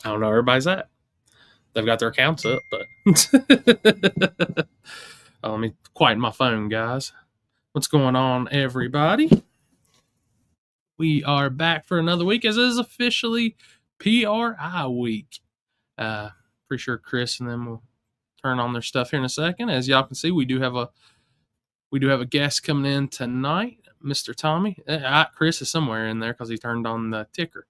I don't know where everybody's at. They've got their accounts up, but let me quieten my phone, guys. What's going on, everybody? We are back for another week, as it is officially PRI week. Pretty sure Chris and them will turn on their stuff here in a second. As y'all can see, we do have a guest coming in tonight, Mr. Tommy. Chris is somewhere in there because he turned on the ticker.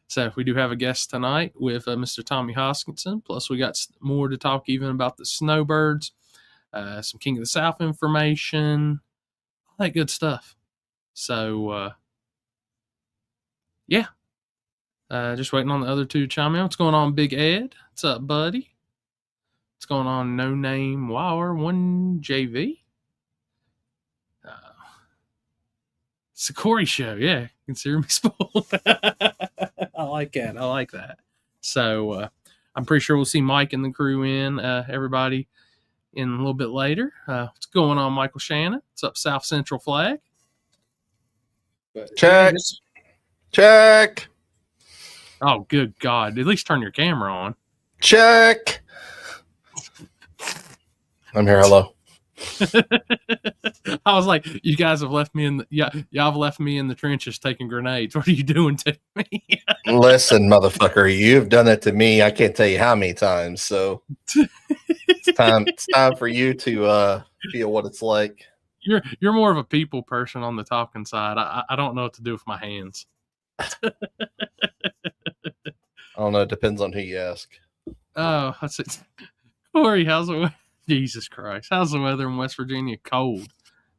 So we do have a guest tonight with Mr. Tommy Hoskinson. Plus, we got more to talk even about the snowbirds, some King of the South information, all that good stuff. So, yeah. Just waiting on the other two to chime in. What's going on, Big Ed? What's up, buddy? What's going on, No Name Wire 1JV? It's a Corey show. Yeah, consider me spoiled. I like that. I like that. So I'm pretty sure we'll see Mike and the crew in, everybody in a little bit later. What's going on, Michael Shannon? What's up, South Central Flag? But, check. Yeah, check. Oh, good God. At least turn your camera on. Check. I'm here. Hello. I was like, you guys have left me in the y'all have left me in the trenches taking grenades. What are you doing to me? Listen, motherfucker, you've done it to me. I can't tell you how many times. So it's time for you to feel what it's like. You're more of a people person on the talking side. I don't know what to do with my hands. I don't know. It depends on who you ask. Oh, that's it. Corey, how's the Jesus Christ? How's the weather in West Virginia? Cold,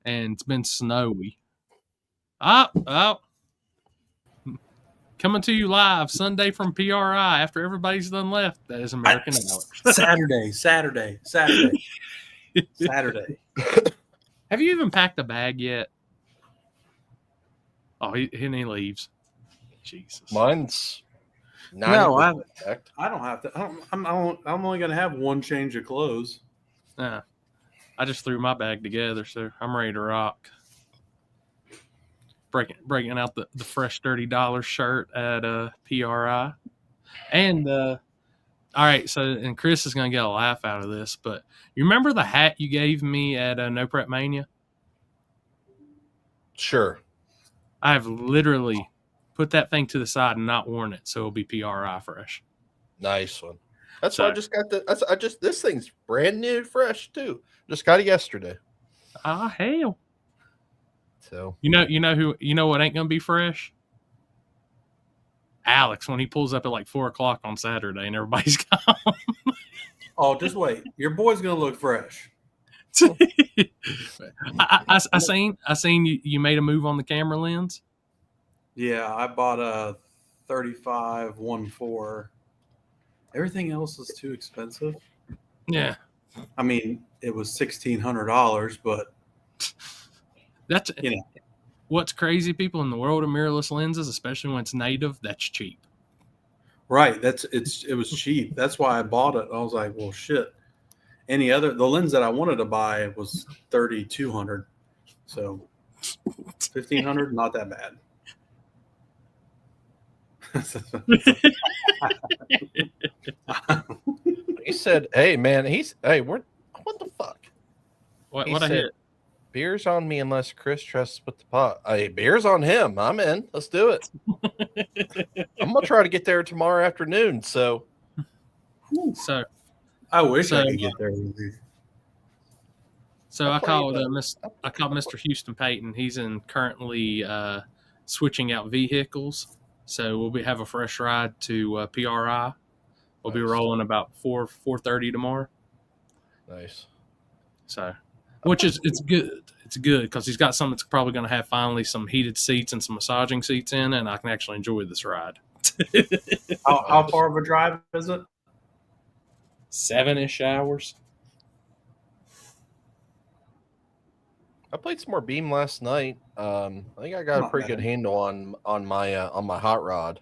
and it's been snowy. Oh. Coming to you live Sunday from PRI after everybody's done left. That is American Alex. Saturday. Have you even packed a bag yet? Oh, he leaves. Jesus. Mine's no. I don't have to. I'm only going to have one change of clothes. I just threw my bag together, so I'm ready to rock. Breaking out the fresh $30 shirt at PRI. And all right, so and Chris is gonna get a laugh out of this, but you remember the hat you gave me at No Prep Mania? Sure. I've literally put that thing to the side and not worn it, so it'll be PRI fresh. Nice one. That's why I just got this thing's brand new, fresh too. Just got it yesterday. Ah, hell. So you know what ain't gonna be fresh? Alex, when he pulls up at like 4:00 on Saturday and everybody's gone. Oh, just wait. Your boy's gonna look fresh. I seen you made a move on the camera lens. Yeah, I bought a 35 1.4. Everything else is too expensive. Yeah. I mean, it was $1,600, but that's what's crazy, people, in the world of mirrorless lenses, especially when it's native, that's cheap. Right. It was cheap. That's why I bought it. I was like, well, shit. The lens that I wanted to buy was $3,200. So $1,500, not that bad. He said, "Hey, man, what the fuck? What I hit? Beer's on me unless Chris trusts with the pot. Hey, beer's on him. I'm in. Let's do it. I'm gonna try to get there tomorrow afternoon. So I wish I could get there with you. So I called Mr. Houston Payton. He's currently switching out vehicles. So we'll have a fresh ride to PRI. We'll be rolling about 4:30 tomorrow. Nice. So, it's good. It's good because he's got something that's probably going to have finally some heated seats and some massaging seats in, and I can actually enjoy this ride. How far of a drive is it? 7-ish hours. I played some more Beam last night. I think I got a pretty good handle on my hot rod.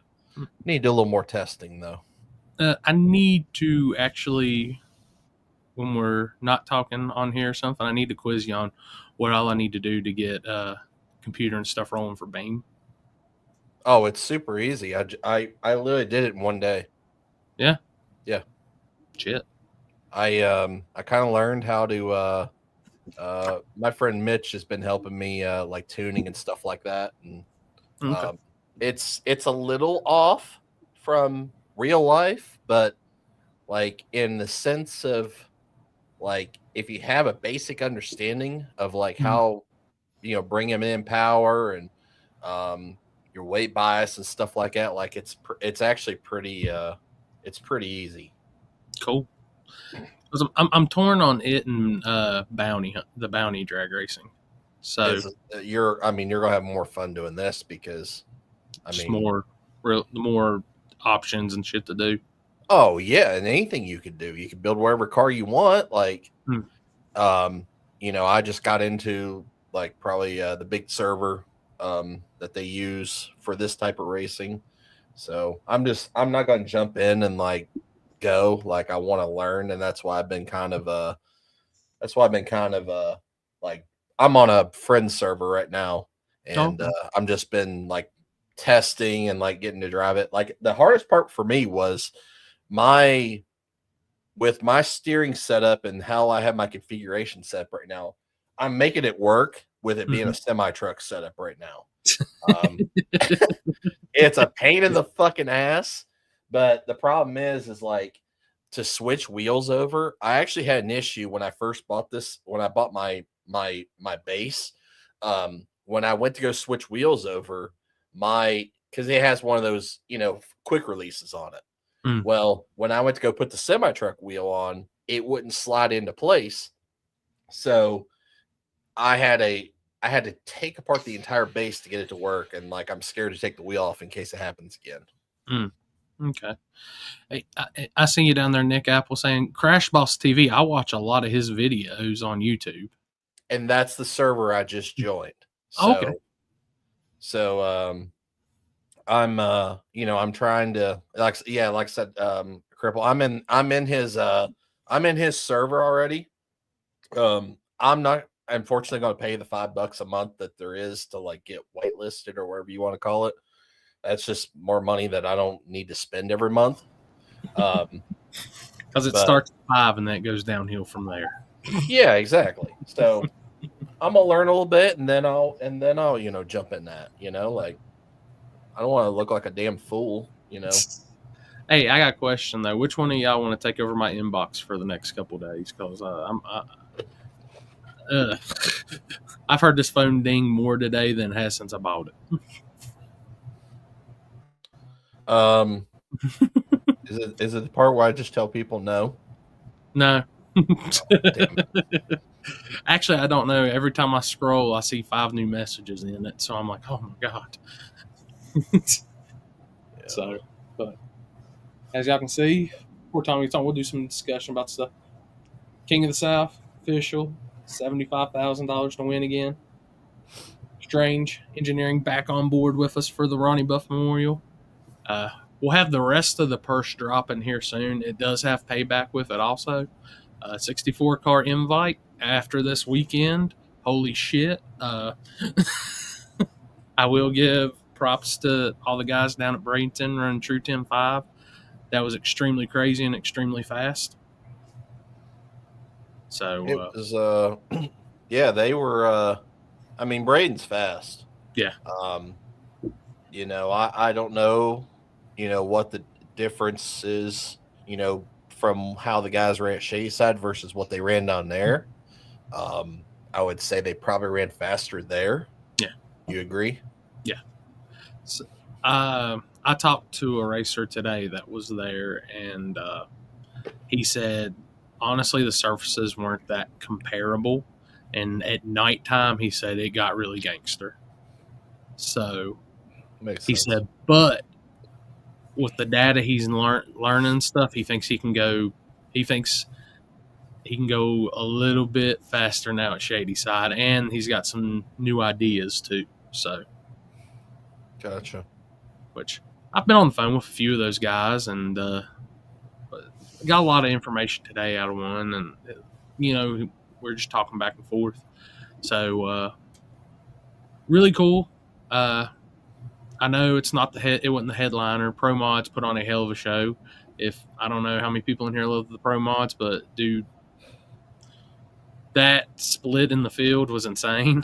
Need to do a little more testing though. I need to actually, when we're not talking on here or something, I need to quiz you on what all I need to do to get computer and stuff rolling for Beam. Oh, it's super easy. I literally did it in one day. Yeah. Yeah. Shit. I kind of learned how to. My friend Mitch has been helping me like tuning and stuff like that, and Okay. it's a little off from real life, but like in the sense of like if you have a basic understanding of like Mhm. how bring him in power and your weight bias and stuff like that, like it's actually it's pretty easy. Cool. 'Cause I'm torn on it and the bounty drag racing. So It's you're gonna have more fun doing this because just more options and shit to do. oh yeah, and anything you could do, you can build whatever car you want. Like Hmm. I just got into like probably the big server that they use for this type of racing. So I'm not going to jump in and like go like I want to learn, and that's why I've been kind of like I'm on a friend server right now, and Okay. I'm just been like testing and like getting to drive it. Like the hardest part for me was my with my steering setup and how I have my configuration set up right now, I'm making it work with it being a semi truck setup right now. It's a pain in the fucking ass, but the problem is like to switch wheels over. I actually had an issue when I first bought this. When I bought my base, when I went to go switch wheels over, because it has one of those quick releases on it. Mm. Well, when I went to go put the semi truck wheel on, it wouldn't slide into place. So I had to take apart the entire base to get it to work, and like I'm scared to take the wheel off in case it happens again. Okay. Hey, I see you down there, Nick Apple, saying Crash Boss TV. I watch a lot of his videos on YouTube. And that's the server I just joined. Oh, okay. So I'm trying to like I said, Cripple, I'm in his server already. I'm not unfortunately going to pay the $5 a month that there is to like get whitelisted or whatever you want to call it. That's just more money that I don't need to spend every month. Because it starts at 5 and that goes downhill from there. Yeah, exactly. So I'm gonna learn a little bit and then I'll jump in that. Like I don't want to look like a damn fool. Hey, I got a question though. Which one of y'all want to take over my inbox for the next couple days? Because I've heard this phone ding more today than it has since I bought it. Is it the part where I just tell people no? No. Damn it. Actually, I don't know. Every time I scroll, I see 5 new messages in it, so I'm like, oh my god. So, but as y'all can see, we'll do some discussion about stuff. King of the South official, $75,000 to win again. Strange Engineering back on board with us for the Ronnie Buff Memorial. We'll have the rest of the purse dropping here soon. It does have payback with it also. 64 car invite after this weekend. Holy shit. I will give props to all the guys down at Bradenton running True 10-5. That was extremely crazy and extremely fast. So it was yeah, they were Braden's fast. Yeah. I don't know, what the difference is, from how the guys ran at Shadyside versus what they ran down there. I would say they probably ran faster there. Yeah. You agree? Yeah. So, I talked to a racer today that was there, and he said, honestly, the surfaces weren't that comparable. And at nighttime, he said it got really gangster. So he said, but with the data he's learning stuff, he thinks he can go a little bit faster now at Shadyside, and he's got some new ideas too. So, gotcha. Which I've been on the phone with a few of those guys, and got a lot of information today out of one, and we're just talking back and forth. So, really cool. I know it's not it wasn't the headliner. Pro Mods put on a hell of a show. If I don't know how many people in here love the Pro Mods, but dude, that split in the field was insane.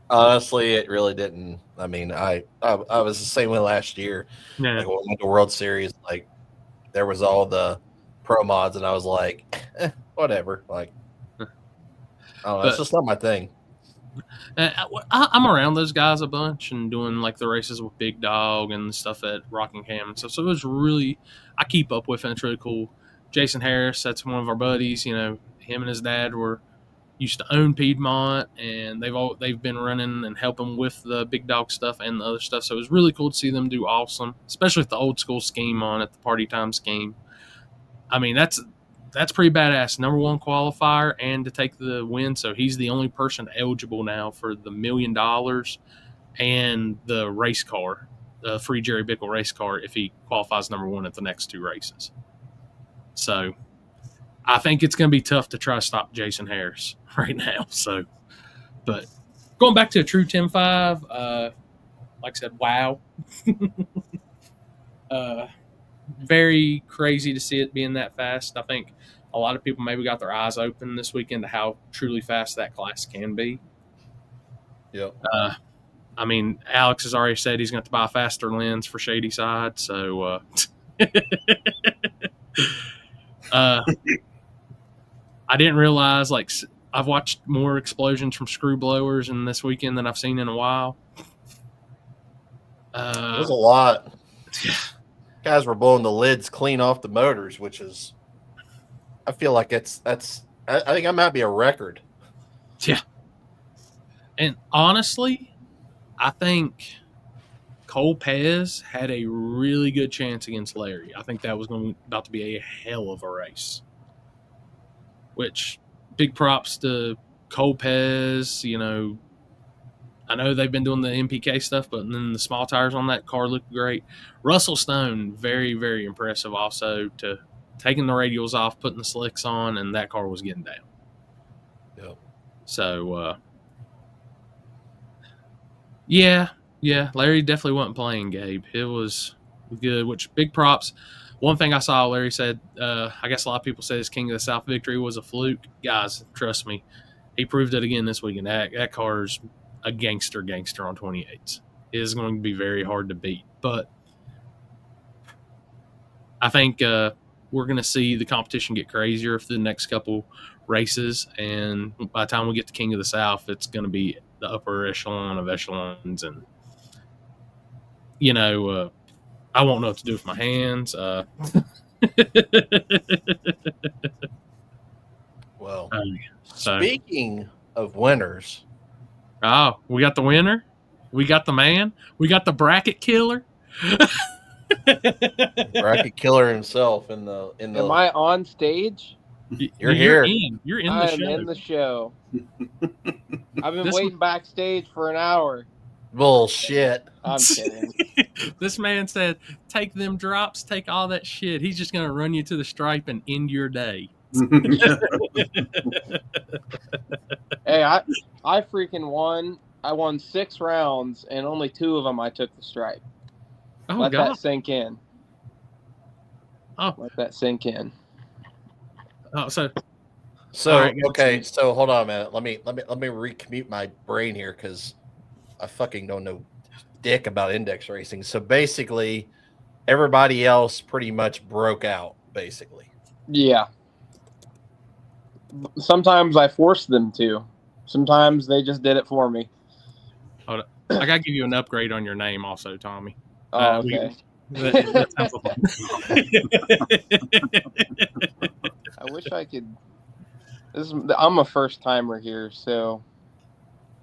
Honestly, it really didn't. I mean, I was the same way last year. Yeah. Like when we went to World Series, like there was all the Pro Mods, and I was like, whatever. Like, I don't know. It's just not my thing. I'm around those guys a bunch and doing like the races with Big Dog and stuff at Rockingham and stuff. So it was really, I keep up with it. And it's really cool. Jason Harris, that's one of our buddies. You know, him and his dad used to own Piedmont, and they've been running and helping with the Big Dog stuff and the other stuff. So it was really cool to see them do awesome, especially with the old school scheme on it, the party time scheme. I mean, that's pretty badass. Number one qualifier and to take the win. So he's the only person eligible now for the $1 million and the race car, the free Jerry Bickle race car, if he qualifies number one at the next two races. So I think it's going to be tough to try to stop Jason Harris right now. So, but going back to a true 10.5, like I said, wow. Very crazy to see it being that fast. I think a lot of people maybe got their eyes open this weekend to how truly fast that class can be. Yep. I mean, Alex has already said he's going to buy a faster lens for Shady Side. So, I didn't realize, like, I've watched more explosions from screw blowers in this weekend than I've seen in a while. There's a lot. Guys were blowing the lids clean off the motors, which is, I feel like I think that might be a record. Yeah. And honestly, I think Cole Pez had a really good chance against Larry. I think that was about to be a hell of a race. Which, big props to Cole Pez. You know, I know they've been doing the MPK stuff, but then the small tires on that car looked great. Russell Stone, very, very impressive also, to taking the radials off, putting the slicks on, and that car was getting down. Yep. So, yeah, Larry definitely wasn't playing, Gabe. It was good, which big props. One thing I saw, Larry said, I guess a lot of people say his King of the South victory was a fluke. Guys, trust me, he proved it again this weekend. That car's a gangster on 28s. It is going to be very hard to beat. But I think we're going to see the competition get crazier for the next couple races. And by the time we get to King of the South, it's going to be the upper echelon of echelons. And, you know, I won't know what to do with my hands. Well, speaking of winners. Oh, we got the winner. We got the man. We got the bracket killer. Bracket killer himself in the. Am I on stage? You're here. You're in I the am show. in the show. I've been waiting backstage for an hour. Bullshit. I'm kidding. This man said, take them drops, take all that shit. He's just going to run you to the stripe and end your day. Hey, I freaking won. I won 6 rounds, and only 2 of them I took the stripe. Oh, Let God. that sink in. Oh. Let that sink in. Oh, so right, okay. So hold on a minute. Let me recommute my brain here because I fucking don't know dick about index racing. So basically, everybody else pretty much broke out. Basically, Yeah. Sometimes I forced them to. Sometimes they just did it for me. I got to give you an upgrade on your name also, Tommy. Oh, okay. I wish I could. I'm a first timer here, so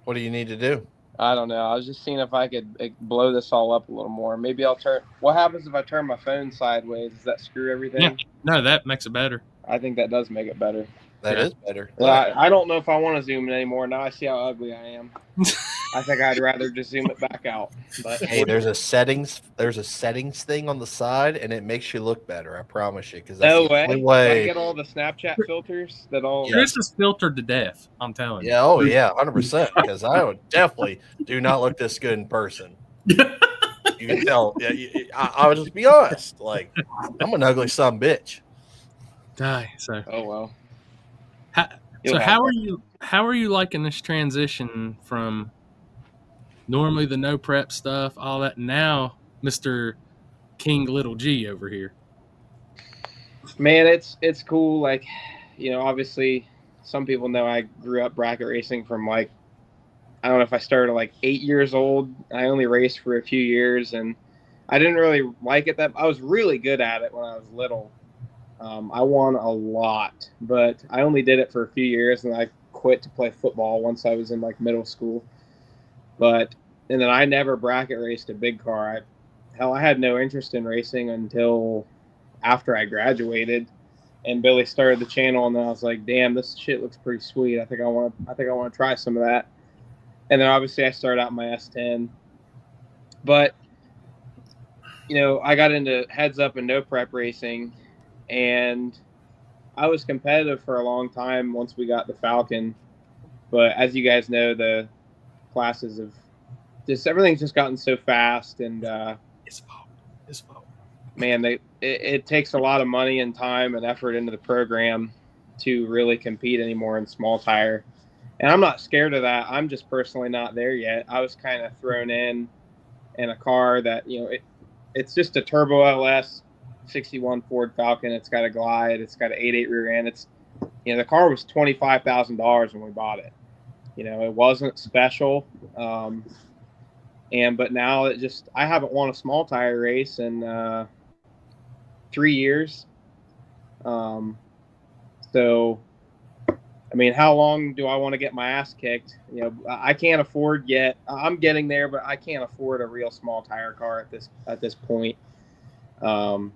what do you need to do? I don't know. I was just seeing if I could blow this all up a little more. Maybe I'll turn. What happens if I turn my phone sideways? Does that screw everything? Yeah. No, that makes it better. I think that does make it better. That is better. I don't know if I want to zoom in anymore. Now I see how ugly I am. I think I'd rather just zoom it back out. But hey, there's a settings thing on the side, and it makes you look better. I promise you. Because that's no the way. only way. I get all the Snapchat filters that all. Chris is filtered to death. I'm telling you. Yeah. Oh yeah. 100%. Because I would definitely do not look this good in person. You can tell. Yeah, I would just be honest. Like, I'm an ugly son of a bitch. So Oh well. How, You'll so have how that. are you? How are you liking this transition from normally the no prep stuff, all that? Now, Mr. King Little G over here. Man, it's cool. Like, obviously, some people know I grew up bracket racing from like, I don't know if I started like 8 years old. I only raced for a few years, and I didn't really like it. I was really good at it when I was little. I won a lot, but I only did it for a few years, and I quit to play football once I was in like middle school. And then I never bracket raced a big car. I had no interest in racing until after I graduated, and Billy started the channel, and then I was like, damn, this shit looks pretty sweet. I think I want to try some of that. And then obviously I started out my S10, but I got into heads up and no prep racing, and I was competitive for a long time once we got the Falcon. But as you guys know, the classes have everything's just gotten so fast, and His fault. man, it takes a lot of money and time and effort into the program to really compete anymore in small tire. And I'm not scared of that. I'm just personally not there yet. I was kind of thrown in a car that, it's just a turbo LS 61 Ford Falcon. It's got a glide. It's got an 8.8 rear end. It's, the car was $25,000 when we bought it. It wasn't special. But now I haven't won a small tire race in 3 years. So, I mean, how long do I want to get my ass kicked? I can't afford yet. I'm getting there, but I can't afford a real small tire car at this point. So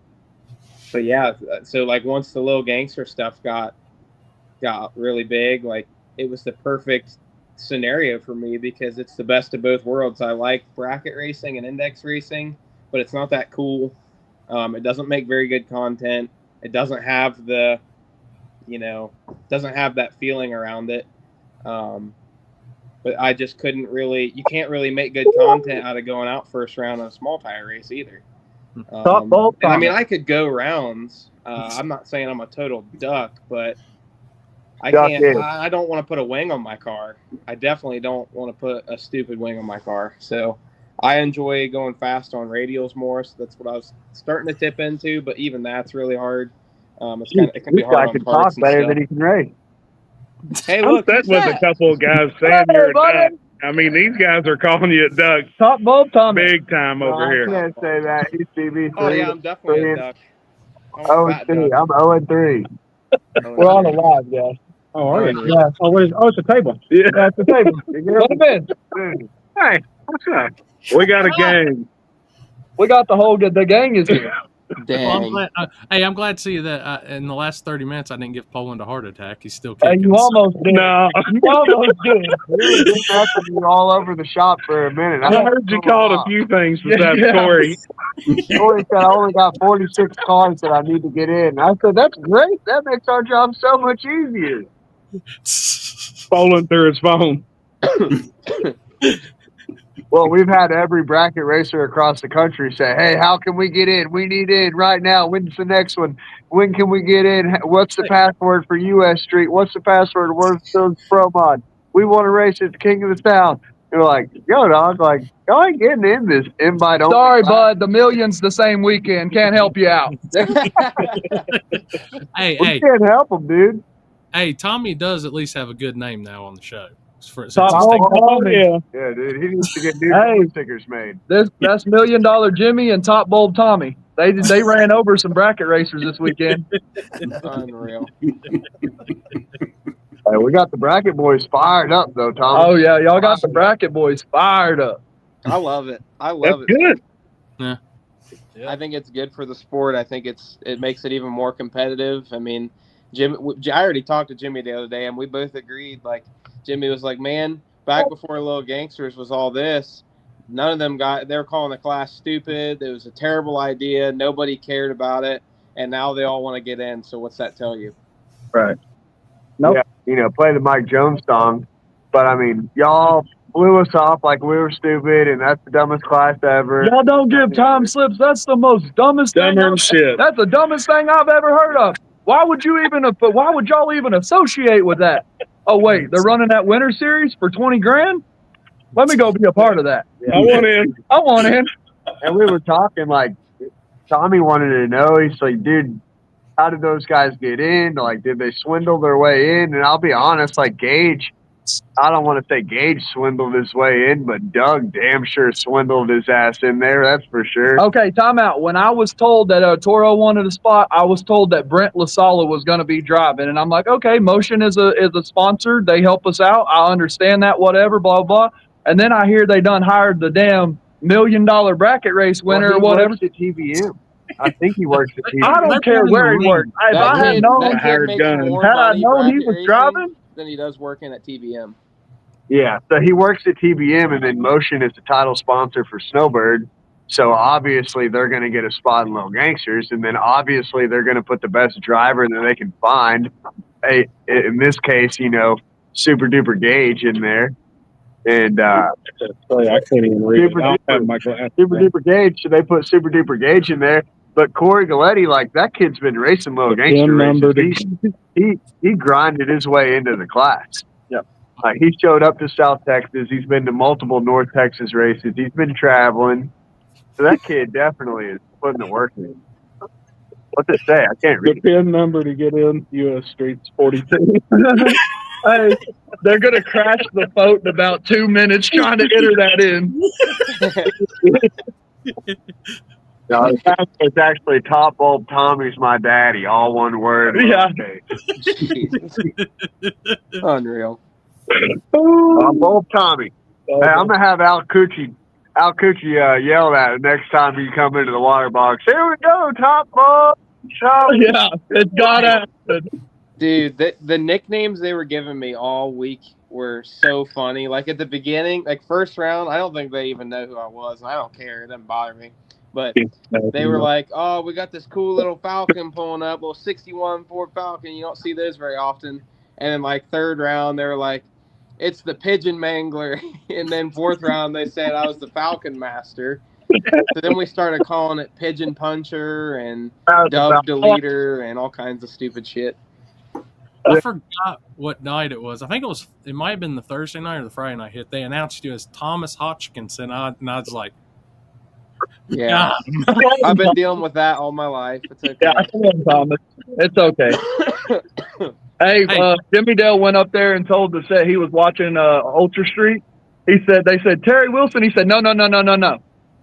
yeah, so like once the Little Gangster stuff got really big, like it was the perfect scenario for me because it's the best of both worlds. I like bracket racing and index racing, but it's not that cool. It doesn't make very good content. It doesn't have the doesn't have that feeling around it. But I just couldn't really, you can't really make good content out of going out first round in a small tire race either. And I mean, I could go rounds. I'm not saying I'm a total duck, but I don't want to put a wing on my car. I definitely don't want to put a stupid wing on my car. So I enjoy going fast on radials more. So that's what I was starting to tip into, but even that's really hard. It can be hard on parts and stuff. Than he can race. Hey, I'm look, sitting with a couple of guys saying you're a duck. I mean, these guys are calling you a duck Top Bulb Tommy. big time over here. I can't say that. He's TV3. Oh yeah, I'm definitely a duck. I'm a Oh, fat 3. duck. I'm 0-3. We're on a live, guys. Oh, are you? Yeah. It's a table. Yeah. It's a table. Let him in. Hey, what's up? We got a gang. We got the gang is here. Dang. Well, I'm glad to see that in the last 30 minutes I didn't give Poland a heart attack. He's still kicking. You almost did. No. You almost did. We were just after you all over the shop for a minute. I heard you called a few things besides Corey. Corey said I only got 46 cars that I need to get in. I said, that's great. That makes our job so much easier. Falling through his phone. Well, we've had every bracket racer across the country say, hey, how can we get in? We need in right now. When's the next one? When can we get in? What's the password for US Street? What's the password of Worthstone's Pro Mod? We want to race at the King of the Town. You're like, yo, dog, like, y'all ain't getting in this invite only. Sorry, bud. The million's the same weekend. Can't help you out. Hey, We can't help them, dude. hey, Tommy does at least have a good name now on the show. Yeah. Yeah, dude, he needs to get new stickers made. That's $1 Million Jimmy and Top Bulb Tommy. They ran over some bracket racers this weekend. Unreal. Hey, we got the bracket boys fired up, though, Tom. Oh, yeah. Y'all got the bracket boys fired up. I love it. I That's love it. good. Yeah. I think it's good for the sport. I think it makes it even more competitive. I mean, I already talked to Jimmy the other day, and we both agreed. Like, Jimmy was like, man, back before Little Gangsters was all this, none of them they were calling the class stupid. It was a terrible idea. Nobody cared about it. And now they all want to get in. So what's that tell you? Right. Nope. Yeah, play the Mike Jones song. But, I mean, y'all blew us off like we were stupid, and that's the dumbest class ever. Y'all don't give time slips. That's the most dumbest thing. Dumber than shit. That's the dumbest thing I've ever heard of. Why would y'all even associate with that? Oh wait, they're running that winter series for 20 grand? Let me go be a part of that. I want in. I want in. And we were talking, like, Tommy wanted to know. He's like, dude, how did those guys get in? Like, did they swindle their way in? And I'll be honest, like, Gage, I don't want to say Gage swindled his way in, but Doug damn sure swindled his ass in there. That's for sure. Okay, time out. When I was told that Toro wanted a spot, I was told that Brent LaSala was going to be driving. And I'm like, okay, Motion is a sponsor. They help us out. I understand that, whatever, blah, blah. And then I hear they done hired the damn $1 million bracket race winner or whatever. Works at TVM. I think he works at TVM. I don't care where he worked. If I had known, that hired gun. had I known he was driving, than he does working at TVM. Yeah, so he works at TBM, and then Motion is the title sponsor for Snowbird. So obviously they're going to get a spot in Little Gangsters, and then obviously they're going to put the best driver that they can find. In this case, Super Duper Gage in there, and I can't even read Super it. I don't Duper. have my glasses. Super Duper Gage. So they put Super Duper Gage in there. But Corey Galletti, like, that kid's been racing Little Gangster races. He grinded his way into the class. He showed up to South Texas. He's been to multiple North Texas races. He's been traveling. So that kid definitely is putting the work in. What's it say? I can't read The PIN number to get in U.S. Streets 42. hey, they're going to crash the boat in about 2 minutes trying to enter that in. No, it's actually Top Bulb Tommy's my daddy. All one word. Yeah. Unreal. Top Bulb Tommy. Hey, I'm going to have Al Cucci yell at it next time you come into the water box. Here we go, Top Bulb. Yeah, it's got to. Dude, the nicknames they were giving me all week were so funny. Like at the beginning, like first round, I don't think they even know who I was. And I don't care. It doesn't bother me. But they were like, oh, we got this cool little Falcon pulling up, little 61 Ford Falcon. You don't see those very often. And then like third round, they were like, it's the Pigeon Mangler. And then fourth round, they said I was the Falcon Master. So then we started calling it Pigeon Puncher and Dove Deleter and all kinds of stupid shit. I forgot what night it was. I think it might have been the Thursday night or the Friday night hit. They announced you as Thomas Hodgkinson. And I was like, yeah. I've been dealing with that all my life. It's okay. Yeah, I know, Thomas. It's okay. Hey, Jimmy Dale went up there and told the set he was watching Ultra Street. They said Terry Wilson. He said, no.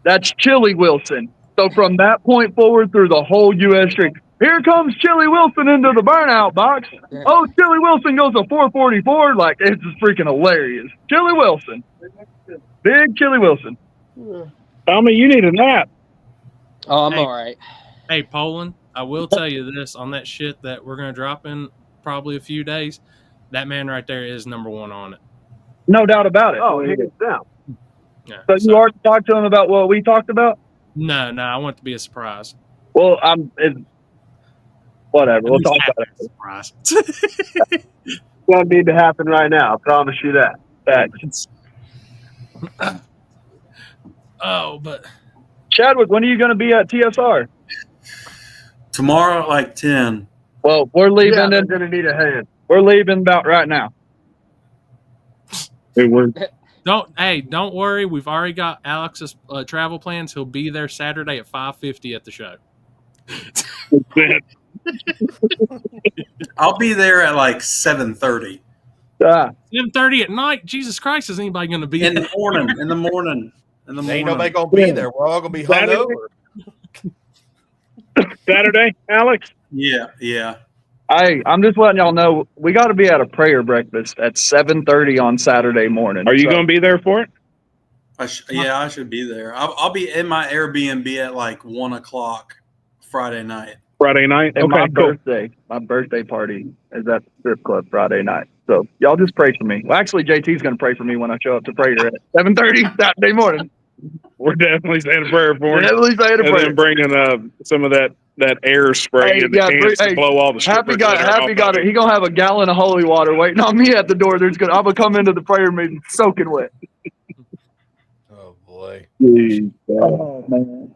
That's Chili Wilson. So from that point forward through the whole U.S. Street, here comes Chili Wilson into the burnout box. Yeah. Oh, Chili Wilson goes to 444. Like, it's just freaking hilarious. Chili Wilson. Big Chili Wilson. Tommy, you need a nap. Oh, I'm Hey. all right. hey, Poland, I will tell you this on that shit that we're going to drop in probably a few days. That man right there is number one on it. No doubt about it. Oh, hands down. Yeah, So you already talked to him about what we talked about? No, I want it to be a surprise. Well, whatever. We'll talk about it. Surprise. It's going to need to happen right now. I promise you that. Facts. Oh, but Chadwick, when are you going to be at TSR? Tomorrow at like 10. Well, we're leaving. Yeah, they're going to need a hand. We're leaving about right now. don't worry. We've already got Alex's travel plans. He'll be there Saturday at 5:50 at the show. I'll be there at like 7:30 10:30 at night. Jesus Christ, is anybody going to be in there? the morning. In the morning. Ain't nobody gonna be there. We're all gonna be hungover. Saturday, Alex? Yeah. I'm just letting y'all know we got to be at a prayer breakfast at 7:30 on Saturday morning. Are you going to be there for it? I should be there. I'll be in my Airbnb at like 1 o'clock Friday night. Friday night? And Okay, my birthday party is at the strip club Friday night. So y'all just pray for me. Well, actually, JT's going to pray for me when I show up to prayer at 7:30 Saturday morning. We're definitely saying a prayer for him. Definitely saying a And prayer. then bringing some of that air spray in the cans to blow all the Happy strippers got that are off of it. He gonna have a gallon of holy water waiting on me at the door. I'm gonna come into the prayer meeting soaking wet. delay. Jeez. Oh man,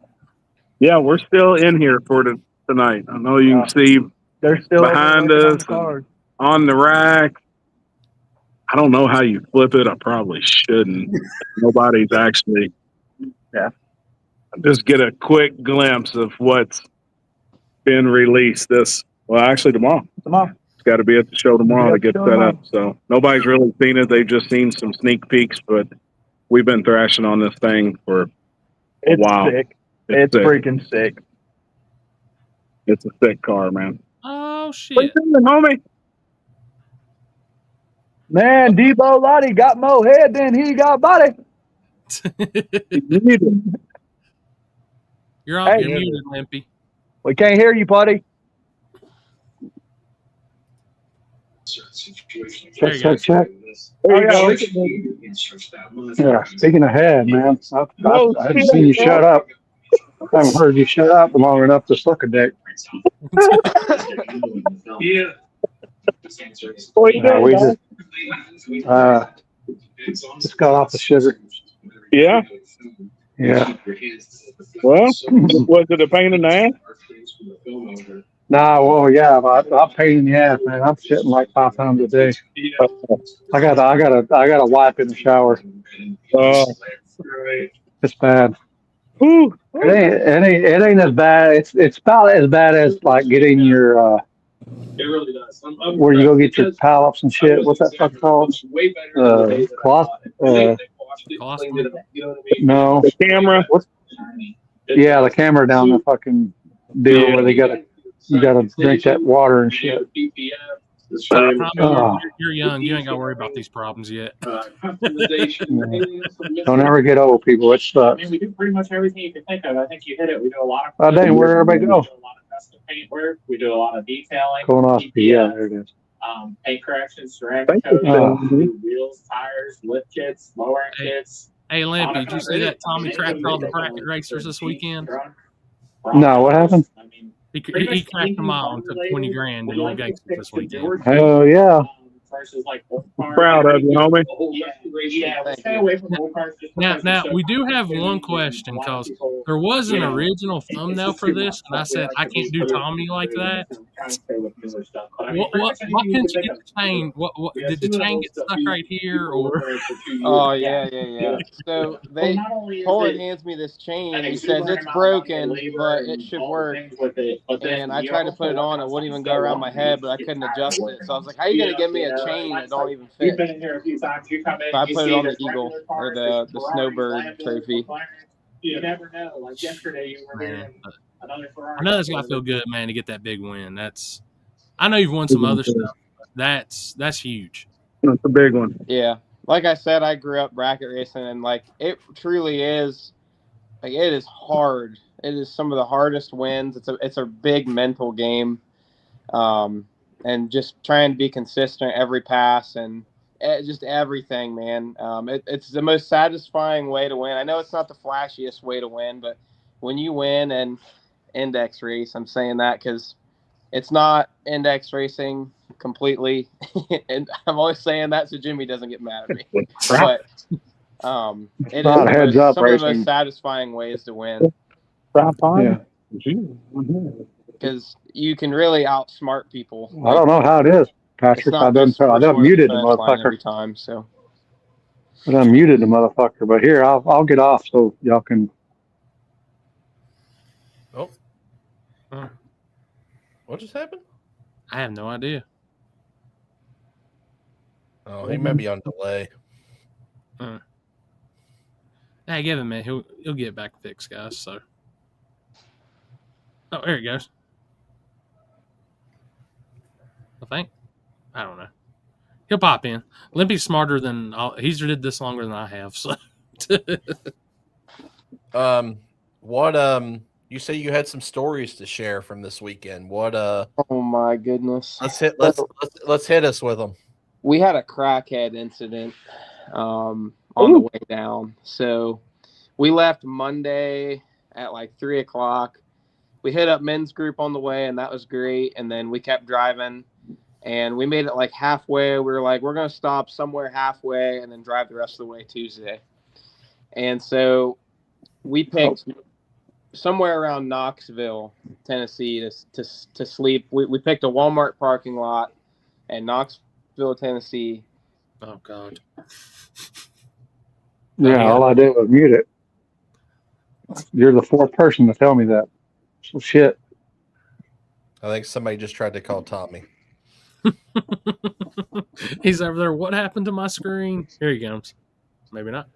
Yeah, we're still in here for tonight. I know you can see they're still behind working on us the cars. on the rack. I don't know how you flip it. I probably shouldn't. Nobody's actually. Yeah. Just get a quick glimpse of what's been released actually tomorrow. Tomorrow. It's got to be at the show tomorrow to get Show set tomorrow. up. So nobody's really seen it. They've just seen some sneak peeks, but we've been thrashing on this thing for It's wow. sick. It's sick. freaking sick. It's a sick car, man. Oh What shit! you doing, homie? Man, Debo Lottie got more head than he got body. You're Hey. muted, Limpy. We can't hear you, buddy. There you go. Check. There you go. Yeah, speaking of head, man, I Oh, haven't seen you shut up. I haven't heard you shut up long enough to suck a dick. What you doing, We dog? just got off the sugar. Yeah. Yeah. Well, was it a pain in the ass? Nah, well, yeah, I'm pain in the ass, man. I'm shitting like 5 times a day. I got a wipe in the shower. It's bad. Whew. It ain't as bad. It's about as bad as like getting your where you go get your polyps and shit. What's that fuck called? Cloth. No. The camera. Yeah, the camera down the fucking deal where you gotta drink that water and shit. Tommy, you're young. You ain't got to worry about these problems yet. Don't ever get old, people. It sucks. We do pretty much everything you can think of. I think you hit it. We do a lot of. Oh, dang, where'd everybody go? We do a lot of custom paint work. We do a lot of detailing. Colonoscopy, yeah, there it is. Paint corrections, ceramic coating, wheels, tires, lift kits, lowering kits. Hey, Limpy, did you see that Tommy cracked all the bracket racers this weekend? No, what happened? He cracked them all and took 20 grand in old gangsters this weekend. Hell yeah. Versus like Proud of you, homie. Stay away from old cars. Now we do have one question because there was an original thumbnail for this, and I said I can't do Tommy like that. Why couldn't you get the chain? What did the chain get stuck right here, or? Oh yeah. So Poland hands me this chain and he says it's broken, but it should work. And I tried to put it on, it wouldn't even go around my head, but I couldn't adjust it. So I was like, "How are you gonna give me a chain that don't even fit?" So I put it on the Eagle or the Snowbird trophy. You never know. Like yesterday, you were Man, another Ferrari. I know that's gotta feel good, man, to get that big win. I know you've won some other stuff. But that's huge. That's a big one. Yeah, like I said, I grew up bracket racing, and like it truly is. Like it is hard. It is some of the hardest wins. It's a big mental game, and just trying to be consistent every pass and just everything, man. It's the most satisfying way to win. I know it's not the flashiest way to win, but when you win an index race, I'm saying that because it's not index racing completely, and I'm always saying that so Jimmy doesn't get mad at me. But it not is heads up some of the racing. most satisfying ways to win Yeah. because you can really outsmart people. I don't know how it is, It's Patrick. not I done just first muted the finish line every motherfucker. time. So I done muted the motherfucker. But here, I'll get off so y'all can. Oh. What just happened? I have no idea. Oh, he may be on delay. Hey, give him a minute. He'll get back fixed, guys. So, oh, there he goes. I think. I don't know. He'll pop in. Limpy's smarter than he's did this longer than I have. So, you say you had some stories to share from this weekend. What oh my goodness. let's hit us with them. We had a crackhead incident on the way down. So we left Monday at like 3:00. We hit up men's group on the way, and that was great. And then we kept driving, and we made it like halfway. We were like, we're going to stop somewhere halfway and then drive the rest of the way Tuesday. And so we picked somewhere around Knoxville, Tennessee to sleep. We picked a Walmart parking lot in Knoxville, Tennessee. Oh God. Yeah, all I did was mute it. You're the fourth person to tell me that. So shit. I think somebody just tried to call Tommy. He's over there. What happened to my screen? Here he comes. Maybe not.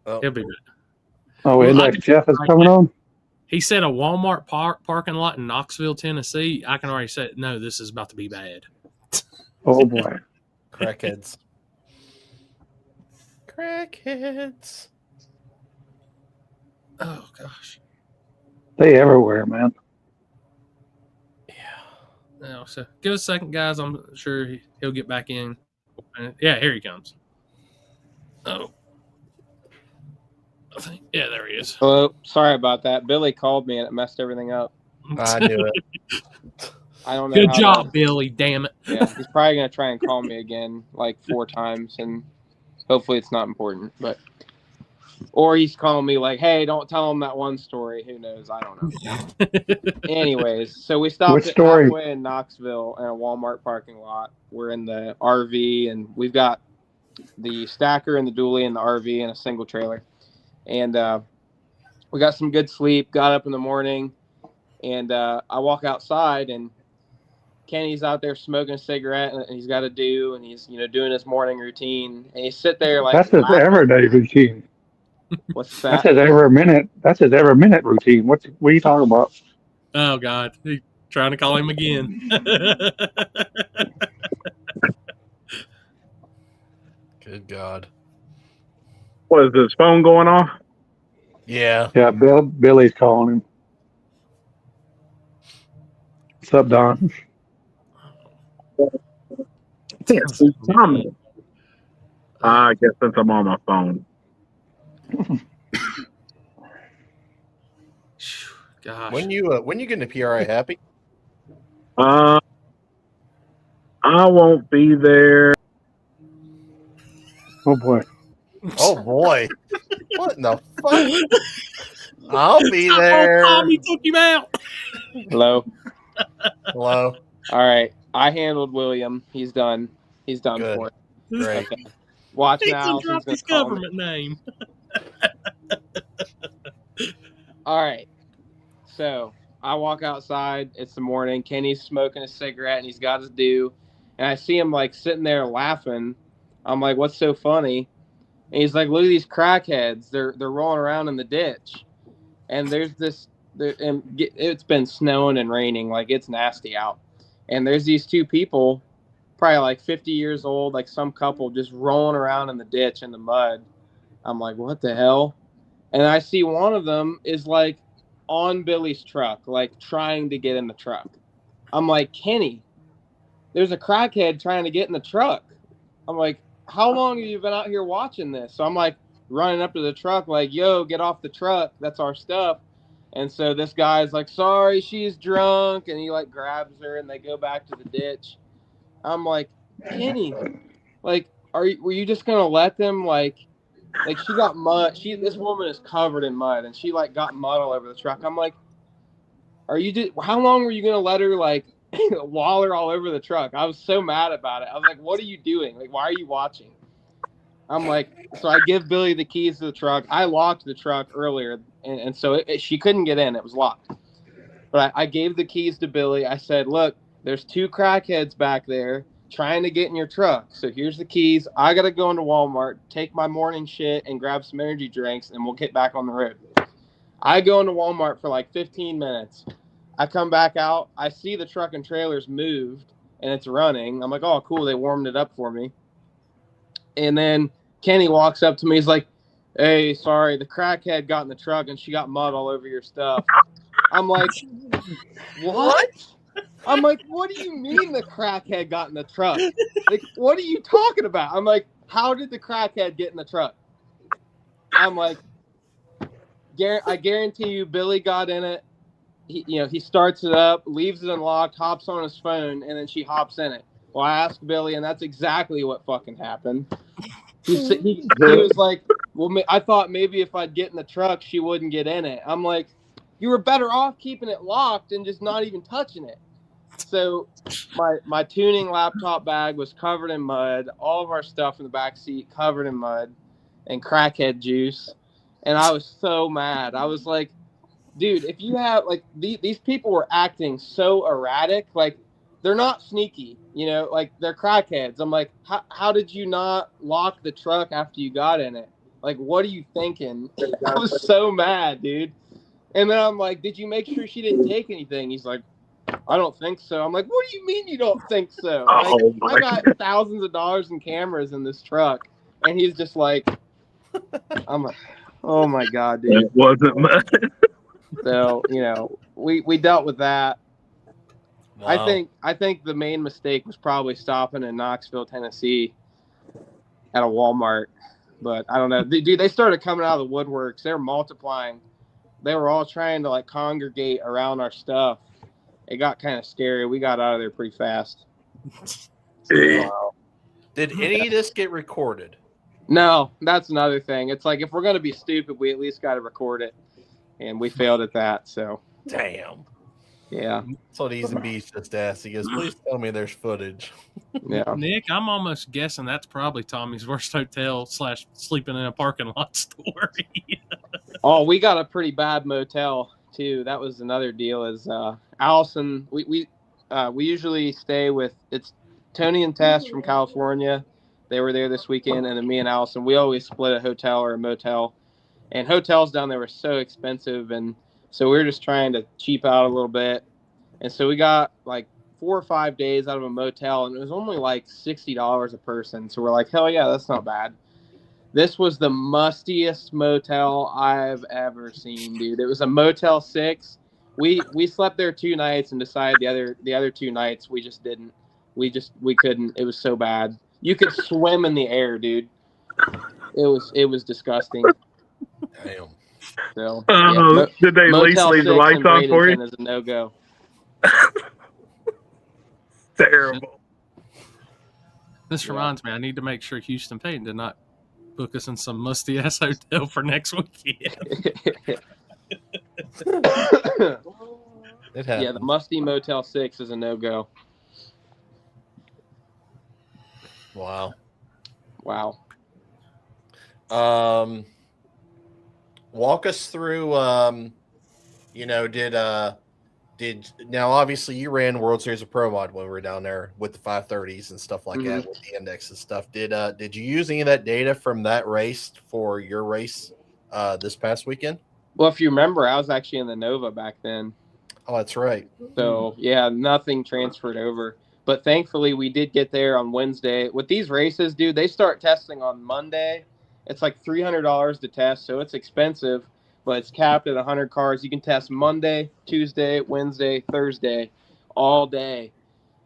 Oh. He'll be good. Oh, Well, Index Jeff is coming on? He said a Walmart parking lot in Knoxville, Tennessee. I can already say, no, this is about to be bad. Oh, boy. Crackheads. Crackheads. Oh, gosh. They everywhere, man. No, so give us a second, guys. I'm sure he'll get back in. Yeah, here he comes. Oh. Yeah, there he is. Hello. Sorry about that. Billy called me and it messed everything up. I knew it. I don't know. Good how job, Billy. Damn it. Yeah, he's probably going to try and call me again like 4 times, and hopefully it's not important. Or he's calling me like, hey, don't tell him that one story. Who knows? I don't know. Anyways, so we stopped at halfway in Knoxville in a Walmart parking lot. We're in the RV, and we've got the stacker and the dually in the RV and a single trailer. And we got some good sleep, got up in the morning, and I walk outside, and Kenny's out there smoking a cigarette, and he's got a do, and he's doing his morning routine, and he's sit there like that's his everyday routine. What's that? That's his every minute. That's his every minute routine. What are you talking about? Oh God, he's trying to call him again. Good God. What is his phone going off? Yeah. Yeah, Billy's calling him. What's up, Don? I guess since I'm on my phone. Gosh. When you getting to PRI Happy? I won't be there. Oh boy. Oh boy. What in the fuck? I'll be there. Tommy took him out. Hello. Hello. All right. I handled William. He's done. He's done Good. for it. Great. Okay. Watch He now. dropped his government name. All right. So I walk outside. It's the morning. Kenny's smoking a cigarette and he's got his do. And I see him like sitting there laughing. I'm like, what's so funny? And he's like, look at these crackheads. They're rolling around in the ditch. And there's this, and it's been snowing and raining. Like it's nasty out. And there's these 2 people, probably like 50 years old, like some couple just rolling around in the ditch in the mud. I'm like, what the hell? And I see one of them is like on Billy's truck, like trying to get in the truck. I'm like, Kenny, there's a crackhead trying to get in the truck. I'm like, how long have you been out here watching this? So I'm like running up to the truck like, yo, get off the truck. That's our stuff. And so this guy's like, sorry, she's drunk. And he like grabs her and they go back to the ditch. I'm like, Kenny, like, were you just going to let them like she got mud. This woman is covered in mud and she like got mud all over the truck. I'm like, how long were you going to let her like waller all over the truck? I was so mad about it. I was like, what are you doing? Like, why are you watching? I'm like, so I give Billy the keys to the truck. I locked the truck earlier. And so she couldn't get in. It was locked. But I gave the keys to Billy. I said, look, there's 2 crackheads back there trying to get in your truck. So here's the keys. I got to go into Walmart, take my morning shit, and grab some energy drinks, and we'll get back on the road. I go into Walmart for like 15 minutes. I come back out. I see the truck and trailer's moved, and it's running. I'm like, oh, cool. They warmed it up for me. And then Kenny walks up to me. He's like, hey, sorry, the crackhead got in the truck, and she got mud all over your stuff. I'm like, what? I'm like, what do you mean the crackhead got in the truck? Like, what are you talking about? I'm like, how did the crackhead get in the truck? I'm like, I guarantee you Billy got in it. He starts it up, leaves it unlocked, hops on his phone, and then she hops in it. Well, I asked Billy, and that's exactly what fucking happened. He was like, well, I thought maybe if I'd get in the truck, she wouldn't get in it. I'm like, you were better off keeping it locked and just not even touching it. So my tuning laptop bag was covered in mud. All of our stuff in the back seat covered in mud and crackhead juice. And I was so mad. I was like, dude, if you have like these people were acting so erratic, like they're not sneaky, you know, like they're crackheads. I'm like, how did you not lock the truck after you got in it? Like, what are you thinking? I was so mad, dude. And then I'm like, did you make sure she didn't take anything? He's like, I don't think so. I'm like, what do you mean you don't think so? Like, I got thousands of dollars in cameras in this truck. And he's just like, I'm like, oh my God, dude. It wasn't much. So, you know, we dealt with that. Wow. I think the main mistake was probably stopping in Knoxville, Tennessee at a Walmart. But I don't know. Dude, they started coming out of the woodworks. They were multiplying. They were all trying to like congregate around our stuff. It got kind of scary. We got out of there pretty fast. Wow. Did any of this get recorded? No, that's another thing. It's like if we're going to be stupid, we at least got to record it. And we failed at that. So, damn. Yeah. That's what Easy Beach just asked. He goes, please tell me there's footage. Yeah. Nick, I'm almost guessing that's probably Tommy's worst hotel / sleeping in a parking lot story. Oh, we got a pretty bad motel too. That was another deal. Is Allison? We usually stay with it's Tony and Tess from California. They were there this weekend, and then me and Allison. We always split a hotel or a motel, and hotels down there were so expensive, and so we were just trying to cheap out a little bit. And so we got like 4 or 5 days out of a motel, and it was only like $60 a person. So we're like, hell yeah, that's not bad. This was the mustiest motel I've ever seen, dude. It was a Motel 6. We slept there 2 nights and decided the other 2 nights we just didn't. We couldn't. It was so bad. You could swim in the air, dude. It was disgusting. Damn. So, did they at least leave the lights on for you? Is a no-go. Terrible. This reminds me, I need to make sure Houston Payton did not book us in some musty ass hotel for next weekend. Yeah, the musty Motel 6 is a no-go. Wow. Walk us through. Did now obviously you ran World Series of Pro Mod when we were down there with the 530s and stuff like that with the index and stuff. Did you use any of that data from that race for your race this past weekend? Well, if you remember, I was actually in the Nova back then. Oh, that's right. So yeah, nothing transferred over. But thankfully, we did get there on Wednesday. With these races, dude, they start testing on Monday. It's like $300 to test, so it's expensive, but it's capped at 100 cars. You can test Monday, Tuesday, Wednesday, Thursday, all day.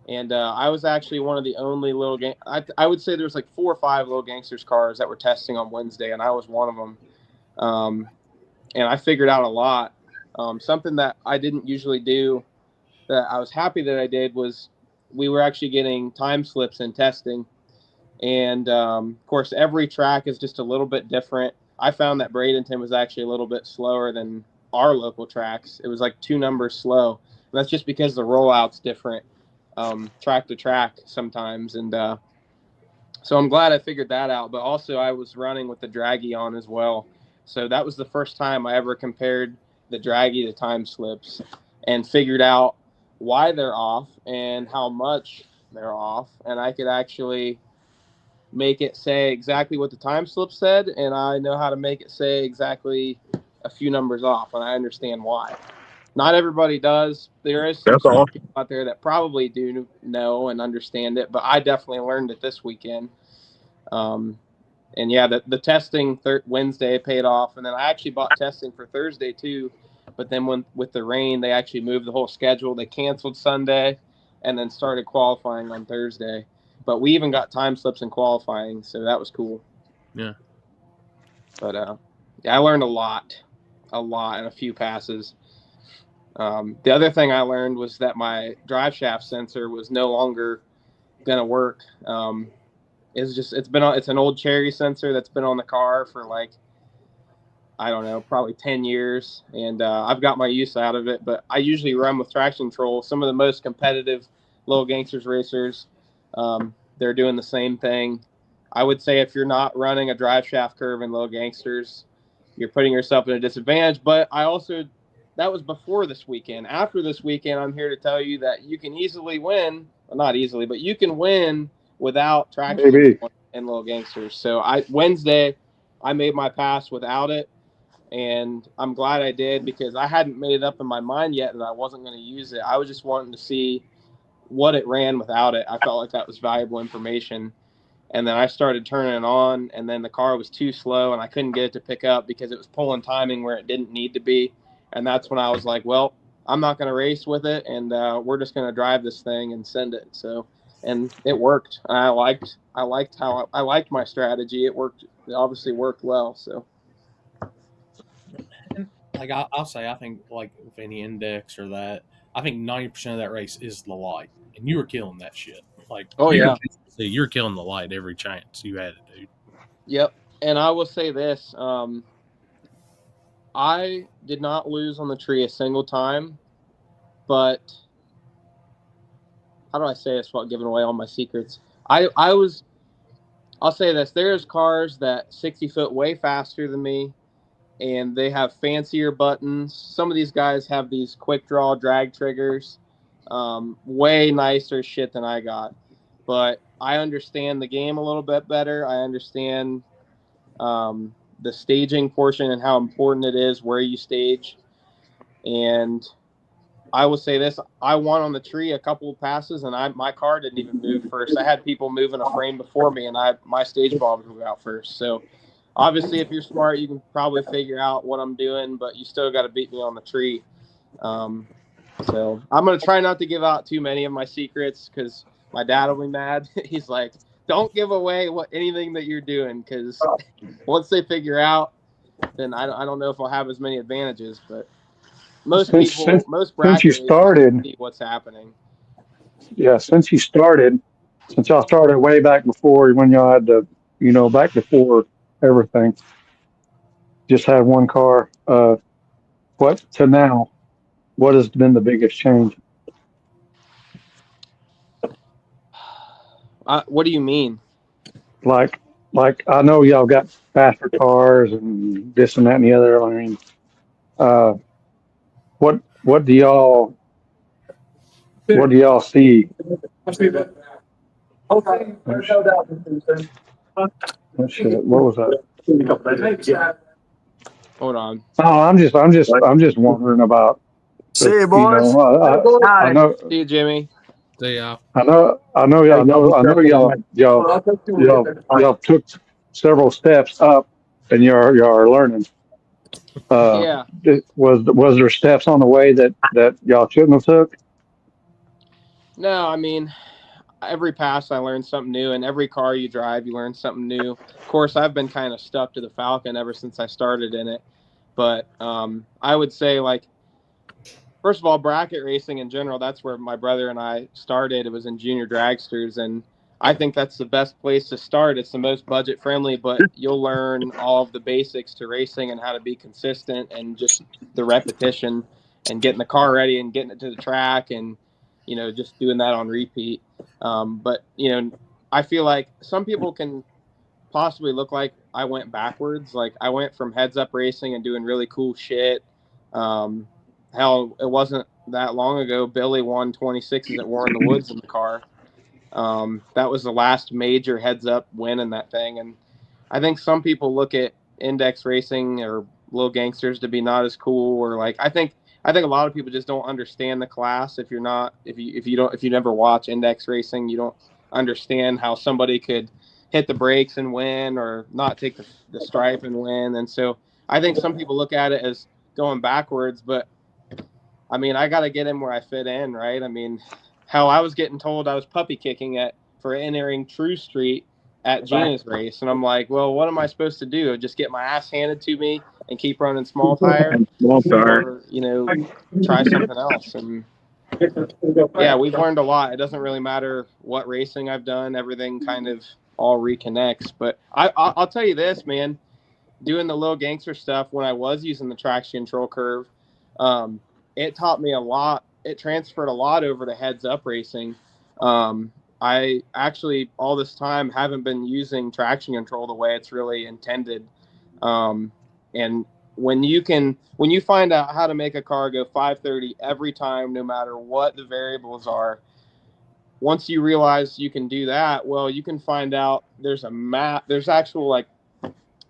And I was actually one of the only little I would say there was like 4 or 5 Little Gangsters cars that were testing on Wednesday, and I was one of them. And I figured out a lot. Something that I didn't usually do that I was happy that I did was we were actually getting time slips in testing. And, of course, every track is just a little bit different. I found that Bradenton was actually a little bit slower than our local tracks. It was like 2 numbers slow. And that's just because the rollout's different track to track sometimes. And so I'm glad I figured that out. But also I was running with the Draggy on as well. So that was the first time I ever compared the Draggy to time slips and figured out why they're off and how much they're off. And I could actually make it say exactly what the time slip said, and I know how to make it say exactly a few numbers off, and I understand why. Not everybody does. There is some people out there that probably do know and understand it, but I definitely learned it this weekend. And yeah, the testing Wednesday paid off, and then I actually bought testing for Thursday too. But then with the rain, they actually moved the whole schedule. They canceled Sunday and then started qualifying on Thursday. But we even got time slips in qualifying, so that was cool. Yeah. But yeah, I learned a lot in a few passes. The other thing I learned was that my drive shaft sensor was no longer going to work. it's an old cherry sensor that's been on the car for like, I don't know, probably 10 years. And I've got my use out of it, but I usually run with traction control. Some of the most competitive Little Gangsters racers, they're doing the same thing. I would say if you're not running a drive shaft curve in Little Gangsters, you're putting yourself at a disadvantage. But that was before this weekend. After this weekend, I'm here to tell you that you can easily win. Well, not easily, but you can win without traction control in Little Gangsters. So Wednesday, I made my pass without it. And I'm glad I did, because I hadn't made it up in my mind yet that I wasn't going to use it. I was just wanting to see what it ran without it. I felt like that was valuable information. And then I started turning it on, and then the car was too slow, and I couldn't get it to pick up because it was pulling timing where it didn't need to be. And that's when I was like, well, I'm not going to race with it, and we're just going to drive this thing and send it. So, and it worked. I liked my strategy. It worked. It obviously worked well. So. Like I'll say, I think like with any index or that, I think 90% of that race is the light, and you were killing that shit. Like, you're killing the light every chance you had it, dude. Yep. And I will say this: I did not lose on the tree a single time, but how do I say this without giving away all my secrets? I'll say this: there's cars that 60 foot way faster than me, and they have fancier buttons. Some of these guys have these quick draw drag triggers, way nicer shit than I got. But I understand the game a little bit better. I understand the staging portion and how important it is where you stage. And I will say this: I won on the tree a couple of passes, and my car didn't even move first. I had people moving a frame before me, and my stage ball moved out first. So obviously, if you're smart, you can probably figure out what I'm doing, but you still got to beat me on the tree. So I'm going to try not to give out too many of my secrets, because my dad will be mad. He's like, don't give away anything that you're doing, because once they figure out, then I don't know if I'll have as many advantages. But most brackets you started, see what's happening. Yeah, since y'all started way back before when y'all had to, back before everything, just had one car. What to now? What has been the biggest change? What do you mean? Like I know y'all got faster cars and this and that and the other. I mean, what do y'all see? Oh shit! What was that? Hold on. Oh, I'm just wondering about. See you, boys. I know. See you, Jimmy. See ya. I know y'all took several steps up, and you're learning. Yeah. Was there steps on the way that y'all shouldn't have took? No, I mean, every pass I learned something new, and every car you drive, you learn something new. Of course, I've been kind of stuck to the Falcon ever since I started in it. But I would say, like, first of all, bracket racing in general, that's where my brother and I started. It was in junior dragsters, and I think that's the best place to start. It's the most budget friendly, but you'll learn all of the basics to racing and how to be consistent, and just the repetition and getting the car ready and getting it to the track, and just doing that on repeat. But I feel like some people can possibly look like I went backwards. Like, I went from heads up racing and doing really cool shit. Hell, it wasn't that long ago Billy won 26s at War in the Woods in the car. That was the last major heads up win in that thing. And I think some people look at index racing or Little Gangsters to be not as cool, or like, I think a lot of people just don't understand the class. If you never watch index racing, you don't understand how somebody could hit the brakes and win, or not take the stripe and win. And so I think some people look at it as going backwards, but I mean, I got to get in where I fit in, right? I mean, hell, I was getting told I was puppy kicking for entering True Street at Gina's race. And I'm like, well, what am I supposed to do? Just get my ass handed to me and keep running small tire? Or, try something else. And yeah, we've learned a lot. It doesn't really matter what racing I've done. Everything kind of all reconnects. But I'll tell you this, man, doing the little gangster stuff when I was using the traction control curve, it taught me a lot. It transferred a lot over to heads up racing. I actually all this time haven't been using traction control the way it's really intended. And when you find out how to make a car go 530 every time, no matter what the variables are, once you realize you can do that, well, you can find out there's a map. There's actual, like,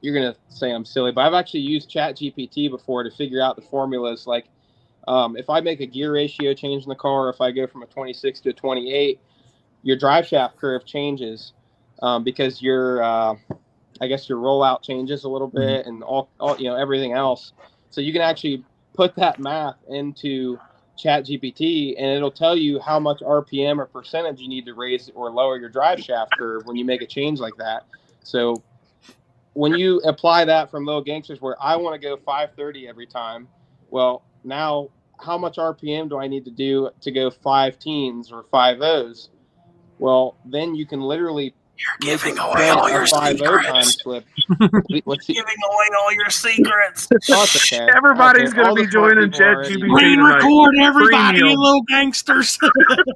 you're going to say I'm silly, but I've actually used ChatGPT before to figure out the formulas. Like, if I make a gear ratio change in the car, if I go from a 26 to a 28, your drive shaft curve changes because your I guess your rollout changes a little bit and all everything else. So you can actually put that math into ChatGPT and it'll tell you how much RPM or percentage you need to raise or lower your drive shaft curve when you make a change like that. So when you apply that from Little Gangsters where I want to go 530 every time, well, now how much RPM do I need to do to go 5 teens or 5 O's? Well, then you can literally You're giving away all your secrets. What's Giving away all your secrets. Okay. Everybody's Okay, going all to the be smart joining people already- ChatGPT tonight. Record everybody, Premium. you little gangsters.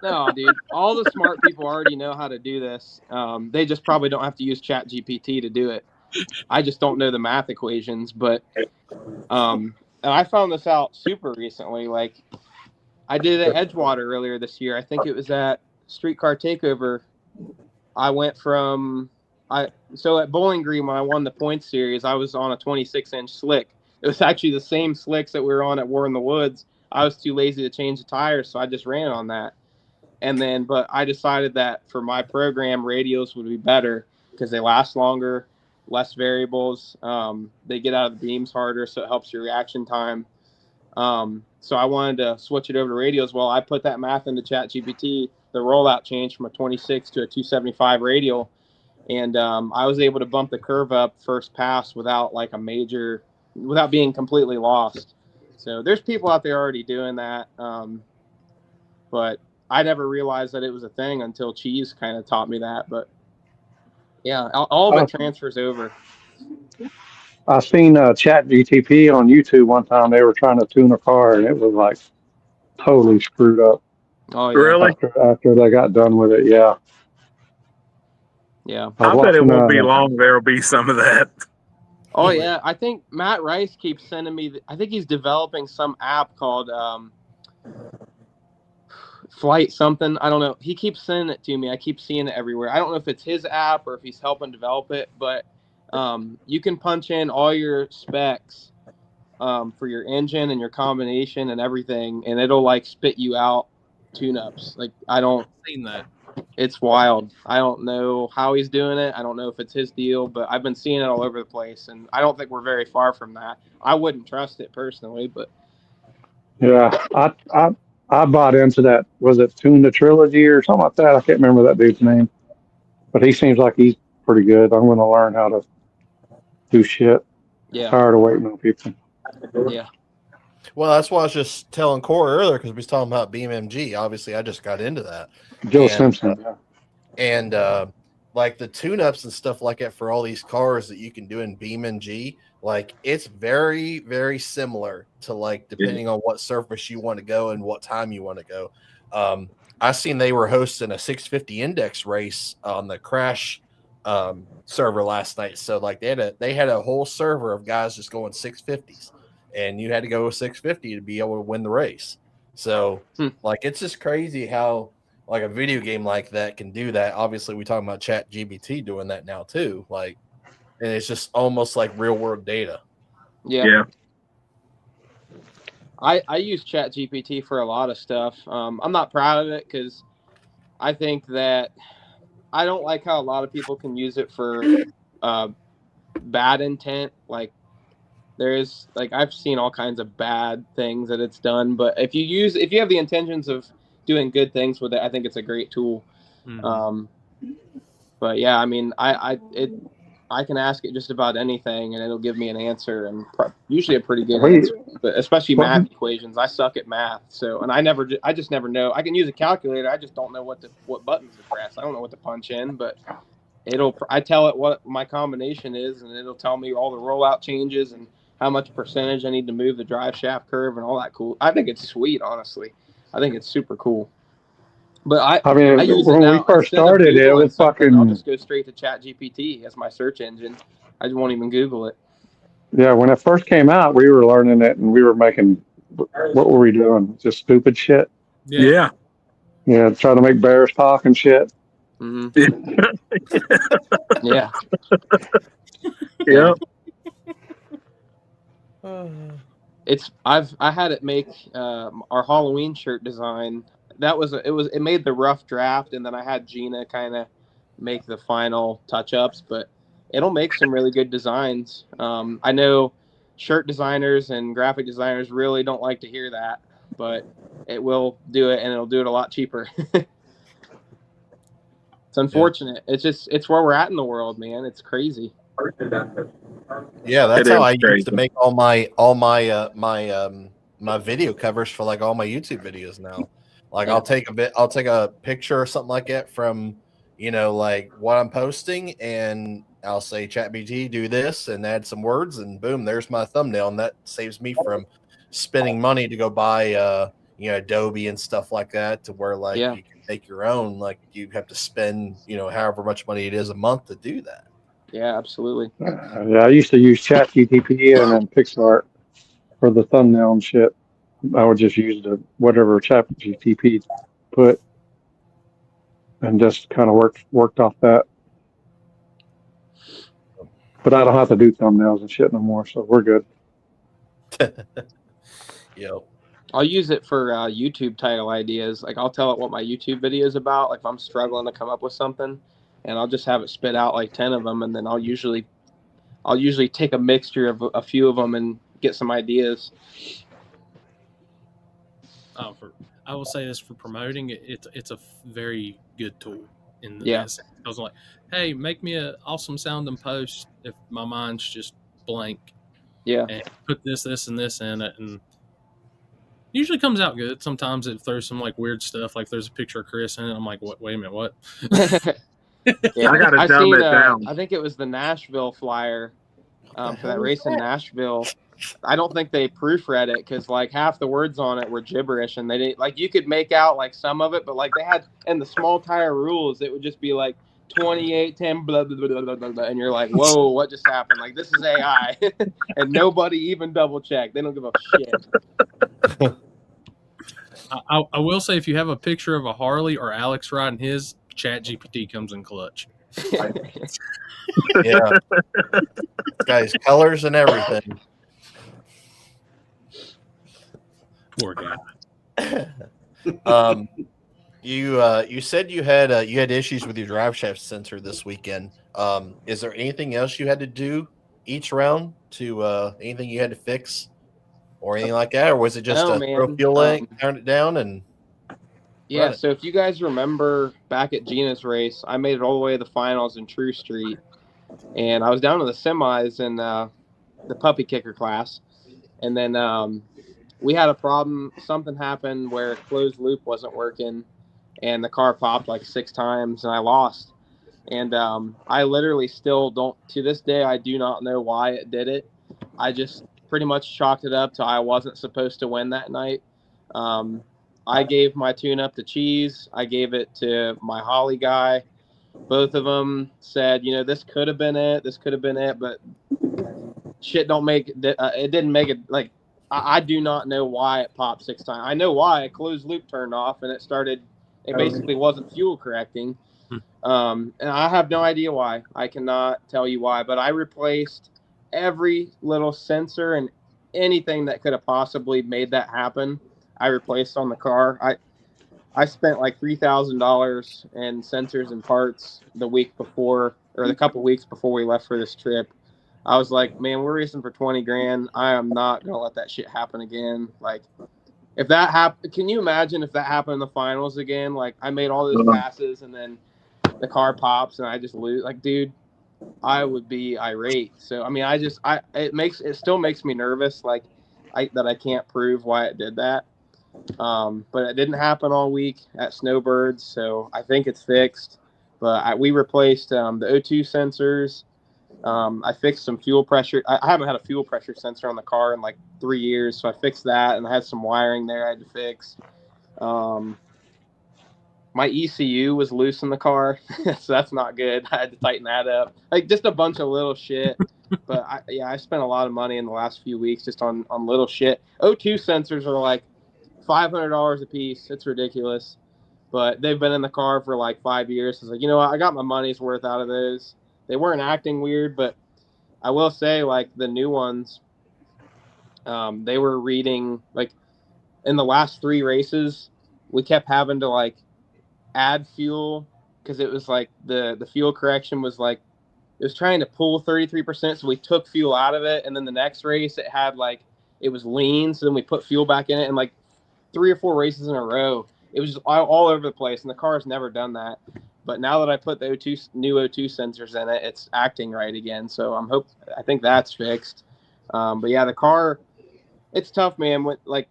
No, dude. All the smart people already know how to do this. They just probably don't have to use ChatGPT to do it. I just don't know the math equations, but and I found this out super recently. Like, I did at Edgewater earlier this year. I think it was at Streetcar Takeover. I went from so at Bowling Green when I won the points series, I was on a 26-inch slick. It was actually the same slicks that we were on at War in the Woods. I was too lazy to change the tires, so I just ran on that. And then, but I decided that for my program, radios would be better because they last longer, less variables. They get out of the beams harder, so it helps your reaction time. So I wanted to switch it over to radios. Well, I put that math into ChatGPT, the rollout change from a 26 to a 275 radial. And I was able to bump the curve up first pass without being completely lost. So there's people out there already doing that. But I never realized that it was a thing until Cheese kind of taught me that. But yeah, all of it transfers over. I seen ChatGPT on YouTube one time. They were trying to tune a car, and it was like totally screwed up. Oh yeah. Really? After they got done with it, yeah. Yeah. I I was bet it watching, won't be long. There'll be some of that. Oh yeah, I think Matt Rice keeps sending me. I think he's developing some app called Flight something. I don't know. He keeps sending it to me. I keep seeing it everywhere. I don't know if it's his app or if he's helping develop it, but you can punch in all your specs for your engine and your combination and everything, and it'll like spit you out tune-ups. Like Seen that. it's wild. I don't know how he's doing it. I don't know if it's his deal, but I've been seeing it all over the place, and I don't think we're very far from that. I wouldn't trust it personally, but yeah, I bought into that. Was it Tune the Trilogy or something like that? I can't remember that dude's name, but he seems like he's pretty good. I'm going to learn how to do shit. yeah, Tired of waiting on people. yeah. Well, that's why I was just telling Corey earlier because we was talking about BeamMG. Obviously, I just got into that. Joe And, Simpson. Yeah. And like the tune-ups and stuff like that for all these cars that you can do in BeamNG, like it's very, very similar to like depending on what surface you want to go and what time you want to go. I seen they were hosting a 650 index race on the Crash server last night. So like they had a whole server of guys just going 650s, and you had to go with 650 to be able to win the race. So like it's just crazy how like a video game like that can do that. Obviously, we talking about ChatGPT doing that now too. Like, and it's just almost like real world data. Yeah. I use ChatGPT for a lot of stuff. I'm not proud of it because I think that I don't like how a lot of people can use it for bad intent. Like there's like I've seen all kinds of bad things that it's done, but if you have the intentions of doing good things with it, I think it's a great tool. Mhm. But yeah, I mean, I can ask it just about anything and it'll give me an answer, and usually a pretty good answer. But especially math equations, I suck at math. So, and I just never know. I can use a calculator. I just don't know what buttons to press. I don't know what to punch in, but I tell it what my combination is, and it'll tell me all the rollout changes and how much percentage I need to move the drive shaft curve and all that cool. I think it's sweet, honestly. I think it's super cool. But I mean, I use it when now. we first Instead of started, it Googling was something, I'll fucking, just go straight to ChatGPT as my search engine. I just won't even Google it. yeah, when it first came out, we were learning it and we were making, what were we doing? Just stupid shit. Yeah. Yeah, trying to make bears talk and shit. Hmm. Yeah. Yeah. Yeah. I had it make our Halloween shirt design. It made the rough draft, and then I had Gina kind of make the final touch ups. But it'll make some really good designs. I know shirt designers and graphic designers really don't like to hear that, but it will do it, and it'll do it a lot cheaper. It's unfortunate. It's where we're at in the world, man. It's crazy. Yeah, that's It how is I used crazy. to make my video covers for like all my YouTube videos now. Like Yeah. I'll take a picture or something like that from, like what I'm posting, and I'll say ChatGPT, do this, and add some words, and boom, there's my thumbnail, and that saves me from spending money to go buy Adobe and stuff like that, to where like Yeah. you can make your own. Like you have to spend however much money it is a month to do that. Yeah, absolutely. Yeah, I used to use ChatGPT and then PixArt for the thumbnail and shit. I would just use whatever ChatGPT put and just kind of worked off that. But I don't have to do thumbnails and shit no more, so we're good. Yep. I'll use it for YouTube title ideas. Like I'll tell it what my YouTube video is about. Like if I'm struggling to come up with something, and I'll just have it spit out like 10 of them, and then I'll usually take a mixture of a few of them and get some ideas. I will say this for promoting it. It's a very good tool. Yeah. I was like, hey, make me an awesome sounding post if my mind's just blank. Yeah. And put this, and this in it, and usually comes out good. Sometimes it throws some like weird stuff, like there's a picture of Chris in it. I'm like, what? Wait a minute, what? Yeah. I gotta dumb it down. I think it was the Nashville flyer for that race in Nashville. I don't think they proofread it because like half the words on it were gibberish, and they didn't like you could make out like some of it, but like they had in the small tire rules, it would just be like 28, 10, blah, blah, blah, blah, blah, blah, and you're like, whoa, what just happened? Like this is AI, and nobody even double checked. They don't give a shit. I will say if you have a picture of a Harley or Alex riding his, ChatGPT comes in clutch. Yeah, guys, colors and everything. Poor guy. You said you had issues with your drive shaft sensor this weekend. Is there anything else you had to do each round to anything you had to fix or anything like that, or was it just throw fuel in, turn it down, and yeah? So if you guys remember back at Gina's race, I made it all the way to the finals in True Street, and I was down to the semis in the puppy kicker class, and then we had a problem. Something happened where closed loop wasn't working, and the car popped like 6 times, and I lost. And I literally still don't, to this day, I do not know why it did it. I just pretty much chalked it up to I wasn't supposed to win that night. I gave my tune-up to Cheese. I gave it to my Holly guy. Both of them said, this could have been it. This could have been it, but shit don't make it. It didn't make it. Like, I do not know why it popped 6 times. I know why. A closed loop turned off, and it basically wasn't fuel correcting. And I have no idea why. I cannot tell you why, but I replaced every little sensor and anything that could have possibly made that happen. I replaced on the car. I spent like $3,000 in sensors and parts the week before, or the couple weeks before we left for this trip. I was like, man, we're racing for 20 grand. I am not going to let that shit happen again. Like, if that happened, can you imagine if that happened in the finals again? Like, I made all those passes and then the car pops and I just lose. Like, dude, I would be irate. So, I mean, it still makes me nervous, like, that I can't prove why it did that. But it didn't happen all week at Snowbirds, so I think it's fixed. But we replaced the O2 sensors. I fixed some fuel pressure. I haven't had a fuel pressure sensor on the car in like 3 years, so I fixed that, and I had some wiring there I had to fix. My ECU was loose in the car, so that's not good. I had to tighten that up. Like just a bunch of little shit. But I spent a lot of money in the last few weeks just on little shit. O2 sensors are like $500 a piece. It's ridiculous. But they've been in the car for like 5 years. So it's like, you know what? I got my money's worth out of those. They weren't acting weird, but I will say, like, the new ones, they were reading, like, in the last 3 races, we kept having to, like, add fuel because it was, like, the fuel correction was, like, it was trying to pull 33%, so we took fuel out of it, and then the next race, it had, like, it was lean, so then we put fuel back in it, and, like, 3 or 4 races in a row, it was just all over the place, and the car has never done that. But now that I put the new O2 sensors in it, it's acting right again. So I think that's fixed. But yeah, the car, it's tough, man. Like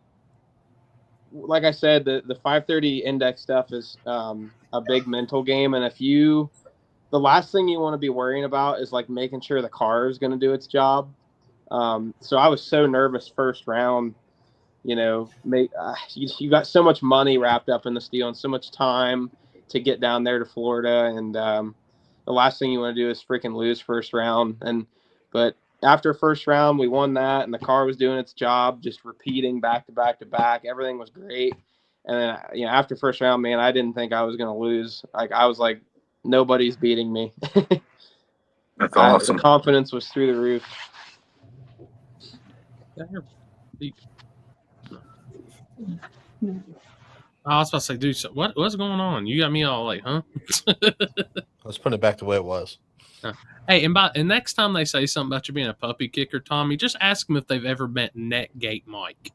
I said, the 530 index stuff is a big mental game. And the last thing you want to be worrying about is like making sure the car is going to do its job. So I was so nervous first round. You know, you got so much money wrapped up in this deal and so much time to get down there to Florida, and the last thing you want to do is freaking lose first round. But after first round, we won that, and the car was doing its job, just repeating back to back to back. Everything was great, and then after first round, man, I didn't think I was going to lose. Like I was like, nobody's beating me. That's awesome. The confidence was through the roof. I was about to say, dude, so what's going on? You got me all like, huh? Let's put it back the way it was. Hey, and next time they say something about you being a puppy kicker, Tommy, just ask them if they've ever met Netgate Mike.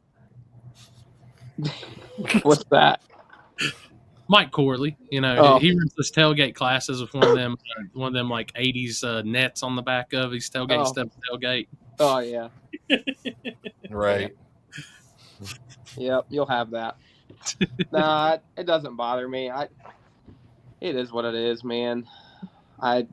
What's that? Mike Corley, you know, he runs this tailgate classes with one of them like 80s nets on the back of his tailgate stuff. Tailgate. Oh yeah. Right. Yep, you'll have that. Nah, it doesn't bother me. It is what it is, man. I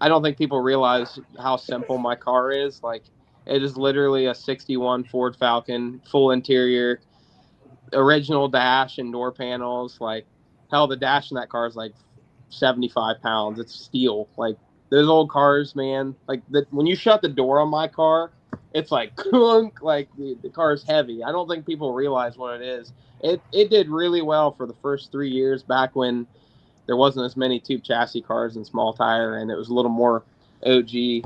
don't think people realize how simple my car is. Like, it is literally a 61 Ford Falcon, full interior, original dash and door panels. Like, hell, the dash in that car is like 75 pounds. It's steel. Like, those old cars, man. Like, when you shut the door on my car, it's like clunk. Like, the car is heavy. I don't think people realize what it is. It did really well for the first 3 years back when there wasn't as many tube chassis cars and small tire, and it was a little more OG.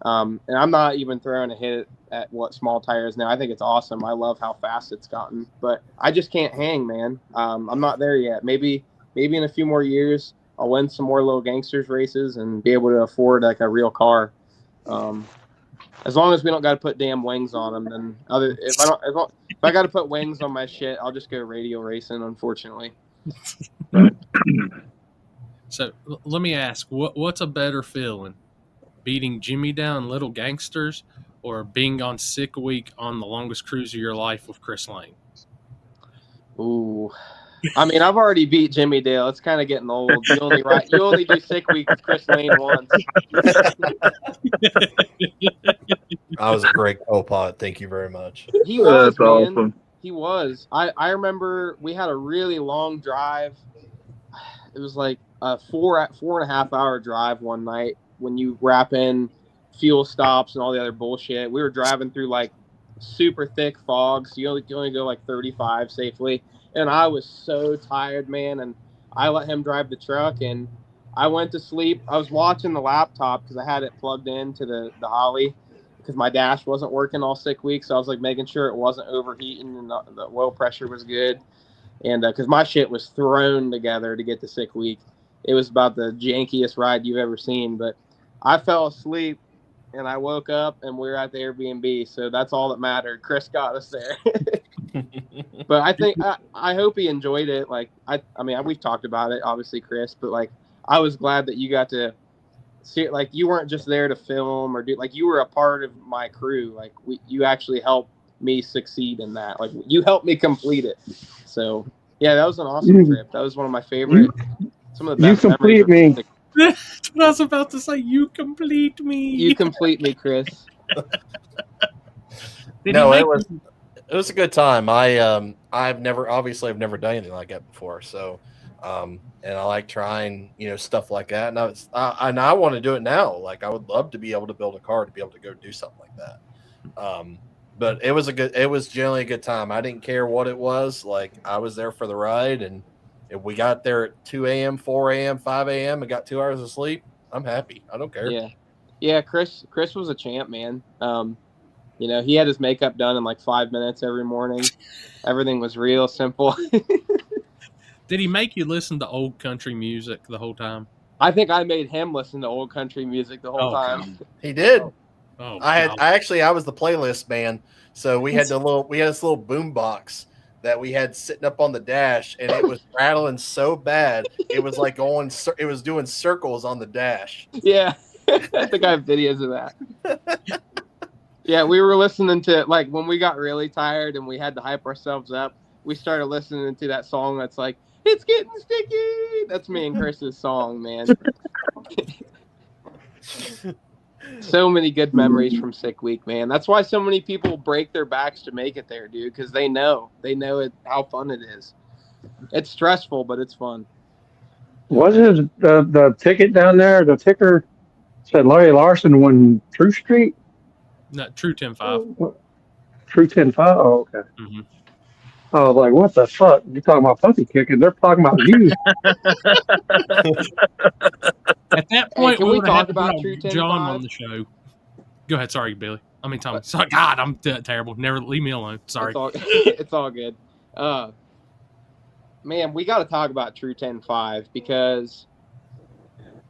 And I'm not even throwing a hit at what small tire is now. I think it's awesome. I love how fast it's gotten, but I just can't hang, man. I'm not there yet. Maybe in a few more years I'll win some more little gangsters races and be able to afford like a real car. As long as we don't got to put damn wings on them, then if I got to put wings on my shit, I'll just go radio racing. Unfortunately. So let me ask, what's a better feeling, beating Jimmy down Little Gangsters, or being on sick week on the longest cruise of your life with Chris Lane? Ooh. I mean, I've already beat Jimmy Dale. It's kind of getting old. You only do sick week with Chris Lane once. I was a great co-pilot. Thank you very much. He was, That's man. awesome. He was. I remember we had a really long drive. It was like a 4.5 hour drive one night when you wrap in fuel stops and all the other bullshit. We were driving through like super thick fog, so you only go like 35 safely. And I was so tired, man. And I let him drive the truck, and I went to sleep. I was watching the laptop because I had it plugged into the Holly because my dash wasn't working all sick week. So I was like making sure it wasn't overheating and the oil pressure was good. And because my shit was thrown together to get the sick week. It was about the jankiest ride you've ever seen. But I fell asleep, and I woke up, and we were at the Airbnb. So that's all that mattered. Chris got us there. But I think I hope he enjoyed it. Like I mean, we've talked about it, obviously, Chris. But like, I was glad that you got to see it. Like, you weren't just there to film or do. Like, you were a part of my crew. Like, you actually helped me succeed in that. Like, you helped me complete it. So yeah, that was an awesome trip. That was one of my favorite. It's Some of the You best memories complete are me. sick. That's what I was about to say. You complete me. You complete me, Chris. Did No, he it make was a good time. I've never done anything like that before. So, and I like trying, stuff like that. And I want to do it now. Like I would love to be able to build a car to be able to go do something like that. But it was generally a good time. I didn't care what it was. Like I was there for the ride, and if we got there at 2 a.m., 4 a.m., 5 a.m. and got 2 hours of sleep, I'm happy. I don't care. Yeah. Chris was a champ, man. He had his makeup done in like 5 minutes every morning. Everything was real simple. Did he make you listen to old country music the whole time? I think I made him listen to old country music the whole time. He did. Oh, I God. was the playlist man. So we had this little boom box that we had sitting up on the dash, and it was rattling so bad it was like it was doing circles on the dash. Yeah, I think I have videos of that. Yeah, we were listening to, like, when we got really tired and we had to hype ourselves up, we started listening to that song that's like, "It's getting sticky." That's me and Chris's song, man. So many good memories from Sick Week, man. That's why so many people break their backs to make it there, dude, because they know how fun it is. It's stressful, but it's fun. Wasn't the ticket down there, the ticker said Larry Larson won True Street? No, True 10-5. True 10-5? Oh, okay. Mm-hmm. I was like, what the fuck? You're talking about puppy kicking. They're talking about you. At that point, can we we would have talk to about have True John 10-5? on the show. Go ahead. Sorry, Billy. I mean, Tommy. Sorry. God, I'm terrible. Never leave me alone. Sorry. It's all good. Man, we got to talk about True 10-5 because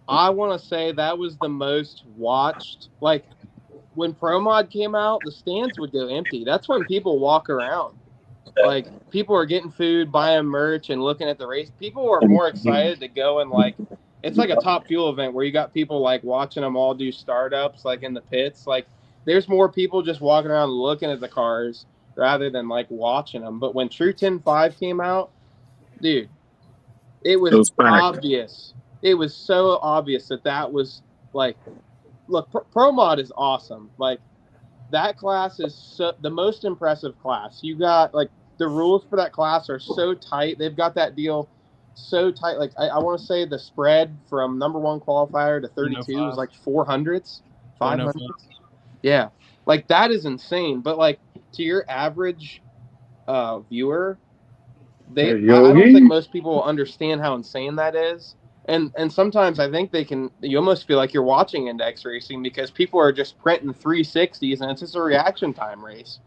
I want to say that was the most watched. Like, when Pro Mod came out, the stands would go empty. That's when people walk around. Like, people are getting food, buying merch, and looking at the race. People are more excited to go and, like, it's like a Top Fuel event where you got people, like, watching them all do startups, like, in the pits. Like, there's more people just walking around looking at the cars rather than, like, watching them. But when True 10-5 came out, dude, it was obvious. It was so obvious that was, like, look, Pro Mod is awesome. Like, that class is the most impressive class. You got, like, the rules for that class are so tight. They've got that deal so tight. Like, I want to say the spread from number one qualifier to 32 was like 400s, 500s. Yeah, like, that is insane. But, like, to your average viewer, I don't think most people will understand how insane that is. And sometimes I think you almost feel like you're watching index racing because people are just printing 360s and it's just a reaction time race.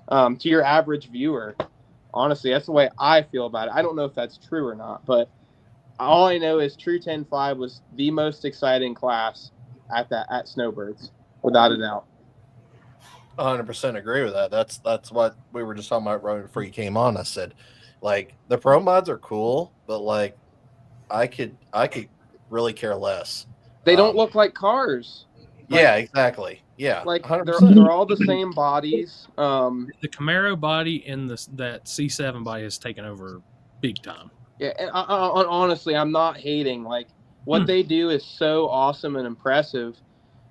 To your average viewer, honestly, that's the way I feel about it. I don't know if that's true or not, but all I know is True 10-5 was the most exciting class at Snowbirds, without a doubt. 100% agree with that. That's what we were just talking about right before you came on. I said, like, the Pro Mods are cool, but, like, I could really care less. They don't look like cars. Yeah, exactly. Yeah, like 100%. they're all the same bodies. The Camaro body and that C7 body has taken over big time. Yeah, and honestly, I'm not hating. Like, what they do is so awesome and impressive.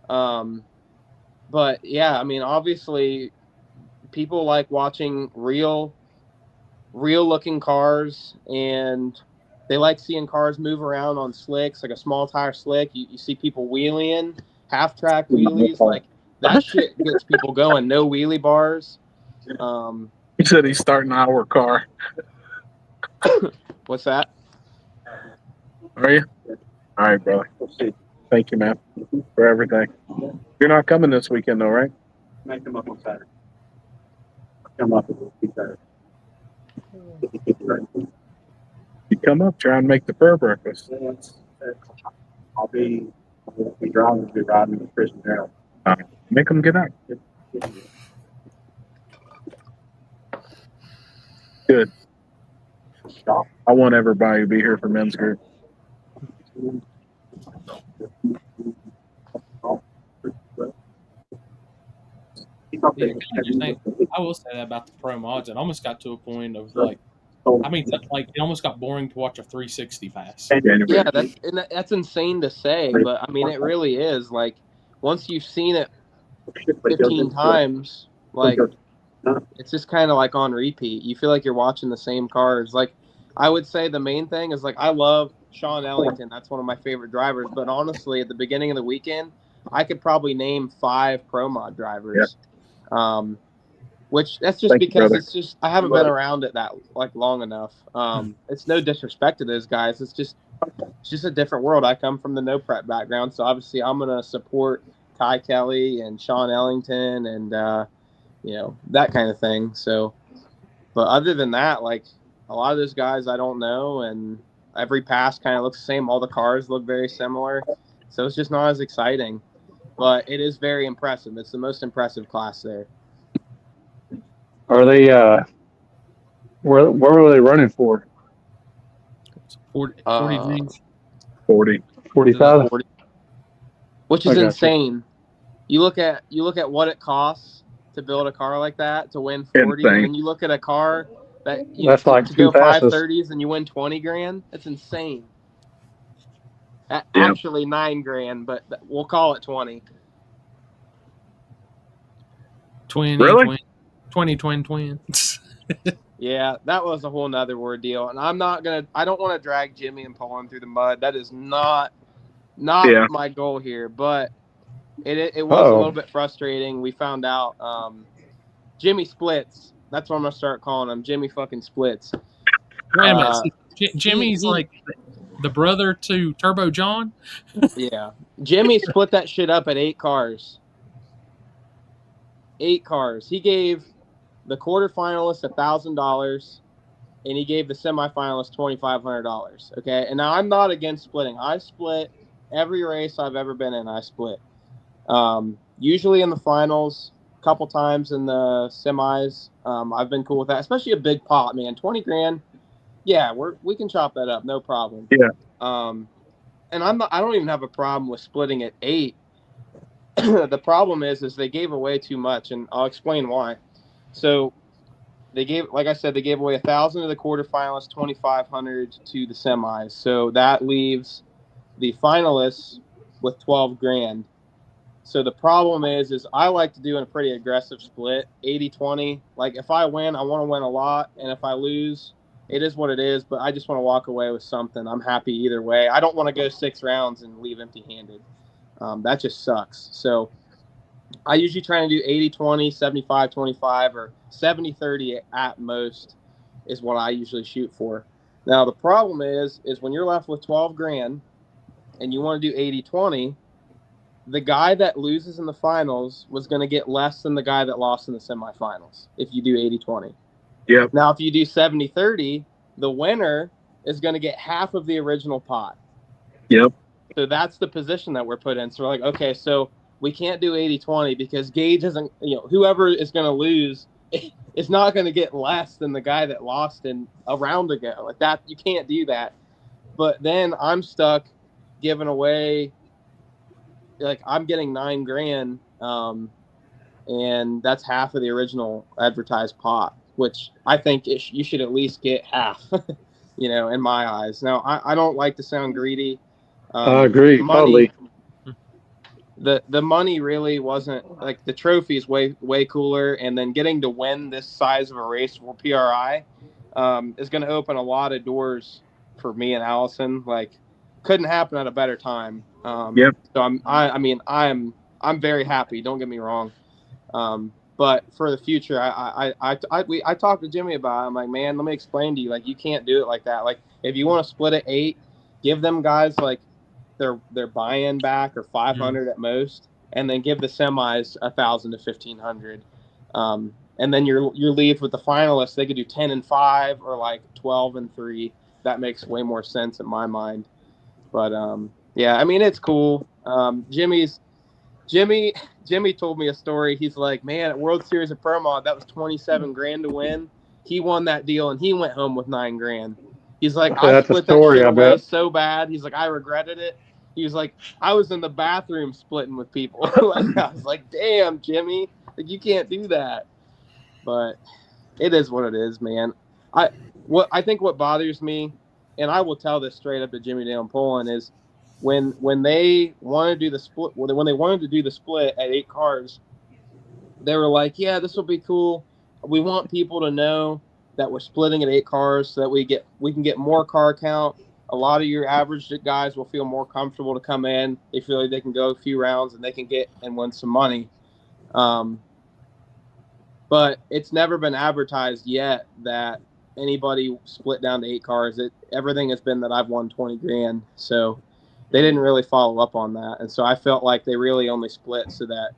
But yeah, I mean, obviously, people like watching real looking cars, and they like seeing cars move around on slicks, like a small tire slick. You see people wheeling, half track wheelies, like that shit gets people going. No wheelie bars. He said he's starting our car. What's that? Are you? All right, brother. Thank you, man, for everything. You're not coming this weekend, though, right? Might come up on Saturday. Come up on Saturday. You come up, try and make the prayer breakfast. I'll be riding with Chris and Harold. Make them get up. Good. I want everybody to be here for men's group. Yeah, I will say that about the Pro Mods. It almost got to a point of, like, I mean, like it almost got boring to watch a 360 pass. Yeah, that's insane to say, but I mean, it really is. Like, once you've seen it 15 times, like, it's just kind of like on repeat. You feel like you're watching the same cars. Like, I would say the main thing is, like, I love Sean Ellington. That's one of my favorite drivers. But honestly, at the beginning of the weekend, I could probably name 5 Pro Mod drivers. Which that's just because it's just I haven't been around it that like long enough. It's no disrespect to those guys. It's just a different world. I come from the no prep background, so obviously I'm gonna support Ty Kelly and Sean Ellington and that kind of thing. So, but other than that, like a lot of those guys I don't know, and every pass kind of looks the same. All the cars look very similar, so it's just not as exciting. But it is very impressive. It's the most impressive class there. Are they? Where were they running for? 40 G's. 40,000. Which is insane. You look at what it costs to build a car like that to win 40, Insane. and you look at a car that That's like to 2 go passes. 530s and you win 20 grand. That's insane. Yeah. Actually 9 grand, but we'll call it 20. 20, Really? 20 twins. Yeah, that was a whole nother ordeal, and I don't want to drag Jimmy and pull him through the mud. That is not my goal here, but it was a little bit frustrating. We found out Jimmy splits. That's what I'm gonna start calling him. Jimmy fucking splits. Wait a minute. Jimmy's like the brother to Turbo John? Yeah. Jimmy split that shit up at 8 cars. 8 cars. He gave the quarterfinalists $1,000, and he gave the semifinalists $2,500. Okay, and now I'm not against splitting. I split every race I've ever been in. I split. Usually in the finals, a couple times in the semis. I've been cool with that, especially a big pot, man. 20 grand. Yeah, we can chop that up, no problem. Yeah. And I don't even have a problem with splitting at 8. The problem is they gave away too much, and I'll explain why. So they gave away $1,000 to the quarterfinalists, $2,500 to the semis. So that leaves the finalists with 12 grand. So the problem is I like to do a pretty aggressive split, 80-20. Like if I win, I want to win a lot, and if I lose, it is what it is. But I just want to walk away with something. I'm happy either way. I don't want to go 6 rounds and leave empty-handed. That just sucks. So I usually try to do 80-20, 75-25, or 70-30 at most is what I usually shoot for. Now, the problem is when you're left with 12 grand and you want to do 80-20, the guy that loses in the finals was going to get less than the guy that lost in the semifinals if you do 80-20. Yeah. Now, if you do 70-30, the winner is going to get half of the original pot. Yep. So that's the position that we're put in. So we're like, okay, so we can't do 80-20 because Gage isn't, whoever is going to lose is not going to get less than the guy that lost in a round ago. Like that, you can't do that. But then I'm stuck giving away, like I'm getting 9 grand, and that's half of the original advertised pot, which I think you should at least get half, in my eyes. Now, I don't like to sound greedy. I agree, totally. The money really wasn't like the trophy is way cooler, and then getting to win this size of a race for PRI is going to open a lot of doors for me and Allison. Like, couldn't happen at a better time. Yep. So I'm very happy. Don't get me wrong. But for the future, I talked to Jimmy about it. I'm like, man, let me explain to you. Like, you can't do it like that. Like, if you want to split at 8, give them guys like their buy-in back or 500 at most, and then give the semis 1,000 to 1,500. And then you're leave with the finalists. They could do 10-5 or like 12-3. That makes way more sense in my mind. But yeah, I mean, it's cool. Jimmy told me a story. He's like, man, at World Series of Pro Mod, that was 27 grand to win. He won that deal and he went home with 9 grand. He's like, I split that shit away so bad. He's like, I regretted it. He was like, I was in the bathroom splitting with people. Like, I was like, damn, Jimmy, like, you can't do that. But it is what it is, man. I think what bothers me, and I will tell this straight up to Jimmy Dale and Poland, is when they want to do the split. When they wanted to do the split at 8 cars, they were like, "Yeah, this will be cool. We want people to know that we're splitting at 8 cars so that we can get more car count. A lot of your average guys will feel more comfortable to come in. They feel like they can go a few rounds and they can get and win some money." But it's never been advertised yet that anybody split down to 8 cars. Everything has been that I've won 20 grand. So they didn't really follow up on that. And so I felt like they really only split so that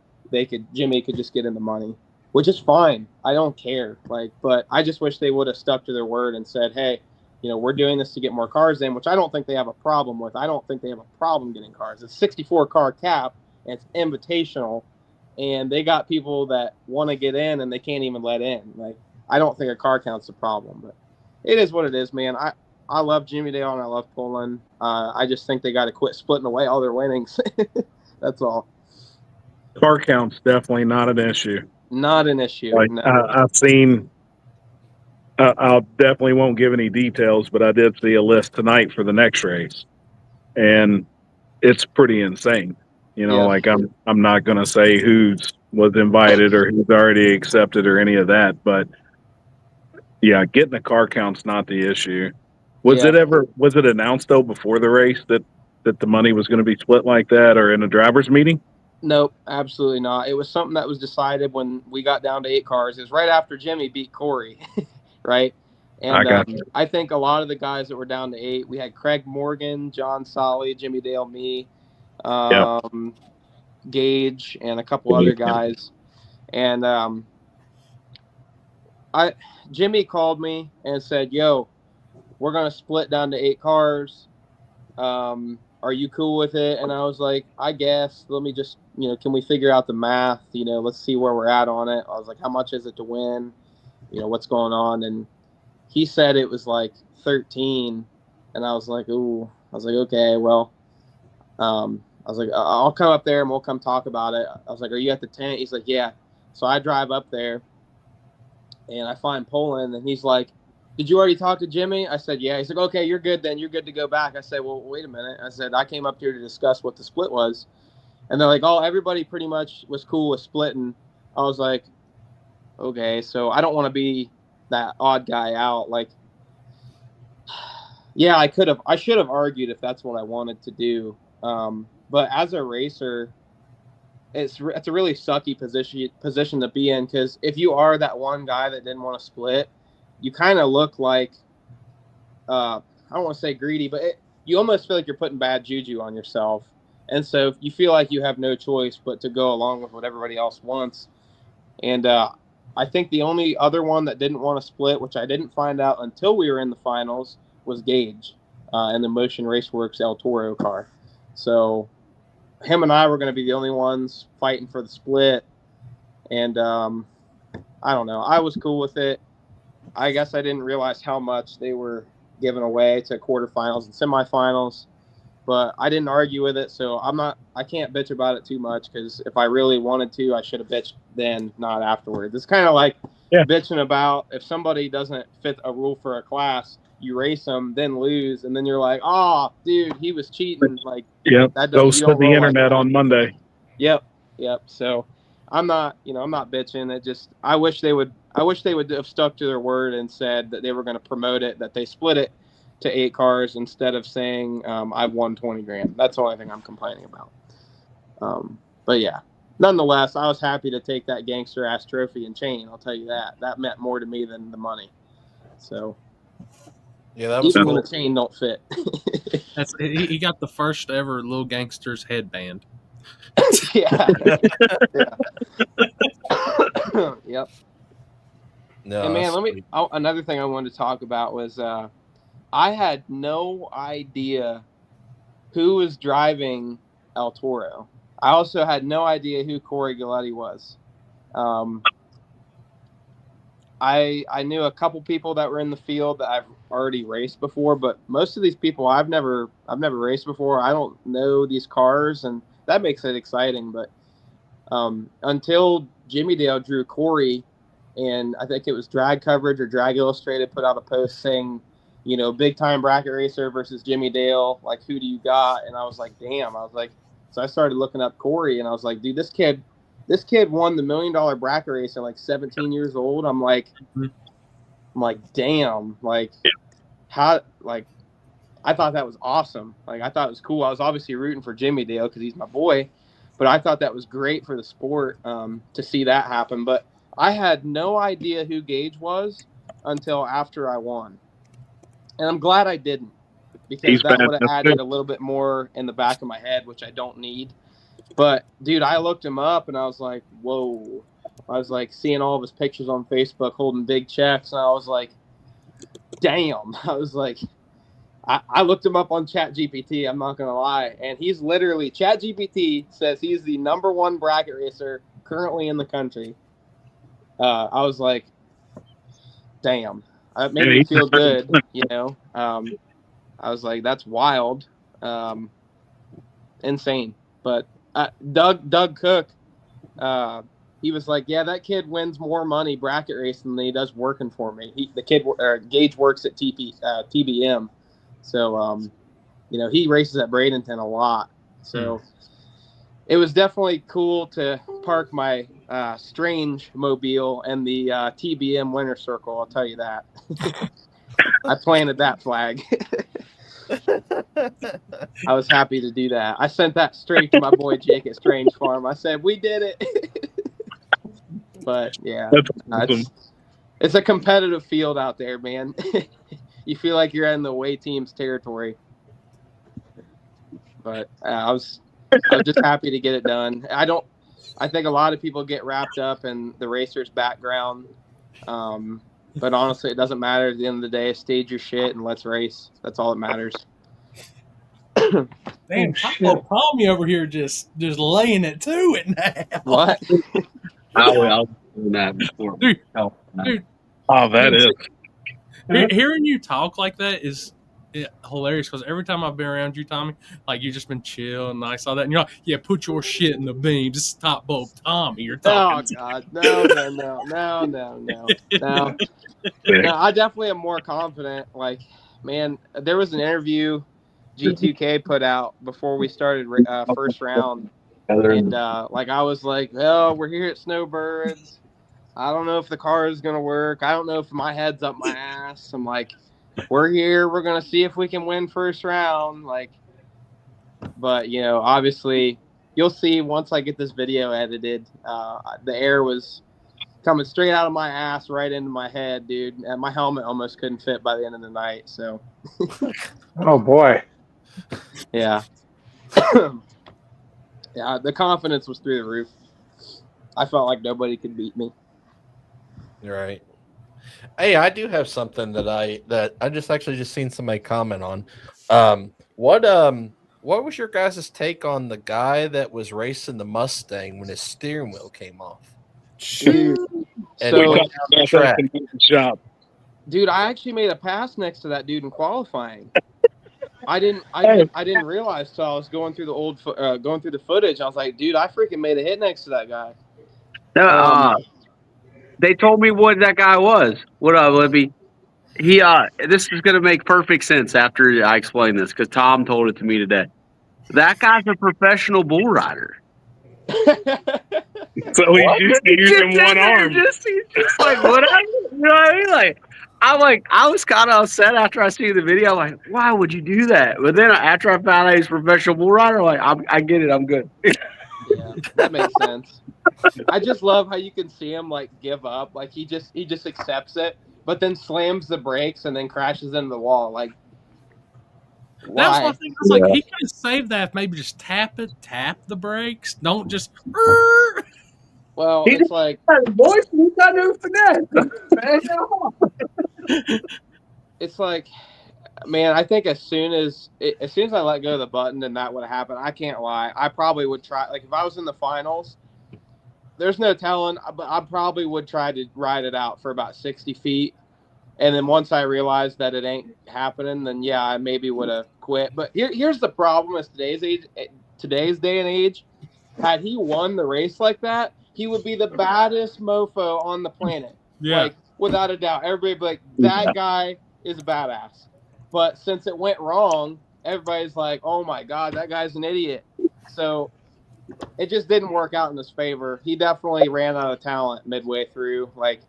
Jimmy could just get in the money, which is fine. I don't care. But I just wish they would have stuck to their word and said, hey, we're doing this to get more cars in, which I don't think they have a problem with. I don't think they have a problem getting cars. It's 64 car cap and it's invitational. And they got people that want to get in and they can't even let in. I don't think a car count's a problem, but it is what it is, man. I love Jimmy Dale and I love Poland. I just think they got to quit splitting away all their winnings. That's all. Car count's definitely not an issue. Not an issue. No. I've seen. I definitely won't give any details, but I did see a list tonight for the next race, and it's pretty insane. I'm not going to say who was invited or who's already accepted or any of that, but yeah, getting a car count's not the issue. Was it announced though before the race that the money was going to be split like that, or in a driver's meeting? Nope, absolutely not. It was something that was decided when we got down to 8 cars. It was right after Jimmy beat Corey, right? And I think a lot of the guys that were down to 8, we had Craig Morgan, John Solly, Jimmy Dale, me, Gage, and a couple other guys. And Jimmy called me and said, yo, we're going to split down to 8 cars. Are you cool with it? And I was like, I guess. Let me just, can we figure out the math? Let's see where we're at on it. I was like, how much is it to win? What's going on? And he said it was like 13. And I was like, ooh. I was like, okay, well, I was like, I'll come up there and we'll come talk about it. I was like, are you at the tent? He's like, yeah. So I drive up there and I find Poland and he's like, did you already talk to Jimmy? I said, yeah. He's like, okay, you're good then. You're good to go back. I said, well, wait a minute. I said, I came up here to discuss what the split was. And they're like, oh, everybody pretty much was cool with splitting. I was like, okay, so I don't want to be that odd guy out. Yeah, I should have argued if that's what I wanted to do. But as a racer, it's a really sucky position to be in, because if you are that one guy that didn't want to split, you kind of look like, I don't want to say greedy, but you almost feel like you're putting bad juju on yourself. And so you feel like you have no choice but to go along with what everybody else wants. And I think the only other one that didn't want to split, which I didn't find out until we were in the finals, was Gage in the Motion Raceworks El Toro car. So him and I were going to be the only ones fighting for the split. And I don't know. I was cool with it. I guess I didn't realize how much they were giving away to quarterfinals and semifinals, but I didn't argue with it. So I can't bitch about it too much, because if I really wanted to, I should have bitched then, not afterwards. It's kind of like bitching about if somebody doesn't fit a rule for a class, you race them, then lose, and then you're like, oh, dude, he was cheating. Those to the internet on Monday. Yep. So I'm not bitching. It just, I wish they would have stuck to their word and said that they were going to promote it, that they split it to 8 cars instead of saying I've won 20 grand. That's the only thing I'm complaining about. But yeah, nonetheless, I was happy to take that gangster ass trophy and chain. I'll tell you that meant more to me than the money. So yeah, that was even cool. when the chain don't fit. He got the first ever Little Gangsters headband. Yeah. Yep. No, and man, sweet. another thing I wanted to talk about was I had no idea who was driving El Toro. I also had no idea who Corey Galletti was. I knew a couple people that were in the field that I've already raced before, but most of these people I've never raced before. I don't know these cars, and that makes it exciting. But until Jimmy Dale drew Corey, and I think it was Drag Coverage or Drag Illustrated put out a post saying, you know, big time bracket racer versus Jimmy Dale. Like, who do you got? And I was like, damn. I was like, so I started looking up Corey, and I was like, dude, this kid won the $1 million bracket race at like 17 years old. I'm like, damn. Like, how? Like, I thought that was awesome. Like, I thought it was cool. I was obviously rooting for Jimmy Dale because he's my boy, but I thought that was great for the sport to see that happen. But I had no idea who Gage was until after I won. And I'm glad I didn't, because that would have added a little bit more in the back of my head, which I don't need. But, dude, I looked him up, and I was like, whoa. I was, like, seeing all of his pictures on Facebook holding big checks, and I was like, damn. I was like, I looked him up on ChatGPT, I'm not going to lie, and he's literally, ChatGPT says he's the #1 bracket racer currently in the country. I was like, damn. It made me feel good, you know. I was like, that's wild. Insane. But Doug Cook, he was like, yeah, that kid wins more money bracket racing than he does working for me. Gage works at TBM. So, you know, he races at Bradenton a lot. So it was definitely cool to park my Strange mobile and the TBM winner circle, I'll tell you that. I planted that flag. I was happy to do that. I sent that straight to my boy Jake at Strange Farm. I said, we did it. But yeah, it's a competitive field out there, man. You feel like you're in the away team's territory. But I was just happy to get it done. I think a lot of people get wrapped up in the racer's background. But honestly, it doesn't matter. At the end of the day, stage your shit and let's race. That's all that matters. Damn, Tommy over here just laying it to it now. What? I was doing that before. Dude. Oh, that is. Hearing you talk like that is hilarious, because every time I've been around you, Tommy, like, you've just been chill, and I saw that, and you're like, yeah, put your shit in the beam. This is top bulb Tommy you're talking to. No. No, I definitely am more confident. Like, man, there was an interview G2K put out before we started first round, and like, I was like, oh, we're here at Snowbirds. I don't know if the car is going to work. I don't know if my head's up my ass. I'm like, we're here. We're going to see if we can win first round. Like, but, you know, obviously you'll see once I get this video edited, the air was coming straight out of my ass right into my head, dude. And my helmet almost couldn't fit by the end of the night. So, oh boy. Yeah. Yeah. The confidence was through the roof. I felt like nobody could beat me. You're right. Hey, I do have something that I just seen somebody comment on. What was your guys' take on the guy that was racing the Mustang when his steering wheel came off? Dude, Job. Dude, I actually made a pass next to that dude in qualifying. I didn't realize till I was going through the footage. I was like, dude, I freaking made a hit next to that guy. They told me what that guy was. What up, Libby? This is going to make perfect sense after I explain this, because Tom told it to me today. That guy's a professional bull rider. So he's using one arm. He's just like, what? You know what I mean? Like, I was kind of upset after I see the video. I'm like, why would you do that? But then after I found out he's a professional bull rider, like, I get it. I'm good. Yeah, that makes sense. I just love how you can see him like give up. Like, he just accepts it, but then slams the brakes and then crashes into the wall. Like, why? That's one thing. I was like, he could have saved that. Maybe just tap the brakes. Don't just. Well, it's like, boys, we got no finesse. It's like, man, I think as soon as I let go of the button and that would have happened, I can't lie, I probably would try. Like, if I was in the finals, there's no telling, but I probably would try to ride it out for about 60 feet. And then once I realized that it ain't happening, then yeah, I maybe would have quit. But here's the problem with today's day and age. Had he won the race like that, he would be the baddest mofo on the planet. Yeah. Like, without a doubt, everybody be like, that guy is a badass. But since it went wrong, everybody's like, oh my God, that guy's an idiot. So it just didn't work out in his favor. He definitely ran out of talent midway through. Like,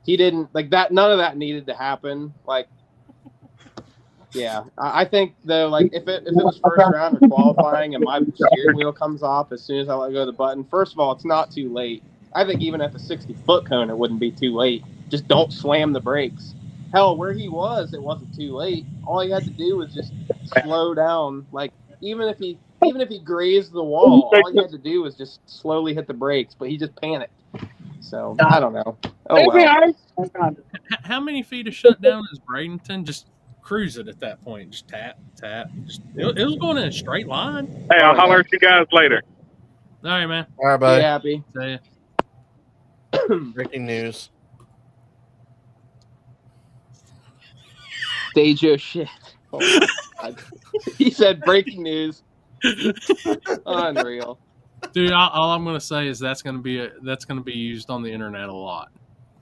he didn't, like that, none of that needed to happen. Like, yeah, I think though, like if it was first round or qualifying and my steering wheel comes off as soon as I let go of the button, first of all, it's not too late. I think even at the 60-foot cone, it wouldn't be too late. Just don't slam the brakes. Hell, where he was, it wasn't too late. All he had to do was just slow down. Like even if he grazed the wall, all he had to do was just slowly hit the brakes. But he just panicked. So I don't know. Oh well. How many feet of shutdown is Bradenton? Just cruise it at that point. Just tap. Just, it was going in a straight line. Hey, I'll holler at you guys later. All right, man. All right, Be buddy. happy. See ya. Breaking news. Stage your shit. Oh my God. He said breaking news. Unreal. Dude, all I'm gonna say is that's gonna be used on the internet a lot.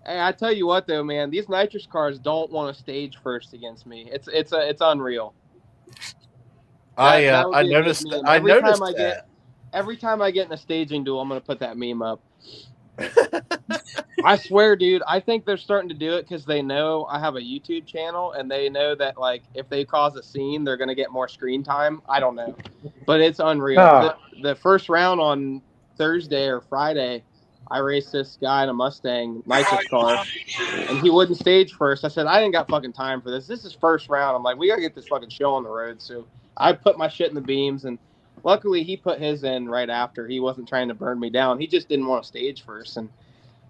Hey, I tell you what though, man, these nitrous cars don't want to stage first against me. It's unreal. That would I be a good noticed. meme. I noticed that. Every time I get in a staging duel, I'm gonna put that meme up. I swear, dude. I think they're starting to do it because they know I have a YouTube channel and they know that like if they cause a scene, they're gonna get more screen time. I don't know, but it's unreal. Ah. The first round on Thursday or Friday, I raced this guy in a Mustang nitrous car, and he wouldn't stage first. I said I ain't got fucking time for this. This is first round. I'm like, we gotta get this fucking show on the road. So I put my shit in the beams and. Luckily, he put his in right after. He wasn't trying to burn me down. He just didn't want to stage first, and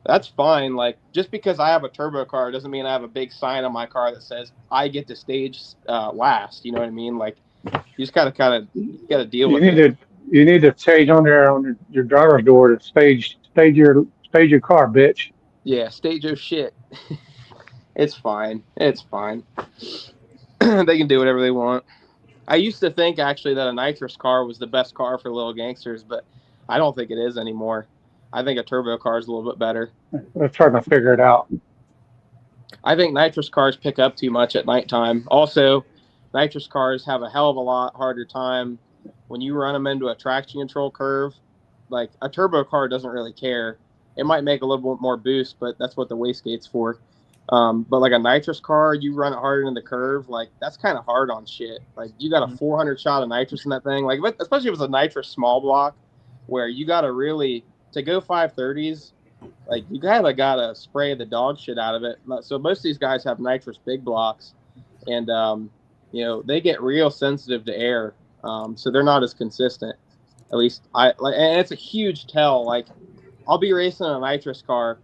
that's fine. Like, just because I have a turbo car doesn't mean I have a big sign on my car that says I get to stage last. You know what I mean? Like, you just got to deal with it. You need to stage on there on your driver's door to stage your car, bitch. Yeah, stage your shit. It's fine. It's fine. They can do whatever they want. I used to think actually that a nitrous car was the best car for little gangsters, but I don't think it is anymore. I think a turbo car is a little bit better. I'm trying to figure it out. I think nitrous cars pick up too much at nighttime. Also, nitrous cars have a hell of a lot harder time when you run them into a traction control curve. Like a turbo car doesn't really care. It might make a little bit more boost, but that's what the wastegate's for. But like a nitrous car, you run it harder in the curve, like that's kind of hard on shit. Like you got a 400 shot of nitrous in that thing, like especially if it's a nitrous small block, where you got to really to go 530s, like you kind of got to spray the dog shit out of it. So most of these guys have nitrous big blocks, and you know they get real sensitive to air, so they're not as consistent. At least and it's a huge tell. Like I'll be racing a nitrous car.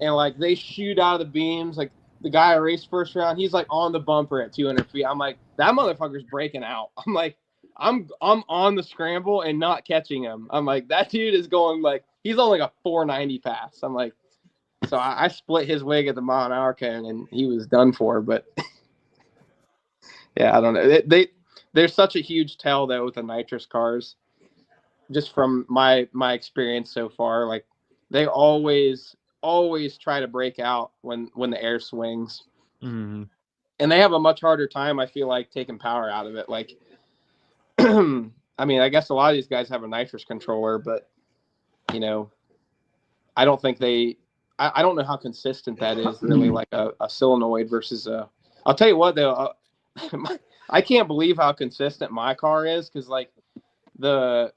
And like they shoot out of the beams, like the guy I raced first round, he's like on the bumper at 200 feet. I'm like, that motherfucker's breaking out. I'm like, I'm on the scramble and not catching him. I'm like, that dude is going like he's on like a 490 pass. I'm like, so I split his wig at the mile an hour cone and he was done for. But yeah, I don't know. There's such a huge tell though with the nitrous cars, just from my experience so far. Like they always try to break out when the air swings. Mm-hmm. And they have a much harder time, I feel like, taking power out of it. Like, I mean, I guess a lot of these guys have a nitrous controller, but, you know, I don't think I don't know how consistent that is really, like a solenoid versus I'll tell you what, though, I can't believe how consistent my car is because, like, the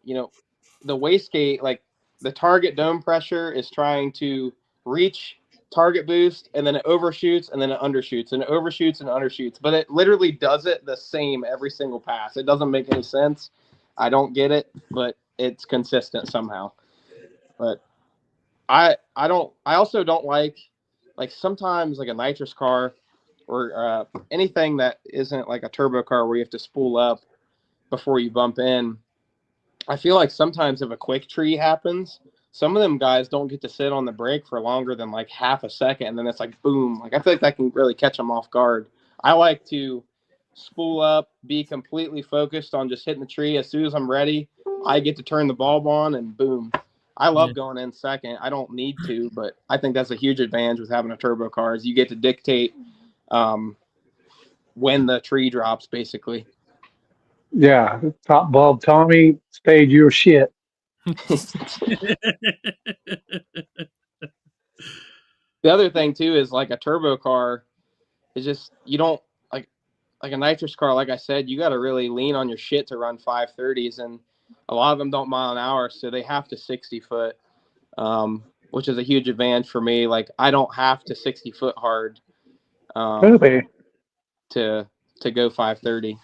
wastegate, like, the target dome pressure is trying to reach target boost and then it overshoots and then it undershoots and it overshoots and undershoots, but it literally does it the same every single pass. It doesn't make any sense. I don't get it, but it's consistent somehow. But I also don't like sometimes like a nitrous car or anything that isn't like a turbo car where you have to spool up before you bump in. I feel like sometimes if a quick tree happens, some of them guys don't get to sit on the brake for longer than like half a second, and then it's like boom. Like I feel like that can really catch them off guard. I like to spool up, be completely focused on just hitting the tree. As soon as I'm ready, I get to turn the bulb on, and boom. I love going in second. I don't need to, but I think that's a huge advantage with having a turbo car is you get to dictate when the tree drops, basically. Yeah, top bulb Tommy stayed your shit. The other thing too is like a turbo car is just you don't like a nitrous car. Like I said, you got to really lean on your shit to run 530s, and a lot of them don't mile an hour, so they have to 60 foot, which is a huge advantage for me. Like I don't have to 60 foot hard to go 530.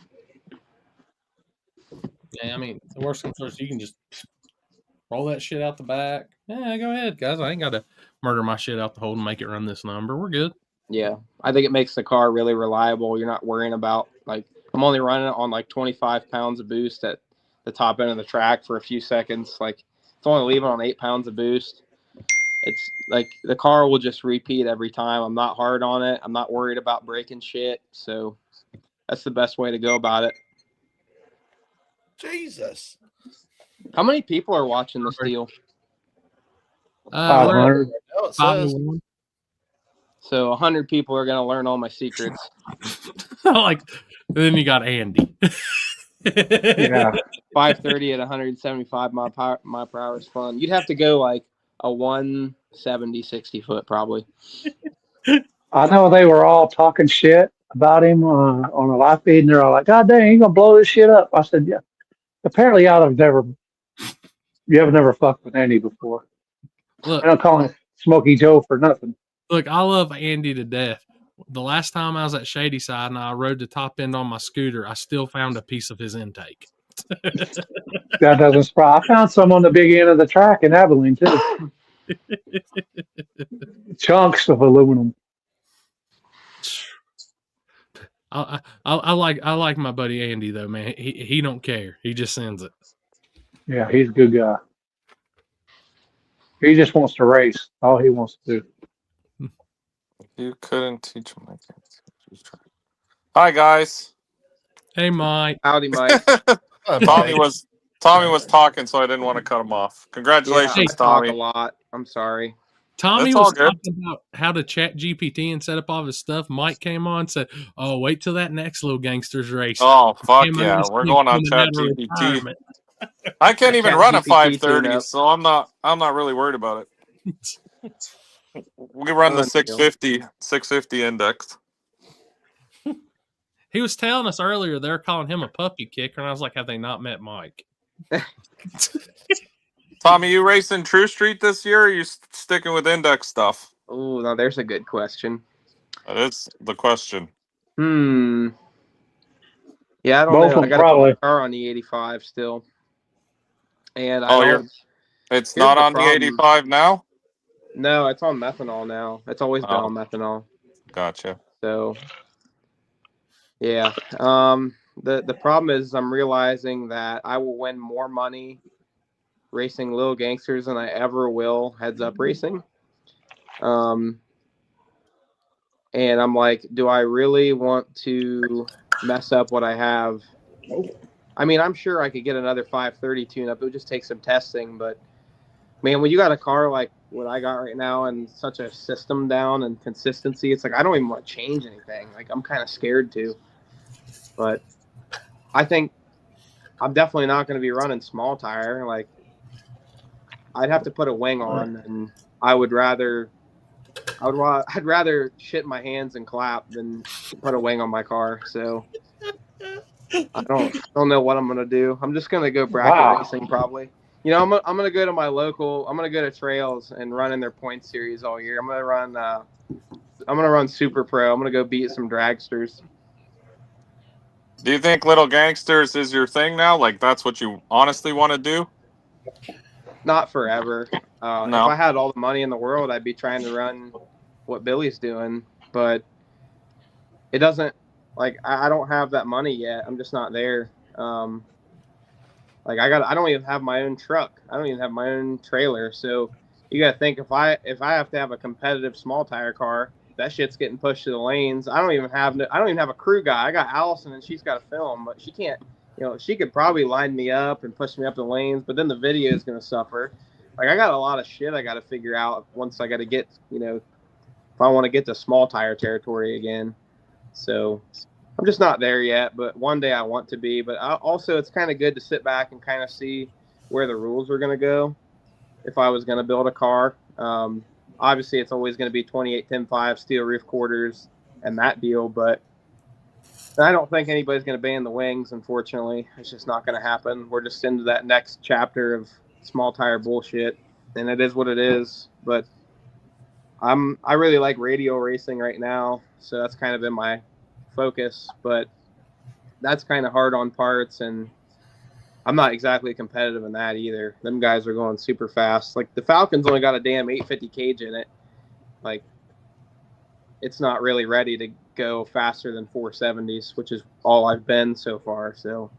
Yeah, I mean, the worst comes first, you can just roll that shit out the back. Yeah, go ahead, guys. I ain't got to murder my shit out the hole and make it run this number. We're good. Yeah, I think it makes the car really reliable. You're not worrying about, like, I'm only running it on like 25 pounds of boost at the top end of the track for a few seconds. Like, it's only leaving on 8 pounds of boost. It's like the car will just repeat every time. I'm not hard on it. I'm not worried about breaking shit. So that's the best way to go about it. Jesus. How many people are watching this deal? 500. No, it says. So 100 people are going to learn all my secrets. Like, then you got Andy. Yeah. 530 at 175 mile per hour is fun. You'd have to go like a 170, 60 foot probably. I know they were all talking shit about him on a live feed, and they're all like, "God dang, you gonna blow this shit up?" I said, "Yeah." Apparently, you have never fucked with Andy before. Look, I don't call him Smokey Joe for nothing. Look, I love Andy to death. The last time I was at Shady Side and I rode the top end on my scooter, I still found a piece of his intake. That doesn't surprise. I found some on the big end of the track in Abilene too. Chunks of aluminum. I like my buddy Andy though, man. He don't care. He just sends it. Yeah, he's a good guy. He just wants to race. All he wants to do. You couldn't teach him. Hi guys. Hey Mike. Howdy, Mike. Tommy was talking, so I didn't want to cut him off. Congratulations, I Tommy. talk a lot. I'm sorry. Tommy That's all was good. talking about how to chat GPT and set up all his stuff. Mike came on and said, "Oh, wait till that next little gangsters race." Oh fuck Came on yeah, this we're thing going on coming out of ChatGPT. retirement. I can't even ChatGPT run a 530, tune-up. so I'm not really worried about it. We run the 650 index. He was telling us earlier they're calling him a puppy kicker, and I was like, "Have they not met Mike?" Tommy, you racing True Street this year, or are you sticking with index stuff? Oh, now there's a good question. That is the question. Yeah, I don't Both know. of I them got probably. a car on the 85 still, and It's here's not the on problem. the 85 now. No, it's on methanol now. It's always been on methanol. Gotcha. So, yeah. The problem is I'm realizing that I will win more money racing little gangsters than I ever will heads up racing. And I'm like, do I really want to mess up what I have? I mean, I'm sure I could get another 530 tune up. It would just take some testing, but man, when you got a car like what I got right now and such a system down and consistency, it's like I don't even want to change anything. Like I'm kind of scared to. But I think I'm definitely not going to be running small tire. Like I'd have to put a wing on, and I'd rather shit my hands and clap than put a wing on my car. So I don't know what I'm going to do. I'm just going to go bracket racing probably. You know, I'm gonna go to my local. I'm gonna go to Trails and run in their point series all year. I'm gonna run Super Pro. I'm gonna go beat some dragsters. Do you think Little Gangsters is your thing now? Like that's what you honestly want to do? Not forever. No. If I had all the money in the world, I'd be trying to run what Billy's doing. But it doesn't. Like I don't have that money yet. I'm just not there. Like I don't even have my own truck. I don't even have my own trailer. So you got to think if I have to have a competitive small tire car, that shit's getting pushed to the lanes. I don't even have a crew guy. I got Allison and she's got to film, but she can't. You know, she could probably line me up and push me up the lanes, but then the video is going to suffer. Like, I got a lot of shit I got to figure out once I got to get, if I want to get to small tire territory again. So I'm just not there yet, but one day I want to be. But also, it's kind of good to sit back and kind of see where the rules are going to go if I was going to build a car. Obviously, it's always going to be 28-10-5 steel roof quarters and that deal, but I don't think anybody's going to ban the wings, unfortunately. It's just not going to happen. We're just into that next chapter of small tire bullshit, and it is what it is. But I really like radial racing right now, so that's kind of been my focus, but that's kind of hard on parts, and I'm not exactly competitive in that either. Them guys are going super fast. Like, the Falcon's only got a damn 850 cage in it. Like, it's not really ready to go faster than 470s, which is all I've been so far. So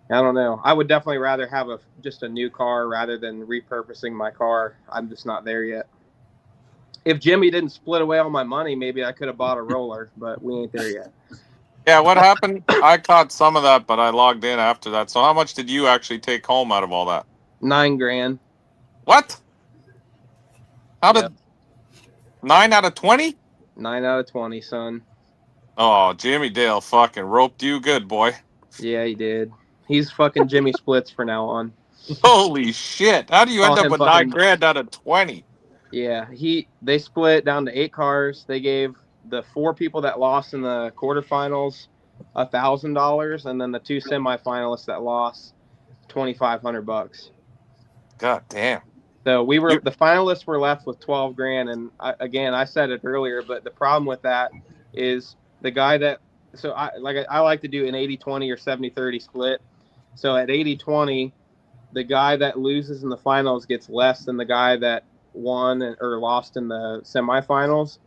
I don't know. I would definitely rather have just a new car rather than repurposing my car. I'm just not there yet. If Jimmy didn't split away all my money, maybe I could have bought a roller, but we ain't there yet. Yeah, what happened? I caught some of that, but I logged in after that. So how much did you actually take home out of all that? $9,000. What? How did 9 out of 20? 9 out of 20, son. Oh, Jimmy Dale fucking roped you good, boy. Yeah, he did. He's fucking Jimmy Splits for now on. Holy shit. How do you end up with $9,000 out of 20? Yeah, they split down to 8 cars. They gave the 4 people that lost in the quarterfinals $1,000, and then the 2 semifinalists that lost $2,500. God damn. So the finalists were left with $12,000, and I said it earlier, but the problem with that is the guy that I like to do an 80-20 or 70-30 split. So at 80-20, the guy that loses in the finals gets less than the guy that won or lost in the semifinals.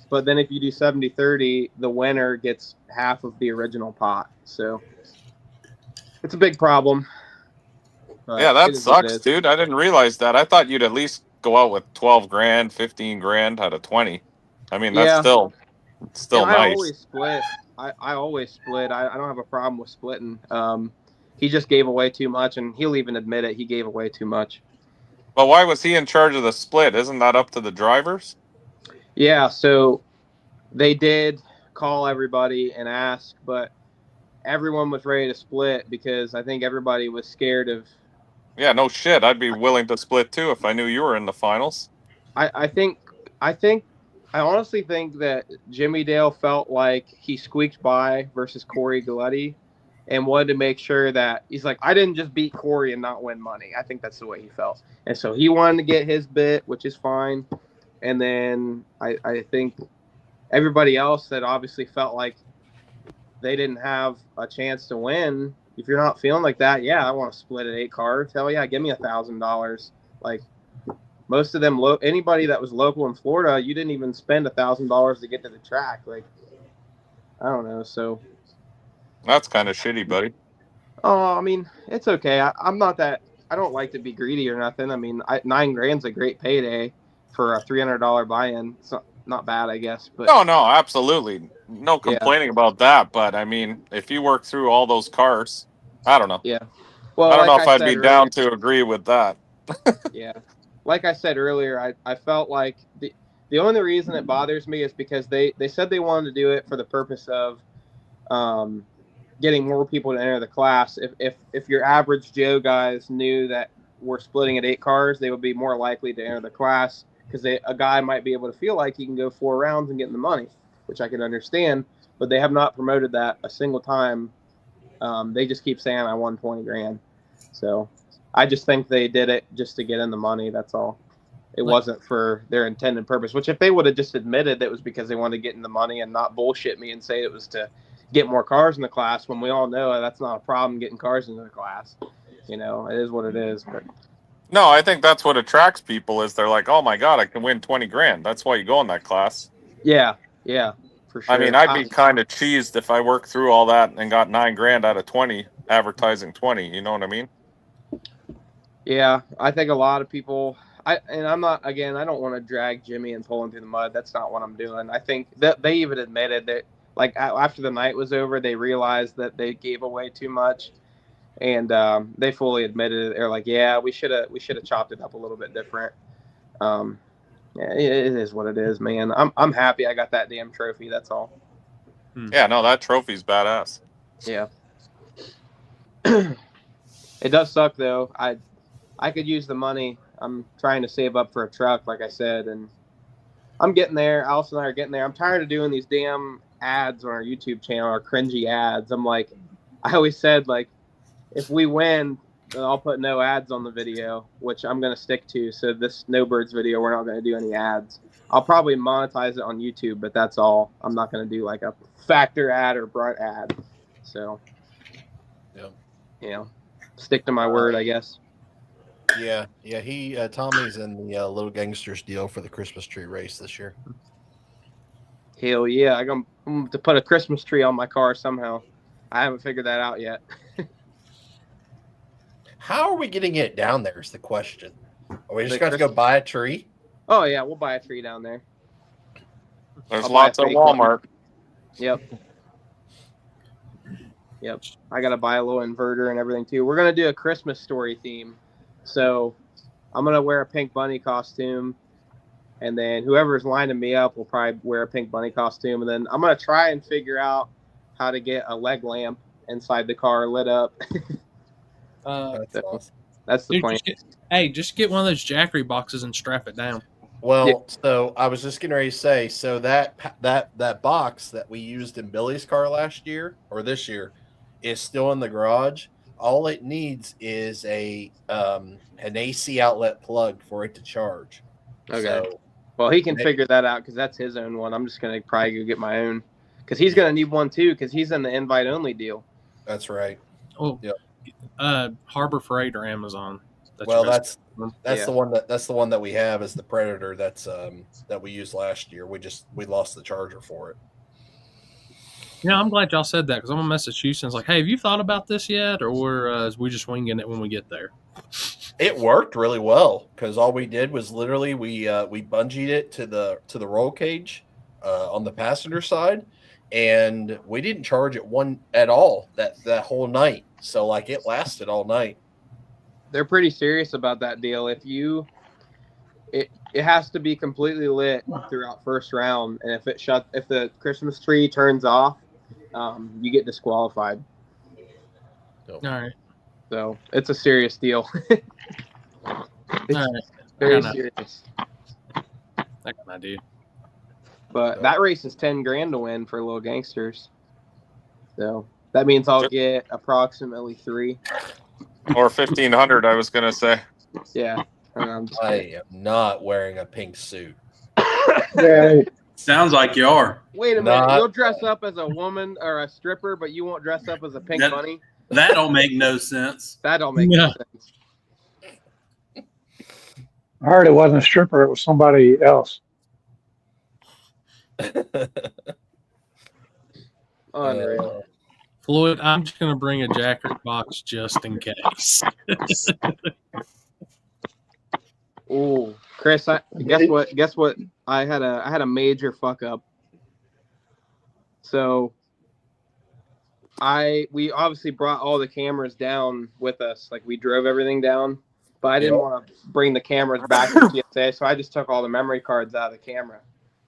But then if you do 70-30, the winner gets half of the original pot. So it's a big problem. Yeah, that sucks, dude. I didn't realize that. I thought you'd at least go out with $12,000, $15,000 out of 20. I mean, that's still nice. I always split. I always split. I don't have a problem with splitting. He just gave away too much, and he'll even admit it. He gave away too much. But why was he in charge of the split? Isn't that up to the drivers? Yeah, so they did call everybody and ask, but everyone was ready to split because I think everybody was scared of. Yeah, no shit. I'd be willing to split too if I knew you were in the finals. I honestly think that Jimmy Dale felt like he squeaked by versus Corey Galletti and wanted to make sure that he's like, I didn't just beat Corey and not win money. I think that's the way he felt. And so he wanted to get his bit, which is fine. And then I think everybody else that obviously felt like they didn't have a chance to win. If you're not feeling like that, yeah, I want to split at 8 cars. Hell yeah, give me $1,000. Like most of them, anybody that was local in Florida, you didn't even spend $1,000 to get to the track. Like, I don't know. So that's kind of shitty, buddy. Oh, I mean, it's okay. I'm not that. I don't like to be greedy or nothing. I mean, $9,000's a great payday for a $300 buy-in. It's not bad, I guess. But no, absolutely, no complaining about that. But I mean, if you work through all those cars, I don't know. Yeah. Well, I don't know if I'd be earlier, down to agree with that. Yeah. Like I said earlier, I felt like the only reason it bothers me is because they said they wanted to do it for the purpose of getting more people to enter the class. If your average Joe guys knew that we're splitting at 8 cars, they would be more likely to enter the class because a guy might be able to feel like he can go 4 rounds and get in the money, which I can understand. But they have not promoted that a single time. They just keep saying I won $20,000. So I just think they did it just to get in the money. That's all. It wasn't for their intended purpose, which if they would have just admitted it was because they wanted to get in the money and not bullshit me and say it was to get more cars in the class, when we all know that's not a problem getting cars into the class. You know, it is what it is. But no, I think that's what attracts people is they're like, oh my God, I can win $20,000. That's why you go in that class. Yeah, for sure. I mean, I'd be kind of cheesed if I worked through all that and got $9,000 out of 20, advertising 20. You know what I mean? Yeah, I think a lot of people. I'm not. Again, I don't want to drag Jimmy and pull him through the mud. That's not what I'm doing. I think that they even admitted that, like after the night was over, they realized that they gave away too much, and they fully admitted it. They're like, yeah, we should have chopped it up a little bit different. Yeah, it is what it is, man. I'm happy I got that damn trophy. That's all. Yeah, no, that trophy's badass. Yeah. It does suck though. I could use the money. I'm trying to save up for a truck, like I said, and I'm getting there. Alice and I are getting there. I'm tired of doing these damn ads on our YouTube channel, our cringy ads. I'm like, I always said, like, if we win, then I'll put no ads on the video, which I'm going to stick to. So this Snowbirds video, we're not going to do any ads. I'll probably monetize it on YouTube, but that's all. I'm not going to do like a Factor ad or Brunt ad. So, stick to my word, I guess. Yeah. He Tommy's in the Little Gangsters deal for the Christmas tree race this year. Hell yeah! I'm to put a Christmas tree on my car somehow. I haven't figured that out yet. How are we getting it down there is the question. Are we just going to go buy a tree? Oh, yeah. We'll buy a tree down there. There's lots at Walmart. Yep. I got to buy a little inverter and everything, too. We're going to do a Christmas story theme. So I'm going to wear a pink bunny costume. And then whoever's lining me up will probably wear a pink bunny costume. And then I'm going to try and figure out how to get a leg lamp inside the car lit up. That's the point. Just get one of those Jackery boxes and strap it down. Well, so I was just getting ready to say, so that box that we used in Billy's car last year or this year is still in the garage. All it needs is an AC outlet plug for it to charge. Okay. So, well, he can figure that out because that's his own one. I'm just going to probably go get my own because he's going to need one too because he's in the invite only That's right. Oh, Harbor Freight or Amazon. That's the one that we have is the Predator. That's that we used last year. We lost the charger for it. Yeah, I'm glad y'all said that because I'm gonna message Houston. It's like, hey, have you thought about this yet, or is we just winging it when we get there? It worked really well because all we did was literally we bungeed it to the roll cage on the passenger side, and we didn't charge it at all that whole night. So like it lasted all night. They're pretty serious about that deal. If it has to be completely lit throughout first round, and if the Christmas tree turns off, you get disqualified. All right. So it's a serious deal. All right. Very serious. I got an idea. But that race is $10,000 to win for Little Gangsters. So that means I'll get approximately 3. Or 1,500, I was gonna say. Yeah. I am not wearing a pink suit. Sounds like you are. Wait a minute. You'll dress up as a woman or a stripper, but you won't dress up as a pink bunny? That don't make no sense. That don't make no sense. I heard it wasn't a stripper; it was somebody else. Unreal. Floyd, I'm just gonna bring a Jackery box just in case. Oh, Chris, guess what? I had a major fuck up. So we obviously brought all the cameras down with us. Like we drove everything down, but I didn't want to bring the cameras back to TSA, so I just took all the memory cards out of the camera,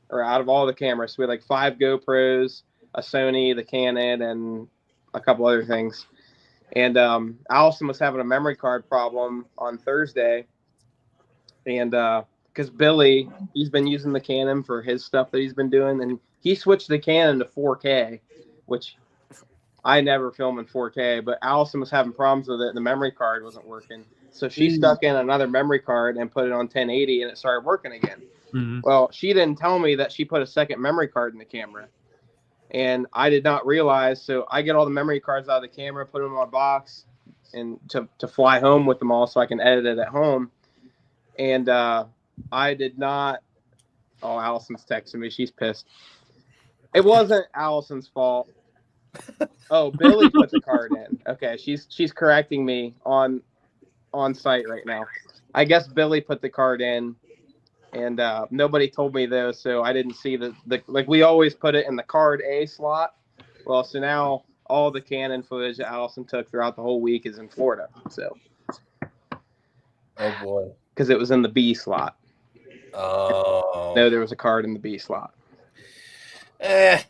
or out of all the cameras. So we had like 5 GoPros, a Sony, the Canon, and a couple other things. And Allison was having a memory card problem on Thursday, and because Billy, he's been using the Canon for his stuff that he's been doing, and he switched the Canon to 4K, which I never film in 4K, but Allison was having problems with it, and the memory card wasn't working. So she stuck in another memory card and put it on 1080, and it started working again. Mm-hmm. Well, she didn't tell me that she put a second memory card in the camera, and I did not realize. So I get all the memory cards out of the camera, put them in my box, and to fly home with them all so I can edit it at home. And I did not. Oh, Allison's texting me. She's pissed. It wasn't Allison's fault. Oh, Billy put the card in. Okay, she's correcting me on site right now. I guess Billy put the card in, and nobody told me though, so I didn't see the like we always put it in the card A slot. Well, so now all the Canon footage that Allison took throughout the whole week is in Florida. So, Oh boy, because it was in the B slot. Oh No, there was a card in the B slot. it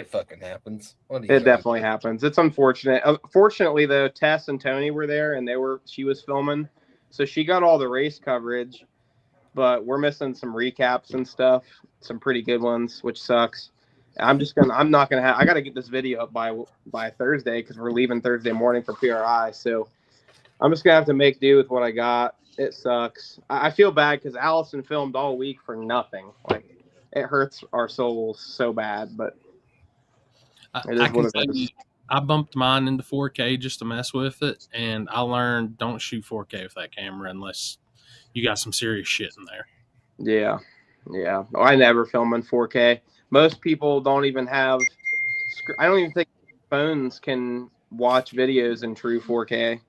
fucking happens. What are you It gonna definitely do? happens. It's unfortunate. Fortunately, though, Tess and Tony were there, and she was filming, so she got all the race coverage. But we're missing some recaps and stuff, some pretty good ones, which sucks. I got to get this video up by Thursday because we're leaving Thursday morning for PRI. So I'm just gonna have to make do with what I got. It sucks. I feel bad because Allison filmed all week for nothing. Like, it hurts our souls so bad, but it is what it is. I bumped mine into 4K just to mess with it, and I learned don't shoot 4K with that camera unless you got some serious shit in there. Yeah. I never film in 4K. Most people don't even have. I don't even think phones can watch videos in true 4K.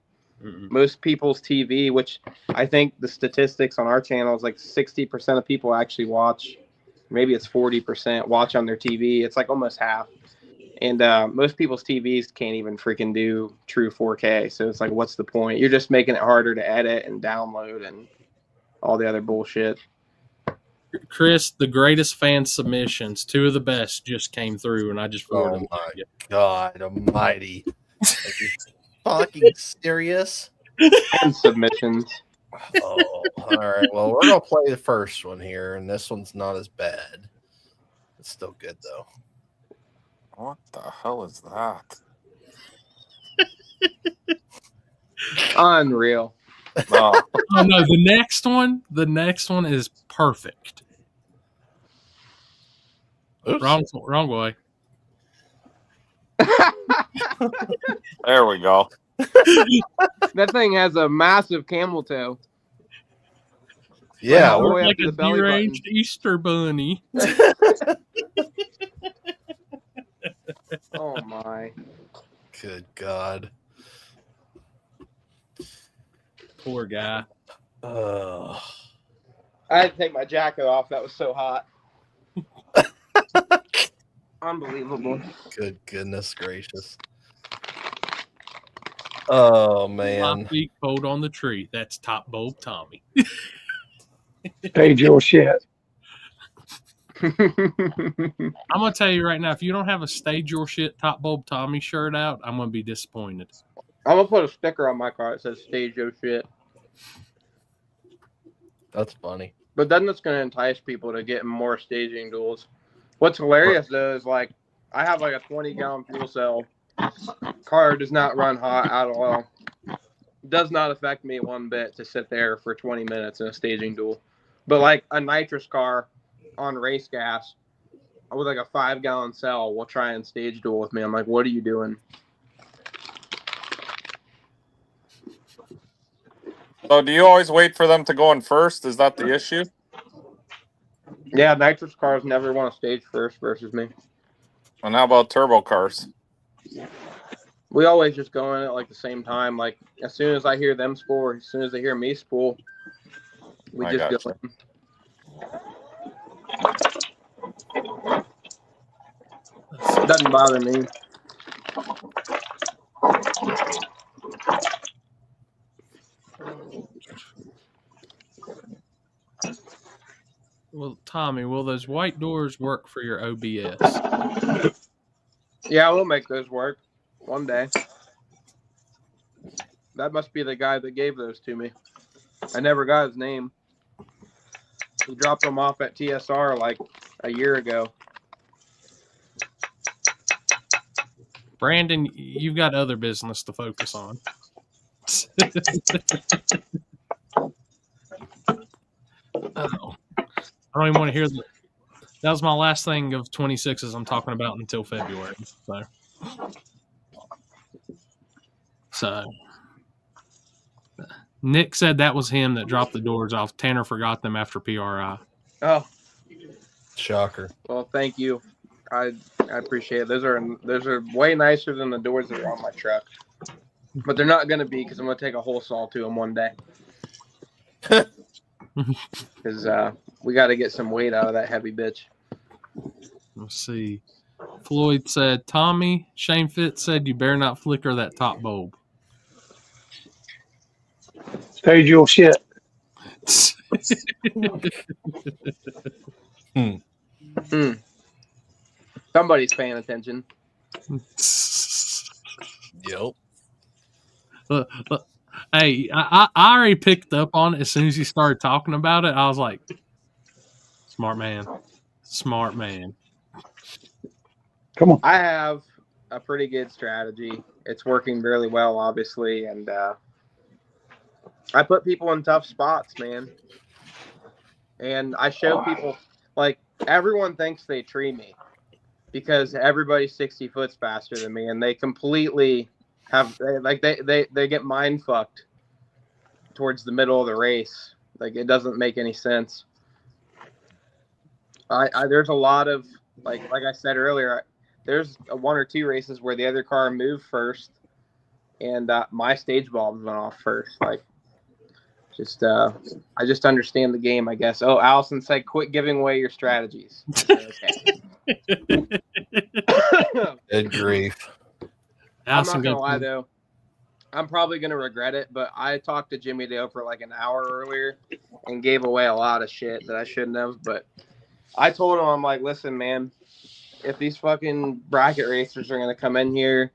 Mm-mm. Most people's TV, which I think the statistics on our channel is like 60% of people actually watch. Maybe it's 40% watch on their TV. It's like almost half. And most people's TVs can't even freaking do true 4K. So it's like, what's the point? You're just making it harder to edit and download and all the other bullshit. Chris, the greatest fan submissions, 2 of the best just came through, and I just forwarded them. Oh my God Almighty! Are you fucking serious? And submissions. Oh, all right. Well, we're gonna play the first one here, and this one's not as bad. It's still good though. What the hell is that? Unreal. Oh, Oh no, the next one is perfect. Oops. Wrong way. there we go. That thing has a massive camel toe. Yeah, all the we're way up Like to a the belly button. deranged Easter bunny. Oh my. good God. Poor guy. Oh, I had to take my jacket off. That was so hot. Unbelievable. good goodness gracious. Oh man. 5 feet cold on the tree. That's Top Bulb Tommy. Stage your shit. I'm gonna tell you right now, if you don't have a Stage Your Shit Top Bulb Tommy shirt out, I'm gonna be disappointed. I'm gonna put a sticker on my car that says "Stage Your Shit." That's funny. But then that's gonna entice people to get more staging duels. What's hilarious though is like I have like a 20-gallon fuel cell. Car does not run hot at all. Does not affect me one bit to sit there for 20 minutes in a staging duel. But like a nitrous car on race gas with like a 5-gallon cell will try and stage duel with me. I'm like, what are you doing? So do you always wait for them to go in first? Is that the issue? Yeah, nitrous cars never want to stage first versus me. And how about turbo cars? We always just go in at like the same time. Like as soon as I hear them spool, as soon as they hear me spool, we I just go gotcha. in. It doesn't bother me. Well, Tommy, will those white doors work for your OBS? Yeah, we'll make those work one day. That must be the guy that gave those to me. I never got his name. He dropped them off at TSR like a year ago. Brandon, you've got other business to focus on. Oh, I don't even want to hear that. That was my last thing of 26s I'm talking about until February. So Nick said that was him that dropped the doors off. Tanner forgot them after PRI. Oh, Shocker. well, thank you. I appreciate it. Those are way nicer than the doors that are on my truck. But they're not going to be because I'm going to take a whole saw to them one day. Because we got to get some weight out of that heavy bitch. Let's see. Floyd said, Tommy, Shane Fitz said, you better not flicker that top bulb. Stage your shit. Somebody's paying attention. Yep. Look, hey, I already picked up on it as soon as you started talking about it. I was like, smart man. Smart man. Come on. I have a pretty good strategy. It's working really well, obviously, and I put people in tough spots, man. And I show people, like, everyone thinks they tree me because everybody's 60 foot faster than me, and they completely they get mind fucked towards the middle of the race. Like, it doesn't make any sense. There's a lot of, like I said earlier, there's one or two races where the other car moved first, and my stage bulbs went off first. Like, I just understand the game, I guess. Oh, Allison said, quit giving away your strategies. Okay. Good grief. I'm not gonna lie though, I'm probably gonna regret it, but I talked to Jimmy Dale for like an hour earlier and gave away a lot of shit that I shouldn't have. But I told him, I'm like, listen, man, if these fucking bracket racers are gonna come in here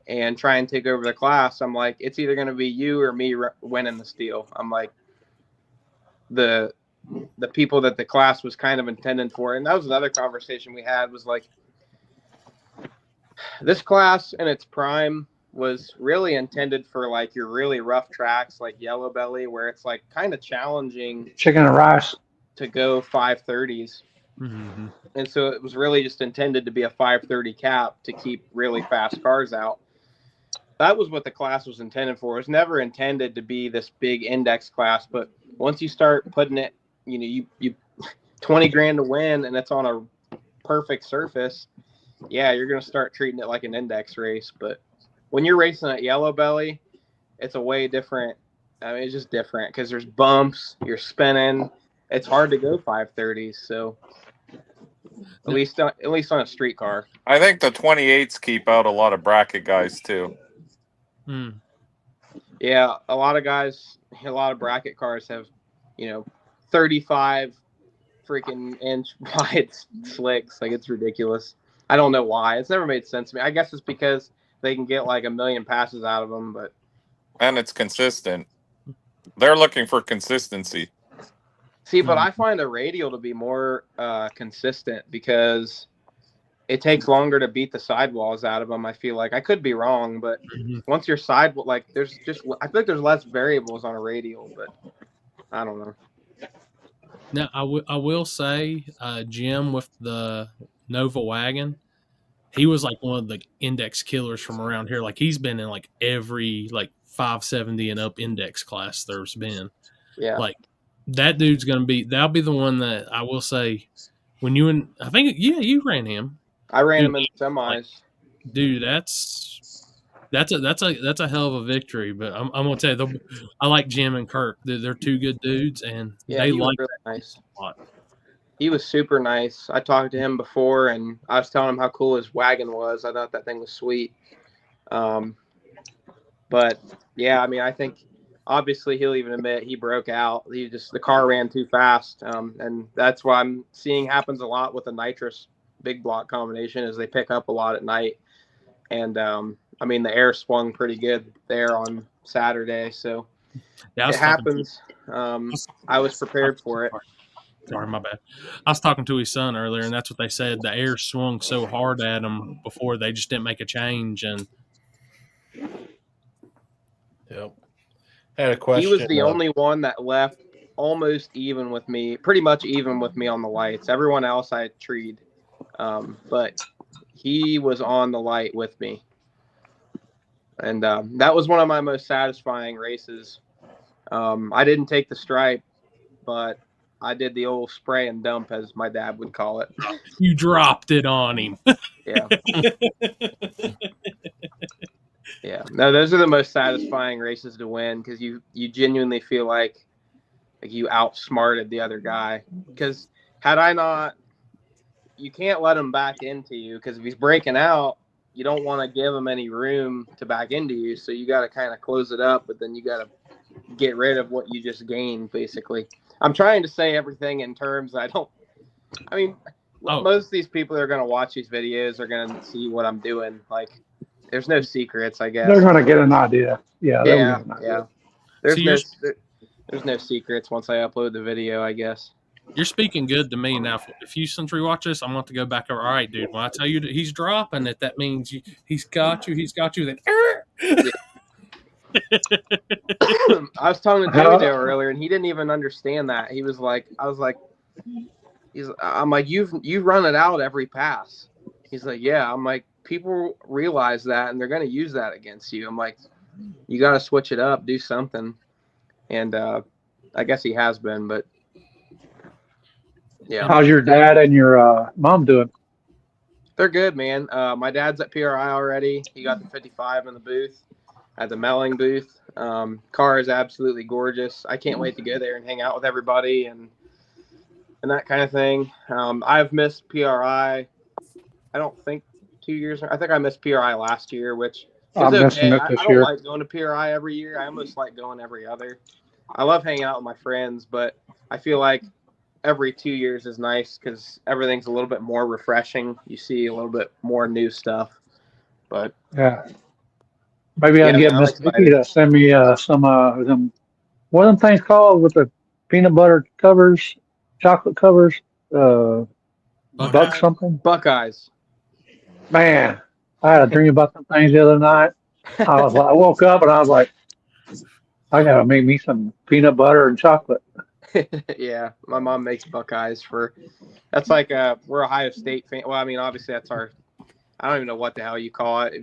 and try and take over the class, I'm like, it's either gonna be you or me winning the steal. I'm like, the people that the class was kind of intended for, and that was another conversation we had, was like, this class in its prime was really intended for like your really rough tracks like Yellow Belly, where it's like kind of challenging Chicken and rice to go 530s. Mm-hmm. And so it was really just intended to be a 530 cap to keep really fast cars out. That was what the class was intended for. It was never intended to be this big index class, but once you start putting it, you 20 grand to win and it's on a perfect surface, yeah, you're going to start treating it like an index race. But when you're racing at Yellow Belly, it's a way different. I mean, it's just different because there's bumps, you're spinning. It's hard to go 530s. So at least on a street car. I think the 28s keep out a lot of bracket guys too. Yeah, a lot of bracket cars have, 35 freaking inch wide slicks. Like, it's ridiculous. I don't know why. It's never made sense to me. I guess it's because they can get like 1 million passes out of them, and it's consistent. They're looking for consistency. See, but I find a radial to be more consistent because it takes longer to beat the sidewalls out of them. I feel like I could be wrong, but once you're I feel like there's less variables on a radial, but I don't know. Now, I will say, Jim with the Nova wagon, he was like one of the index killers from around here. Like, he's been in like every like 570 and up index class there's been. Yeah. Like, that dude's that'll be the one that I will say when you you ran him. I ran him in the semis. Like, dude, that's a hell of a victory. But I'm gonna tell you, I like Jim and Kirk. They're two good dudes, and they like really that nice. a lot. He was super nice. I talked to him before, and I was telling him how cool his wagon was. I thought that thing was sweet. But yeah, I mean, I think obviously he'll even admit he broke out. The car ran too fast, and that's what I'm seeing happens a lot with the nitrous big block combination is they pick up a lot at night. And I mean, the air swung pretty good there on Saturday, so it happens. I was prepared for it. Sorry, my bad. I was talking to his son earlier, and that's what they said. The air swung so hard at him before they just didn't make a change. And yep, I had a question. He was the only one that left almost even with me, pretty much even with me on the lights. Everyone else I treed, but he was on the light with me, and that was one of my most satisfying races. I didn't take the stripe, but I did the old spray and dump, as my dad would call it. You dropped it on him. Yeah. Yeah. No, those are the most satisfying races to win because you genuinely feel like you outsmarted the other guy. Because had I not, you can't let him back into you, because if he's breaking out, you don't want to give him any room to back into you. So you got to kind of close it up, but then you got to get rid of what you just gained, basically. I'm trying to say everything in terms most of these people that are going to watch these videos are going to see what I'm doing. Like, there's no secrets, I guess. They're going to get an idea. Yeah. Yeah. There's no secrets once I upload the video, I guess. You're speaking good to me now. If Houston's rewatch this, I'm going to go back over. All right, dude. When I tell you that he's dropping it, that means he's got you. Then. I was talking to Jimmy earlier, and he didn't even understand that. He was like, I'm like, you've run it out every pass. He's like, yeah. I'm like, people realize that, and they're going to use that against you. I'm like, you got to switch it up, do something. And I guess he has been, but yeah. How's your dad and your mom doing? They're good, man. My dad's at PRI already. He got the 55 in the booth, at the Melling booth. Car is absolutely gorgeous. I can't wait to go there and hang out with everybody and that kind of thing. I've missed PRI. I don't think 2 years. I think I missed PRI last year, which is okay. I don't like going to PRI every year. I almost like going every other. I love hanging out with my friends, but I feel like every 2 years is nice because everything's a little bit more refreshing. You see a little bit more new stuff. But yeah, maybe I can get Miss Vicky to send me some what are them things called with the peanut butter covers, chocolate covers, Buckeyes. Man, I had a dream about some things the other night. I woke up and I was like, I gotta make me some peanut butter and chocolate. Yeah, my mom makes Buckeyes that's like we're Ohio State fan. Well, I mean, obviously that's I don't even know what the hell you call it.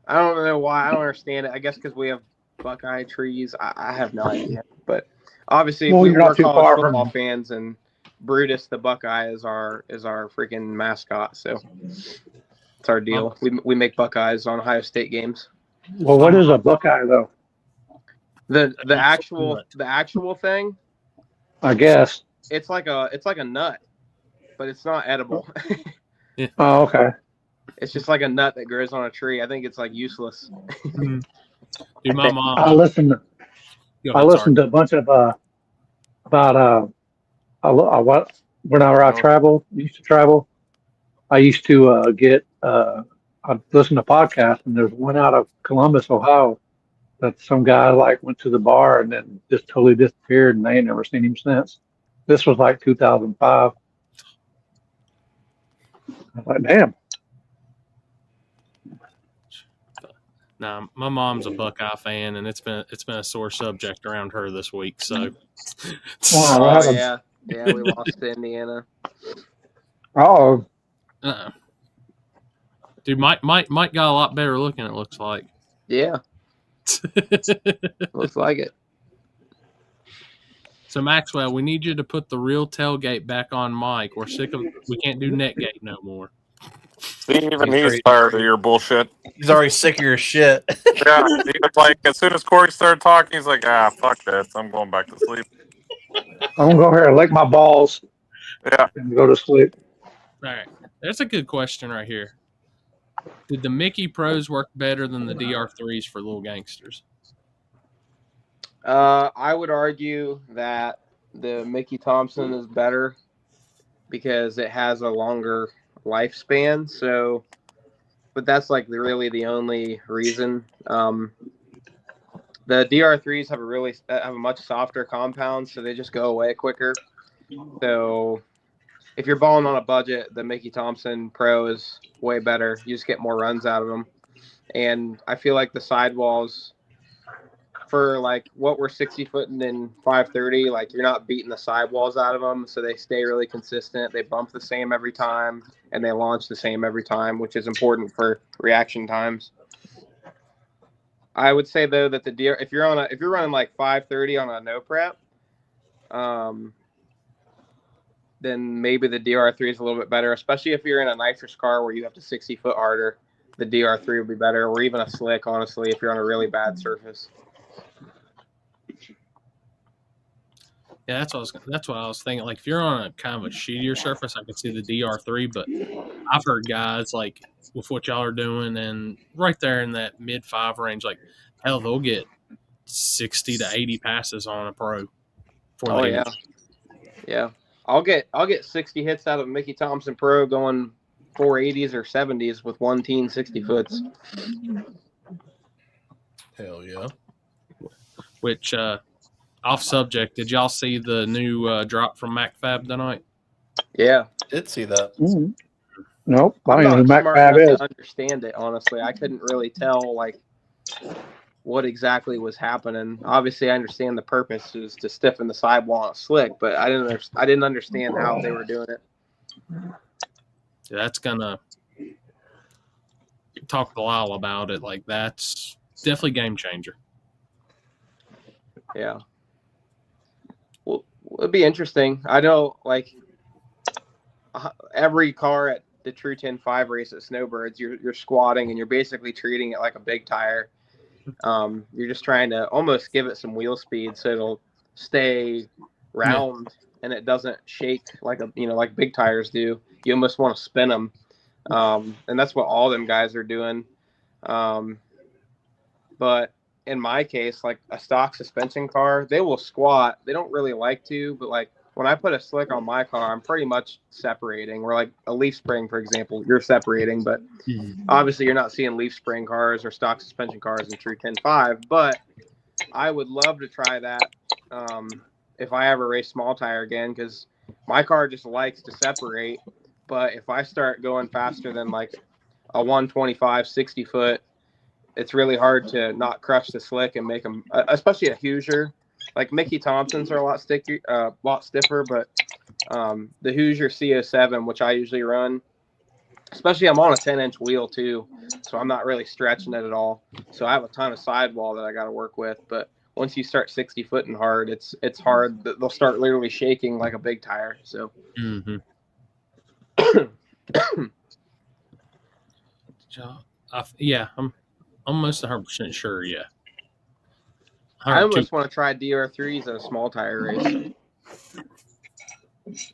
I don't know why. I don't understand it. I guess because we have Buckeye trees. I have no idea. But obviously, we're college football fans, and Brutus the Buckeye is our freaking mascot. So it's our deal. We make Buckeyes on Ohio State games. Well, what is a Buckeye though? The actual thing. I guess it's like a nut, but it's not edible. Yeah. Oh, okay. It's just like a nut that grows on a tree. I think it's like useless. Dude, my mom. I listened to a bunch of about whenever I used to travel, I used to get I'd listen to podcasts, and there's one out of Columbus, Ohio, that some guy went to the bar and then just totally disappeared, and they ain't never seen him since. This was like 2005. I was like, damn. Nah, my mom's a Buckeye fan, and it's been a sore subject around her this week. So, yeah, we lost to Indiana. Oh, dude, Mike got a lot better looking. It looks like. Yeah, looks like it. So Maxwell, we need you to put the real tailgate back on Mike. We're sick of. We can't do Netgate no more. See, even he's tired of your bullshit. He's already sick of your shit. Yeah, it's like as soon as Corey started talking, he's like, fuck this. I'm going back to sleep. I'm gonna go here and lick my balls. Yeah. And go to sleep. All right. That's a good question right here. Did the Mickey Pros work better than the DR3s for little gangsters? I would argue that the Mickey Thompson is better because it has a longer lifespan. So, but that's really the only reason. The DR3s have a much softer compound, so they just go away quicker. So if you're balling on a budget, the Mickey Thompson Pro is way better. You just get more runs out of them. And I feel like the sidewalls for what we're 60 footing in 530, you're not beating the sidewalls out of them. So they stay really consistent. They bump the same every time, and they launch the same every time, which is important for reaction times. I would say though that if you're running 530 on a no prep, then maybe the DR3 is a little bit better, especially if you're in a nitrous car where you have to 60 foot harder. The DR3 would be better, or even a slick, honestly, if you're on a really bad surface. Yeah, that's what I was thinking. Like if you're on a kind of a shittier surface, I could see the DR3, but I've heard guys like with what y'all are doing and right there in that mid 5 range, like hell, they'll get 60 to 80 passes on a pro. Oh yeah, yeah. I'll get 60 hits out of Mickey Thompson Pro going 480s or 70s with 1 teen 60 foots. Hell yeah. Which off subject, did y'all see the new drop from MacFab tonight? Yeah, Did see that. Mm. Nope. I I'm don't even know not who smart MacFab enough is. to understand it, honestly. I couldn't really tell like what exactly was happening. Obviously, I understand the purpose is to stiffen the sidewall and slick, but I didn't understand how they were doing it. That's gonna talk to Lyle about it. Like that's definitely game changer. Yeah. Well, it'd be interesting. I know, like, every car at the True 10.5 race at Snowbirds, you're squatting and you're basically treating it like a big tire. You're just trying to almost give it some wheel speed so it'll stay round and it doesn't shake like like big tires do. You almost want to spin them, and that's what all them guys are doing. But in my case, like a stock suspension car, they will squat. They don't really like to, but like when I put a slick on my car, I'm pretty much separating. Where like a leaf spring, for example, you're separating, but obviously you're not seeing leaf spring cars or stock suspension cars in True 10.5. But I would love to try that if I ever race small tire again, because my car just likes to separate. But if I start going faster than like a 125, 60 foot, it's really hard to not crush the slick and make them, especially a Hoosier. Like Mickey Thompson's are a lot stiffer, but the Hoosier CO7, which I usually run, especially I'm on a 10-inch wheel too, so I'm not really stretching it at all. So I have a ton of sidewall that I got to work with. But once you start 60 footing hard, it's hard. They'll start literally shaking like a big tire. So. Yeah, I'm almost 100% sure. Yeah, I almost want to try DR3s at a small tire race,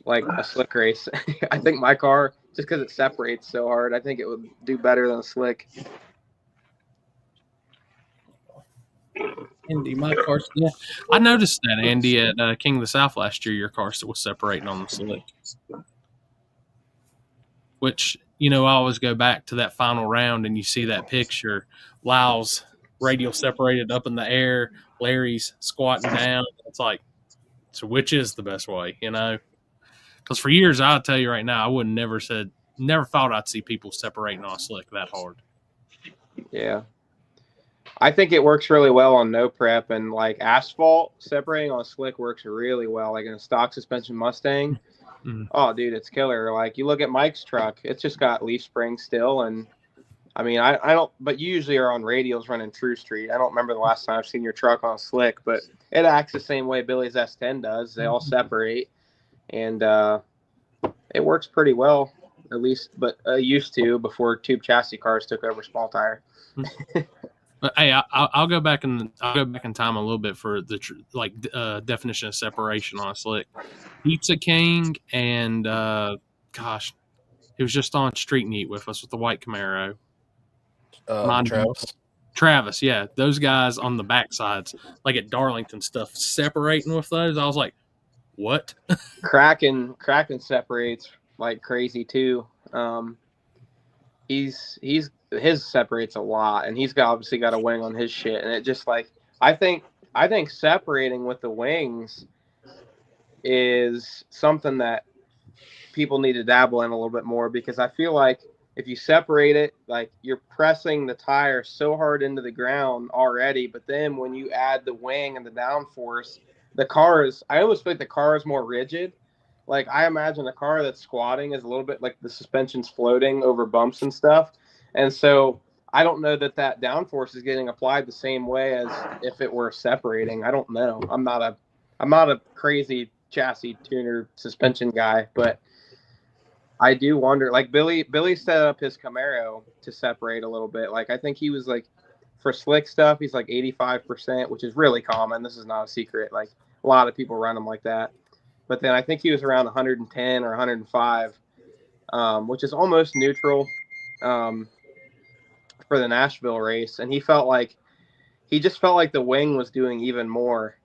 like a slick race. I think my car, just because it separates so hard, I think it would do better than a slick. Andy, my car. Yeah, I noticed that, Andy, at King of the South last year. Your car was separating on the slick, which I always go back to that final round, and you see that picture. Lyle's radial separated up in the air. Larry's squatting down. It's like, so which is the best way? Because for years, I'll tell you right now, I would never thought I'd see people separating on a slick that hard. Yeah. I think it works really well on no prep, and like asphalt separating on a slick works really well. Like in a stock suspension Mustang. Oh, dude, it's killer. Like you look at Mike's truck, it's just got leaf springs still. And I mean, I don't, but you usually are on radials running True Street. I don't remember the last time I've seen your truck on a slick, but it acts the same way Billy's S10 does. They all separate, and it works pretty well, at least, but used to before tube chassis cars took over small tire. But hey, I'll go back in time a little bit for the definition of separation on a slick. Pizza King and gosh, he was just on Street Meet with us with the white Camaro. Travis, yeah, those guys on the backsides, like at Darlington stuff, separating with those. I was like, what? Kraken separates like crazy too. His separates a lot, and he's obviously got a wing on his shit, and it just like I think separating with the wings is something that people need to dabble in a little bit more, because I feel like if you separate it, like you're pressing the tire so hard into the ground already, but then when you add the wing and the downforce, I almost feel like the car is more rigid. Like I imagine a car that's squatting is a little bit like the suspension's floating over bumps and stuff. And so I don't know that downforce is getting applied the same way as if it were separating. I don't know. I'm not a crazy chassis tuner suspension guy, but I do wonder, like Billy set up his Camaro to separate a little bit. Like I think he was like, for slick stuff, he's like 85%, which is really common. This is not a secret. Like A lot of people run them like that. But then I think he was around 110 or 105, which is almost neutral for the Nashville race. And he just felt like the wing was doing even more.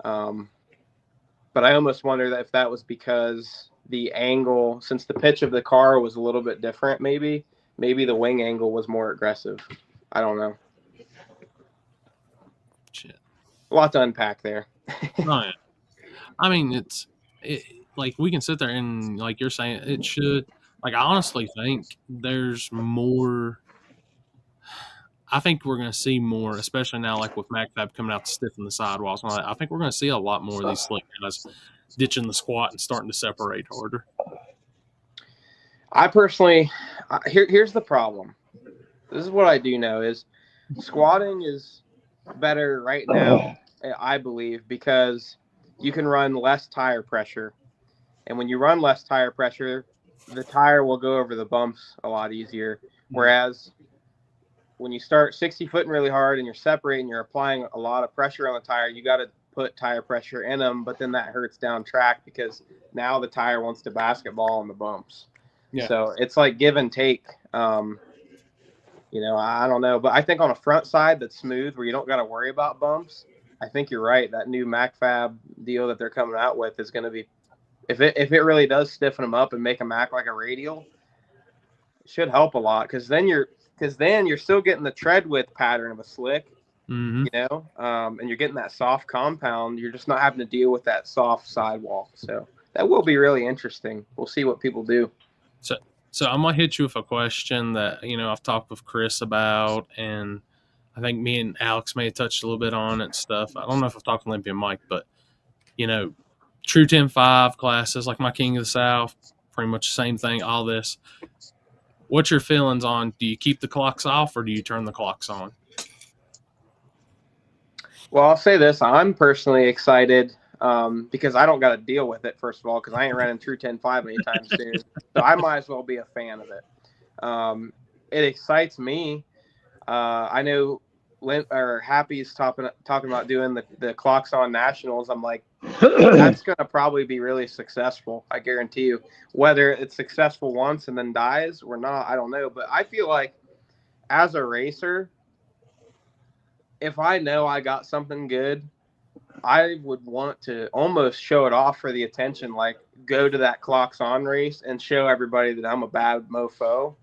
But I almost wonder if that was because the angle, since the pitch of the car was a little bit different, maybe the wing angle was more aggressive. I don't know. Shit. A lot to unpack there. Oh, yeah. I mean, like we can sit there and like you're saying, it should. Like I honestly think there's more. I think we're going to see more, especially now, like with MacFab coming out to stiffen the sidewalls. I think we're going to see a lot more of these slick guys ditching the squat and starting to separate harder. I personally, here's the problem. This is what I do know is squatting is better right now, I believe, because you can run less tire pressure. And when you run less tire pressure, the tire will go over the bumps a lot easier. Whereas when you start 60-footing really hard and you're separating, you're applying a lot of pressure on the tire, you got to put tire pressure in them, but then that hurts down track because now the tire wants to basketball on the bumps. Yeah. So it's like give and take. I don't know, but I think on a front side that's smooth where you don't got to worry about bumps, I think you're right. That new MacFab deal that they're coming out with is going to be, if it really does stiffen them up and make them act like a radial, it should help a lot because then you're still getting the tread width pattern of a slick, and you're getting that soft compound. You're just not having to deal with that soft sidewall. So that will be really interesting. We'll see what people do. So I'm gonna hit you with a question that I've talked with Chris about, and I think me and Alex may have touched a little bit on it and stuff. I don't know if I've talked to Olympia Mike, but True 10.5 classes like my King of the South, pretty much the same thing. All this. What's your feelings on? Do you keep the clocks off or do you turn the clocks on? Well, I'll say this: I'm personally excited. Because I don't got to deal with it, first of all, because I ain't running True 10.5 anytime soon. So I might as well be a fan of it. It excites me. I know Happy's talking about doing the Clocks On Nationals. I'm like, that's going to probably be really successful. I guarantee you. Whether it's successful once and then dies or not, I don't know. But I feel like as a racer, if I know I got something good, I would want to almost show it off for the attention, like go to that Clocks On race and show everybody that I'm a bad mofo.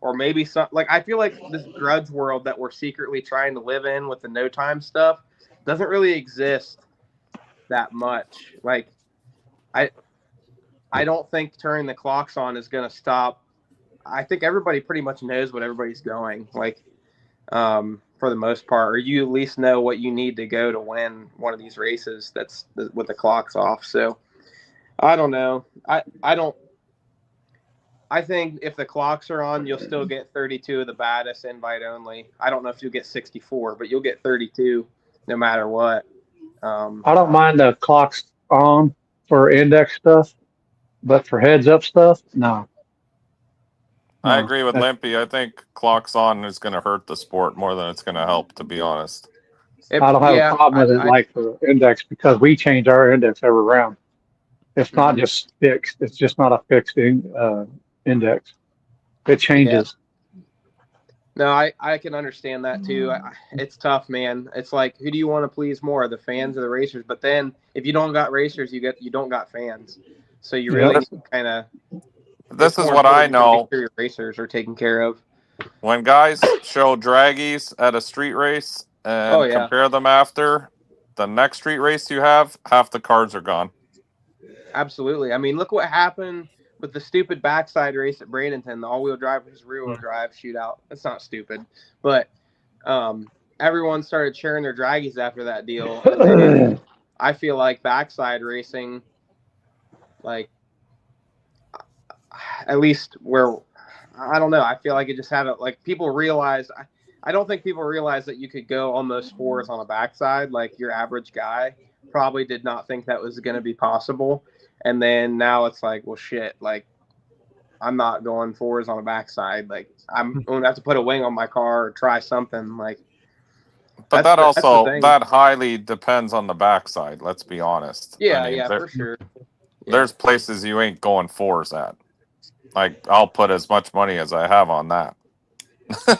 Or maybe I feel like this grudge world that we're secretly trying to live in with the no time stuff doesn't really exist that much. I don't think turning the clocks on is going to stop. I think everybody pretty much knows what everybody's going. For the most part, or you at least know what you need to go to win one of these races that's with the clocks off. So I don't know. I think if the clocks are on, you'll still get 32 of the baddest invite only. I don't know if you'll get 64, but you'll get 32 no matter what. I don't mind the clocks on for index stuff, but for heads up stuff, no. I agree with Limpy. I think clocks on is going to hurt the sport more than it's going to help, to be honest. I don't have a problem with it for index because we change our index every round. It's not just fixed. It's just not a fixed index. It changes. No, I can understand that too. It's tough, man. It's like, who do you want to please more, the fans or the racers? But then if you don't got racers, you don't got fans. So you really need to kind of. This is what I know. Your racers are taken care of. When guys show draggies at a street race and compare them after the next street race you have, half the cards are gone. Absolutely. I mean, look what happened with the stupid backside race at Bradenton, the all-wheel drive versus rear-wheel drive shootout. That's not stupid. But everyone started sharing their draggies after that deal. And I feel like backside racing, at least where I don't know, I feel like it just had people realize. I don't think people realize that you could go almost fours on a backside. Like your average guy probably did not think that was going to be possible. And then now it's like, well, shit, I'm not going fours on a backside. I'm going to have to put a wing on my car or try something. But That's the thing. that highly depends on the backside. Let's be honest. Yeah, I mean, for sure. There's places you ain't going 4s at. Like, I'll put as much money as I have on that.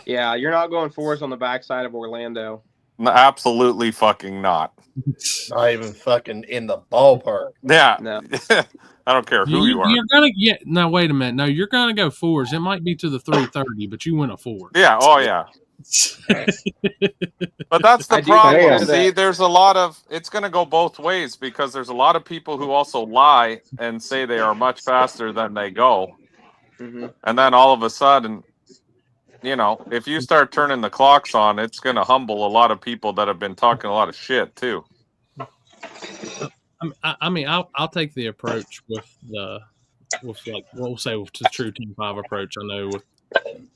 Yeah, you're not going 4s on the backside of Orlando. Absolutely fucking not. Not even fucking in the ballpark. Yeah. No. I don't care who you are. You're gonna get no. Wait a minute. No, you're gonna go 4s. It might be to the 330, but you win a 4. Yeah. Oh yeah. But that's the problem. See, there's a lot of. It's going to go both ways because there's a lot of people who also lie and say they are much faster than they go, and then all of a sudden, you know, if you start turning the clocks on, it's going to humble a lot of people that have been talking a lot of shit too. I mean, I'll take the approach with like we'll say with the true 10-5 approach. I know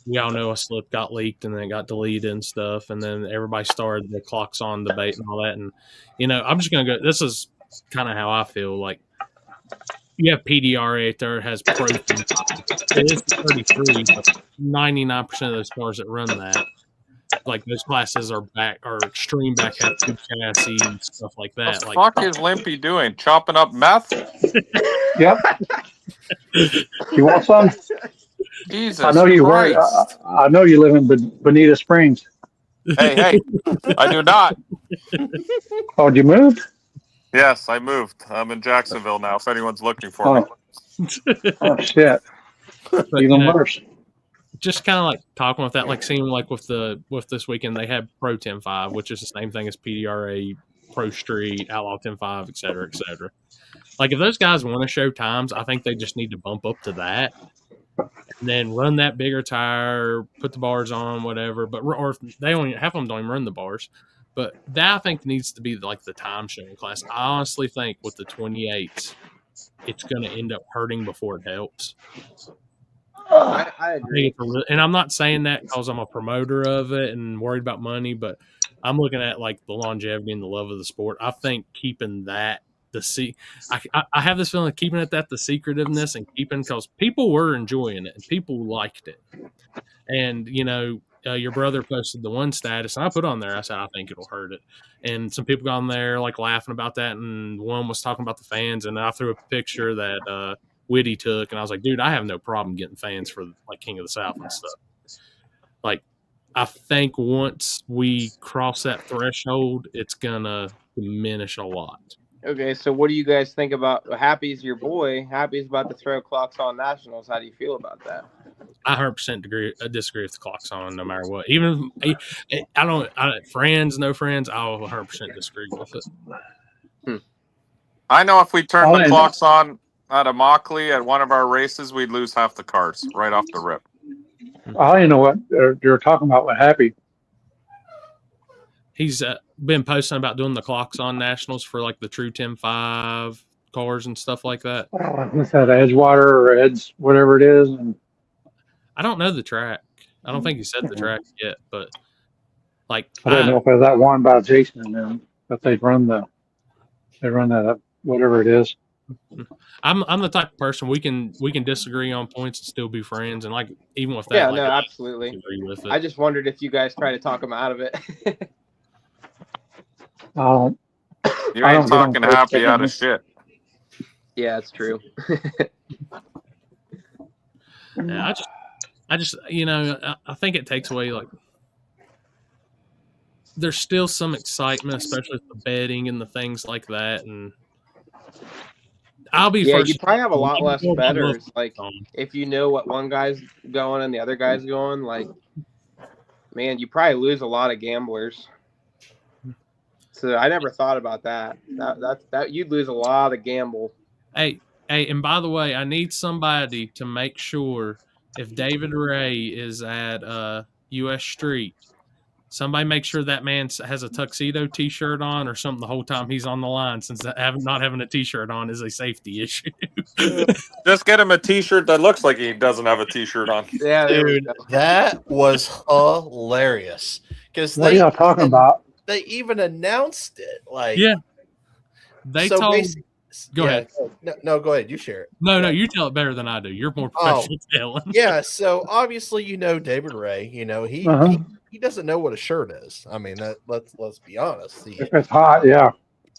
we all know a slip got leaked and then it got deleted and stuff, and then everybody started the clocks on debate and all that. And you know, I'm just gonna go. This is kind of how I feel. Like you have PDRA out there has pro. It is 33, but 99% of those cars that run that, like those classes are extreme back have two chassis and stuff like that. What the fuck is Limpy doing? Chopping up meth? Yep. You want some? Jesus I know you Christ. work. I know you live in Bonita Springs. Hey, I do not. Oh, did you move? Yes, I moved. I'm in Jacksonville now. If anyone's looking for me. Oh shit! But, Even worse. Just kind of like talking with that, like seeing like with this weekend they had Pro 10-5, which is the same thing as PDRA, Pro Street, Outlaw 10-5, et cetera, et cetera. Like if those guys want to show times, I think they just need to bump up to that, and then run that bigger tire, put the bars on, whatever. But or if they only half of them don't even run the bars. But that I think needs to be like the time showing class. I honestly think with the 28s, it's going to end up hurting before it helps. I agree. And I'm not saying that because I'm a promoter of it and worried about money, but I'm looking at like the longevity and the love of the sport. I think keeping that I have this feeling of keeping it that the secretiveness and keeping because people were enjoying it and people liked it. And you know, your brother posted the one status and I put on there. I said I think it'll hurt it, and some people got on there like laughing about that, and one was talking about the fans, and I threw a picture that Whitty took, and I was like, dude, I have no problem getting fans for like King of the South and stuff. Like, I think once we cross that threshold, it's gonna diminish a lot. Okay, so what do you guys think about Happy's your boy? Happy's about to throw clocks on nationals. How do you feel about that? I 100% disagree with the clocks on no matter what. Even friends, no friends, I'll 100% disagree with it. I know if we turned the clocks on at a Mockley at one of our races, we'd lose half the cars right off the rip. I didn't know what you're talking about with Happy. He's been posting about doing the clocks on nationals for like the true 10-5 cars and stuff like that. What's that, Edgewater or Ed's, whatever it is? And I don't know the track. I don't think he said the track yet, but like I don't know if there's that one by Jason and them, but they run that whatever it is. I'm the type of person we can disagree on points and still be friends, and like even with that, yeah, like, no, absolutely. Agree with it. I just wondered if you guys try to talk him out of it. You ain't talking Happy out of shit. Yeah, it's true. Yeah, I just you know, I think it takes away like there's still some excitement, especially with the betting and the things like that, and I'll be first. You probably have a lot less bettors. Like if you know what one guy's going and the other guy's going, like man, you probably lose a lot of gamblers. So I never thought about that. That you'd lose a lot of gamble. Hey, and by the way, I need somebody to make sure if David Ray is at US Street, somebody make sure that man has a tuxedo T-shirt on or something the whole time he's on the line, since not having a T-shirt on is a safety issue. Just get him a T-shirt that looks like he doesn't have a T-shirt on. Yeah, dude, that was hilarious. Because what are y'all talking about? They even announced it. Like, yeah, they so told. Go ahead. No, go ahead. You share it. No, you tell it better than I do. You're more professional telling. Yeah, so obviously, you know, David Ray, you know, he he doesn't know what a shirt is. I mean, that let's be honest. If it's hot, yeah.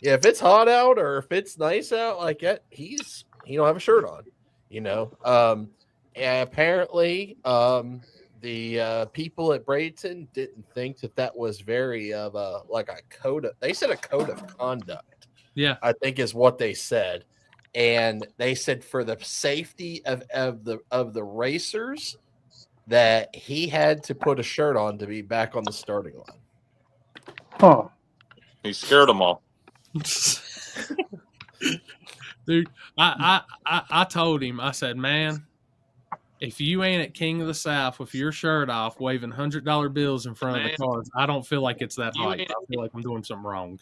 Yeah, if it's hot out or if it's nice out like that, he don't have a shirt on, you know. And apparently, the people at Bradenton didn't think that was very of a like a code of. They said a code of conduct. Yeah, I think is what they said, and they said for the safety of the racers that he had to put a shirt on to be back on the starting line. Huh. He scared them all. Dude, I told him, I said, man, if you ain't at King of the South with your shirt off, waving $100 bills in front of the cars, I don't feel like it's that hype. I feel like I'm doing something wrong.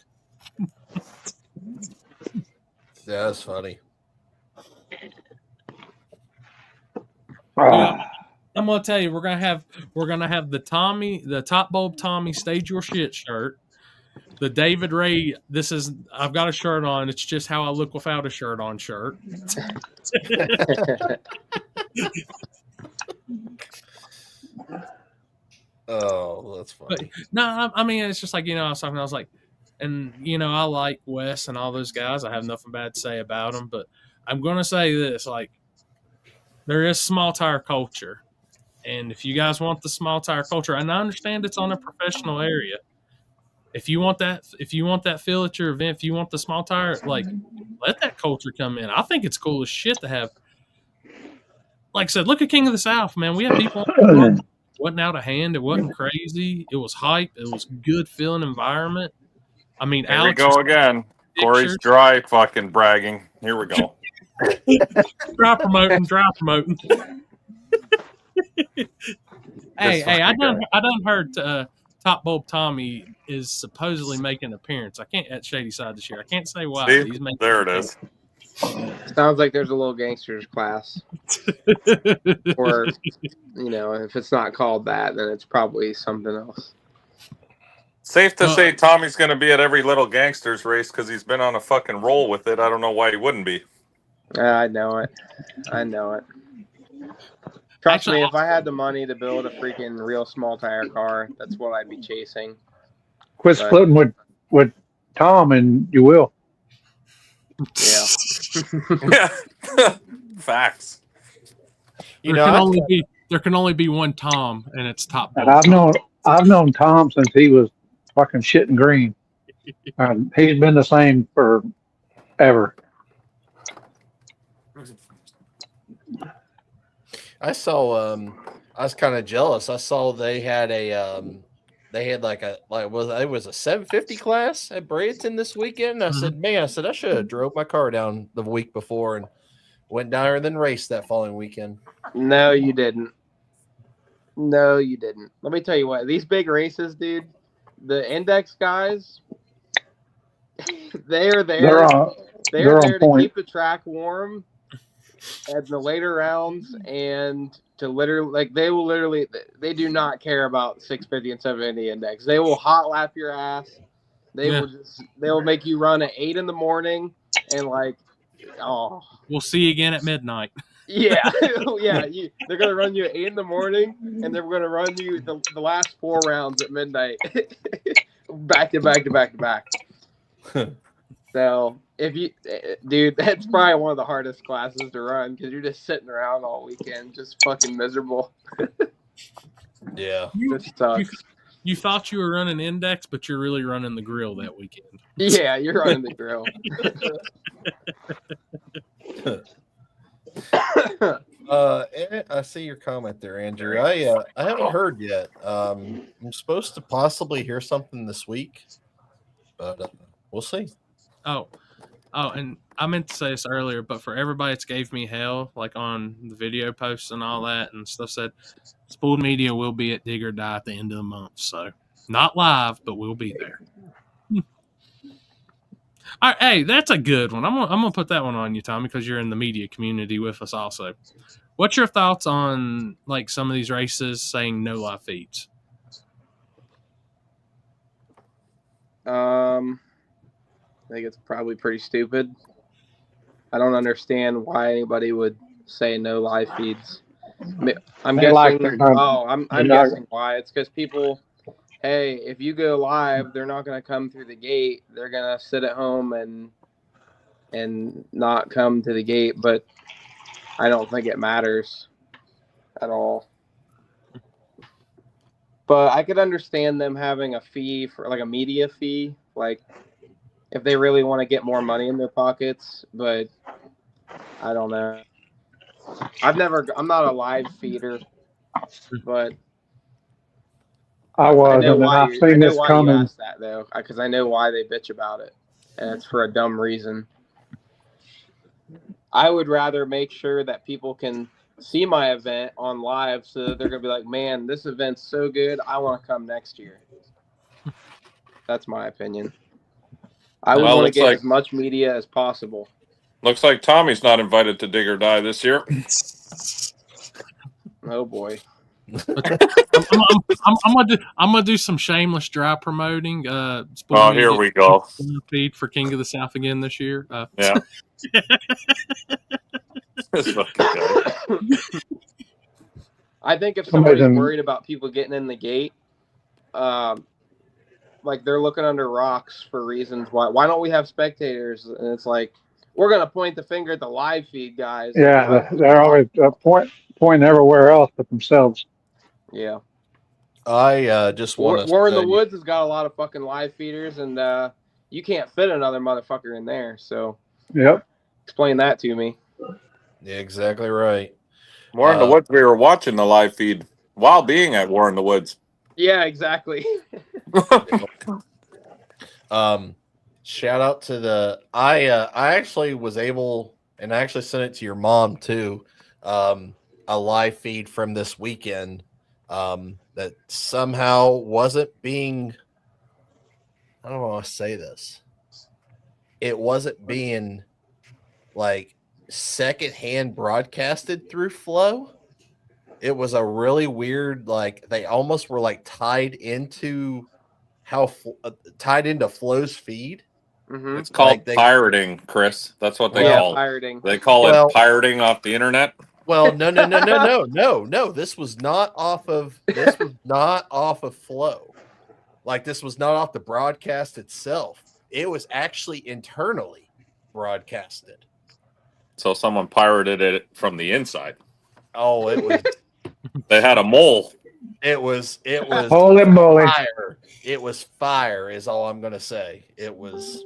Yeah, that's funny. Dude, I'm gonna tell you, we're gonna have the Top Bulb Tommy Stage Your Shit shirt. The David Ray, I've got a shirt on. It's just how I look without a shirt on shirt. Oh, that's funny. But, no, I mean, it's just like, I was like, and, I like Wes and all those guys. I have nothing bad to say about them, but I'm going to say this, like, there is small tire culture. And if you guys want the small tire culture, and I understand it's on a professional area, if you want that feel at your event, if you want the small tire, like, let that culture come in. I think it's cool as shit to have. Like I said, look at King of the South, man. We had people. It wasn't out of hand. It wasn't crazy. It was hype. It was good feeling environment. I mean, Here Alex we go again. Corey's dry fucking bragging. Here we go. Dry promoting. Hey, I done heard Top Bulb Tommy is supposedly making an appearance. I can't at Shady Side this year. I can't say why. See? He's making There it is. Sounds like there's a little gangsters class. Or, if it's not called that, then it's probably something else. Safe to say Tommy's going to be at every little gangsters race because he's been on a fucking roll with it. I don't know why he wouldn't be. I know it. Trust me, if I had the money to build a freaking real small tire car, that's what I'd be chasing. Quit splitting with Tom and you will. Yeah. Yeah. Facts. There can only be one Tom, and it's Top Bulb. And I've known Tom since he was fucking shit and green. And he's been the same forever. I saw. I was kind of jealous. I saw they had a. It was a 750 class at Bradenton this weekend. I said, I should have drove my car down the week before and went down there and then raced that following weekend. No, you didn't. Let me tell you what. These big races, dude. The index guys, they're there. They're there to keep the track warm at the later rounds and to literally, they do not care about 650 and 750 index. They will hot lap your ass. They'll make you run at 8 in the morning and we'll see you again at midnight. Yeah, they're gonna run you at 8 in the morning and they're gonna run you the last 4 rounds at midnight, back to back. So dude, that's probably one of the hardest classes to run because you're just sitting around all weekend, just fucking miserable. Yeah, you thought you were running index, but you're really running the grill that weekend. Yeah, you're running the grill. I see your comment there, Andrew. I haven't heard yet. I'm supposed to possibly hear something this week, but we'll see. Oh, and I meant to say this earlier, but for everybody that's gave me hell, like on the video posts and all that and stuff, said Spooled Media will be at Dig or Die at the end of the month. So not live, but we'll be there. All right, hey, that's a good one. I'm gonna put that one on you, Tommy, because you're in the media community with us also. What's your thoughts on like some of these races saying no live feeds? I think it's probably pretty stupid. I don't understand why anybody would say no live feeds. I'm guessing. I'm guessing why. It's because people hey, if you go live, they're not going to come through the gate. They're going to sit at home and not come to the gate. But I don't think it matters at all. But I could understand them having a fee for like a media fee, like if they really want to get more money in their pockets. But I don't know. I'm not a live feeder, but I was, know and then why I've seen this you coming. asked that though, because I know why they bitch about it, and it's for a dumb reason. I would rather make sure that people can see my event on live, so that they're gonna be like, "Man, this event's so good, I want to come next year." That's my opinion. I would Well, want to looks get like- as much media as possible. Looks like Tommy's not invited to Dig or Die this year. Oh boy. I'm gonna do some shameless dry promoting. Oh, here we go. Feed for King of the South again this year. Yeah. This fucking guy. I think if Somebody's somebody's in- worried about people getting in the gate, like they're looking under rocks for reasons why. Why don't we have spectators? And it's like we're gonna point the finger at the live feed guys. Yeah, they're always pointing everywhere else but themselves. Yeah. I just want to. War in the Woods has got a lot of fucking live feeders, and you can't fit another motherfucker in there. So Yep. explain that to me. Yeah, exactly right. War in the Woods, we were watching the live feed while being at War in the Woods. Yeah, exactly. Shout out to the I actually was able, and I actually sent it to your mom too. A live feed from this weekend that somehow wasn't being, I don't want to say this. It wasn't being like secondhand broadcasted through Flow. It was a really weird, like they almost were like tied into Flow's feed. Mm-hmm. It's called Like pirating, Chris. That's what they call it. Pirating. They call it pirating off the internet. Well, no. This was not off of Flow. Like this was not off the broadcast itself. It was actually internally broadcasted. So someone pirated it from the inside. Oh, it was. They had a mole. It was Holy moly. fire. It was fire, is all I'm gonna say. It was,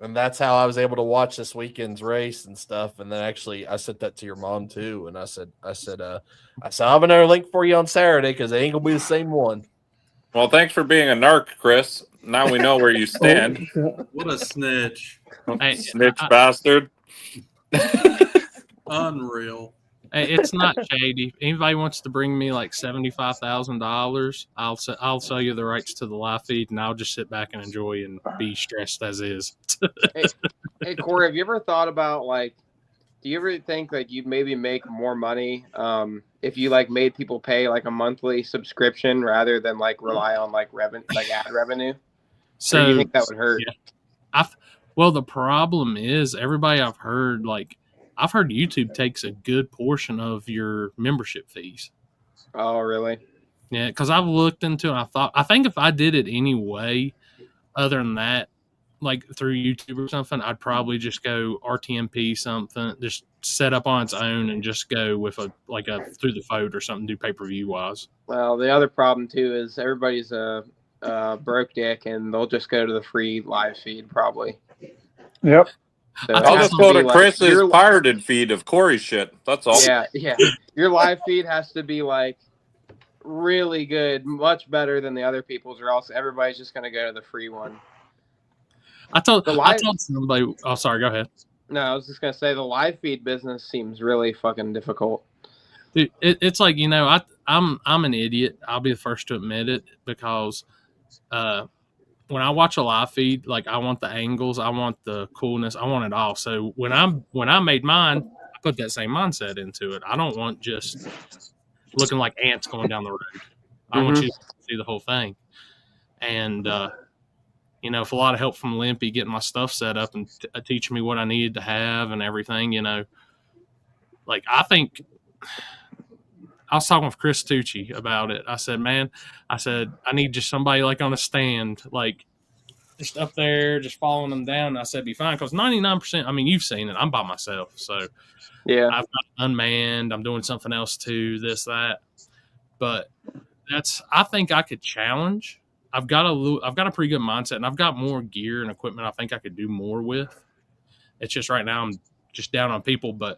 and that's how I was able to watch this weekend's race and stuff. And then actually, I sent that to your mom too. And I said, I have another link for you on Saturday because it ain't gonna be the same one. Well, thanks for being a narc, Chris. Now we know where you stand. What a snitch. Hey, Snitch bastard. Unreal. Hey, it's not shady. Anybody wants to bring me like $75,000, I'll sell you the rights to the live feed, and I'll just sit back and enjoy and be stressed as is. Hey, Corey, have you ever thought about like, do you ever think like you'd maybe make more money if you like made people pay like a monthly subscription rather than like rely on like ad revenue? So or do you think that would hurt? Yeah. Well, the problem is everybody I've heard YouTube takes a good portion of your membership fees. Oh, really? Yeah, because I've looked into it. I think if I did it anyway, other than that, like through YouTube or something, I'd probably just go RTMP something, just set up on its own and just go with a through the phone or something, do pay-per-view wise. Well, the other problem too is everybody's a broke dick, and they'll just go to the free live feed probably. Yep. So I'll just go to Chris's pirated feed of Corey shit. That's all. Yeah. Your live feed has to be like really good, much better than the other people's, or else everybody's just gonna go to the free one. I told somebody. Oh, sorry. Go ahead. No, I was just gonna say the live feed business seems really fucking difficult. Dude, it's like, I'm an idiot. I'll be the first to admit it, because when I watch a live feed, like I want the angles, I want the coolness, I want it all. So when I made mine, I put that same mindset into it. I don't want just looking like ants going down the road. I want you to see the whole thing. And with a lot of help from Limpy getting my stuff set up and teaching me what I needed to have and everything, like I think I was talking with Chris Tucci about it. I said, man, I need just somebody like on a stand, like just up there, just following them down. And I said, be fine. Because 99%, I mean, you've seen it. I'm by myself. So Yeah. I've got unmanned. I'm doing something else too, this, that. But I think I could challenge. I've got a pretty good mindset, and I've got more gear and equipment I think I could do more with. It's just right now I'm just down on people, but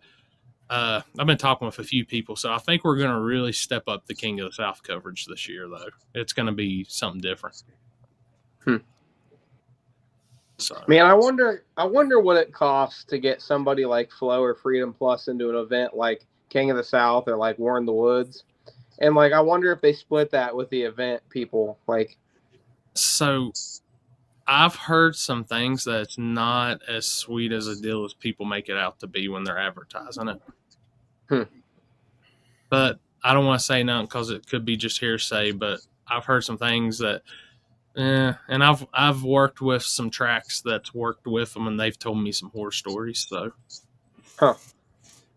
I've been talking with a few people, so I think we're going to really step up the King of the South coverage this year, though. It's going to be something different. So, man, I wonder what it costs to get somebody like Flo or Freedom Plus into an event like King of the South or like War in the Woods, and like I wonder if they split that with the event people. Like, so I've heard some things that's not as sweet as a deal as people make it out to be when they're advertising it. But I don't want to say nothing because it could be just hearsay. But I've heard some things that, and I've worked with some tracks that's worked with them, and they've told me some horror stories. So,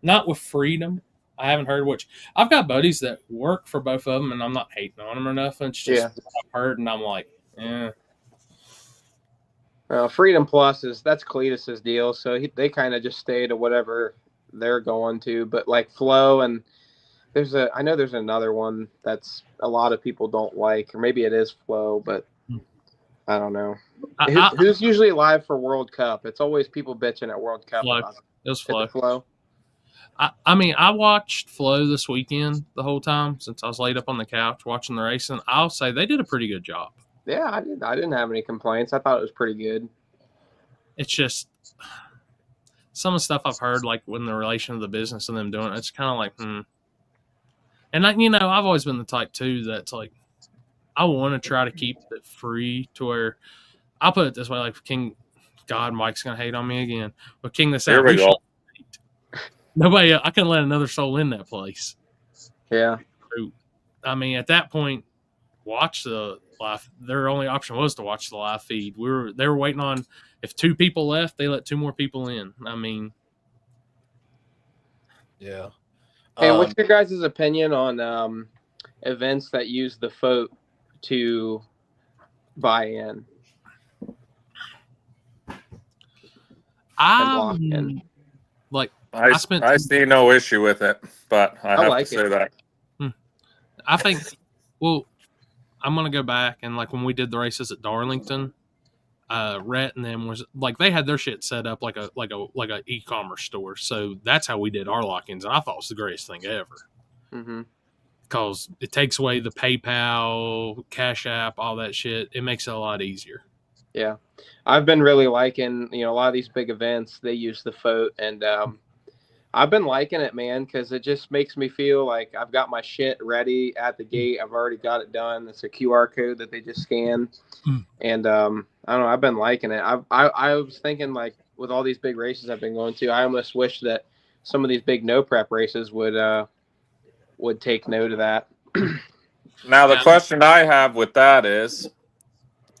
not with Freedom. I haven't heard which. I've got buddies that work for both of them, and I'm not hating on them or nothing. It's just what I've heard, and I'm like, Freedom Plus that's Cletus's deal, so they kind of just stay to whatever they're going to. But like Flo, and I know there's another one that's a lot of people don't like, or maybe it is Flo, but I don't know. Who's usually live for World Cup? It's always people bitching at World Cup. Flo. About It was Flo. Flo. I mean, I watched Flo this weekend the whole time since I was laid up on the couch watching the racing. I'll say they did a pretty good job. Yeah, I didn't have any complaints. I thought it was pretty good. It's just some of the stuff I've heard, like when the relation of the business and them doing it, it's kind of like, And I've always been the type too that's like, I want to try to keep it free to where I'll put it this way, like King. God, Mike's gonna hate on me again. But King of the South, Here we go. Nobody, I couldn't let another soul in that place. Yeah. I mean, at that point, watch the live. Their only option was to watch the live feed. They were waiting on, if 2 people left, they let 2 more people in. I mean, yeah. Hey, what's your guys' opinion on events that use the FOAT to buy in? I see no issue with it, but I have like to say that. I think, well, I'm going to go back and like when we did the races at Darlington, Rhett and them was like, they had their shit set up like a e-commerce store. So that's how we did our lock-ins. And I thought it was the greatest thing ever. Because it takes away the PayPal, Cash App, all that shit. It makes it a lot easier. Yeah. I've been really liking, a lot of these big events, they use the FOAT, and I've been liking it, man, because it just makes me feel like I've got my shit ready at the gate. I've already got it done. It's a QR code that they just scan. And I don't know, I've been liking it. I was thinking, like, with all these big races I've been going to, I almost wish that some of these big no prep races would take note of that. Now, the question I have with that is,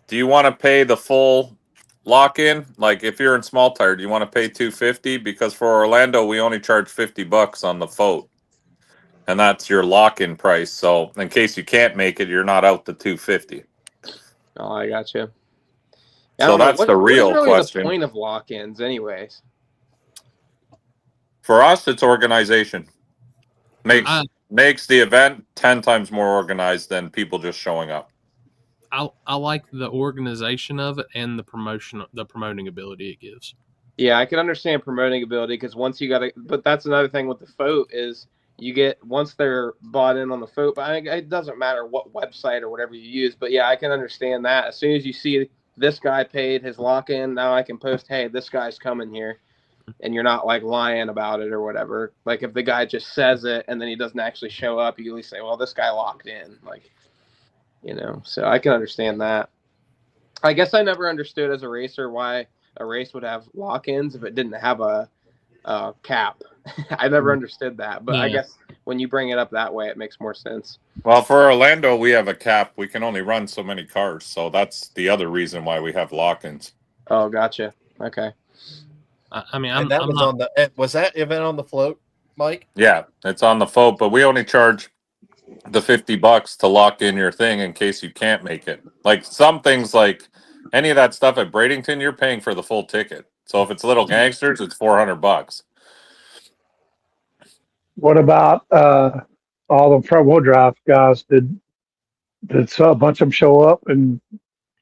do you want to pay the full lock-in? Like, if you're in small tire, do you want to pay $250? Because for Orlando, we only charge $50 on the FOAT, and that's your lock-in price. So, in case you can't make it, you're not out the $250. Oh, I got you. So that's the real what's really question. The point of lock-ins, anyways? For us, it's organization. Makes the event 10 times more organized than people just showing up. I like the organization of it and the promoting ability it gives. Yeah, I can understand promoting ability because once you got to, but that's another thing with the FOAT is you get, once they're bought in on the FOAT, but it doesn't matter what website or whatever you use, but yeah, I can understand that. As soon as you see this guy paid his lock-in, now I can post, hey, this guy's coming here, and you're not like lying about it or whatever. Like if the guy just says it and then he doesn't actually show up, you at least say, well, this guy locked in, like, so I can understand that. I guess I never understood as a racer why a race would have lock-ins if it didn't have a cap. I never understood that, but yeah. I guess when you bring it up that way, it makes more sense. Well, for Orlando, we have a cap. We can only run so many cars, so that's the other reason why we have lock-ins. Oh, gotcha. Okay. I mean, was that event on the float, Mike? Yeah, it's on the FOAT, but we only charge the $50 to lock in your thing in case you can't make it. Like some things, like any of that stuff at Bradenton, you're paying for the full ticket. So if it's Little Gangsters, it's $400. What about all the front wheel drive guys? Did a bunch of them show up and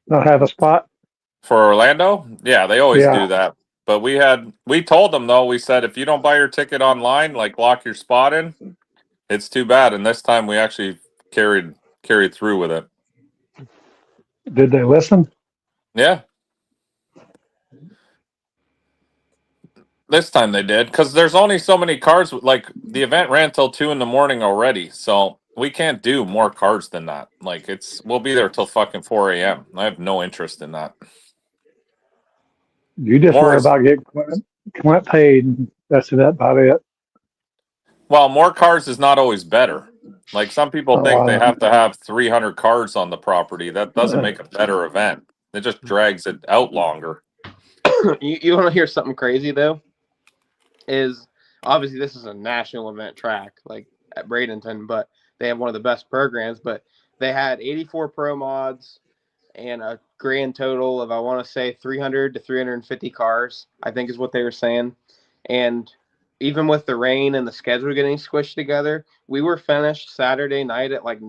not have a spot? For Orlando, yeah, they always Yeah. do that. But we told them though, we said if you don't buy your ticket online, like lock your spot in, it's too bad. And this time we actually carried through with it. Did they listen? Yeah. This time they did, because there's only so many cars. Like the event ran till 2 a.m. already, so we can't do more cars than that. Like we'll be there till fucking 4 a.m. I have no interest in that. You just worry about getting Clint paid. And that's about it. Well, more cars is not always better. Like some people think they have to have 300 cars on the property. That doesn't make a better event. It just drags it out longer. You want to hear something crazy though? Is obviously this is a national event track like at Bradenton, but they have one of the best programs. But they had 84 pro mods and a grand total of, I want to say, 300 to 350 cars, I think is what they were saying. And even with the rain and the schedule getting squished together, we were finished Saturday night at like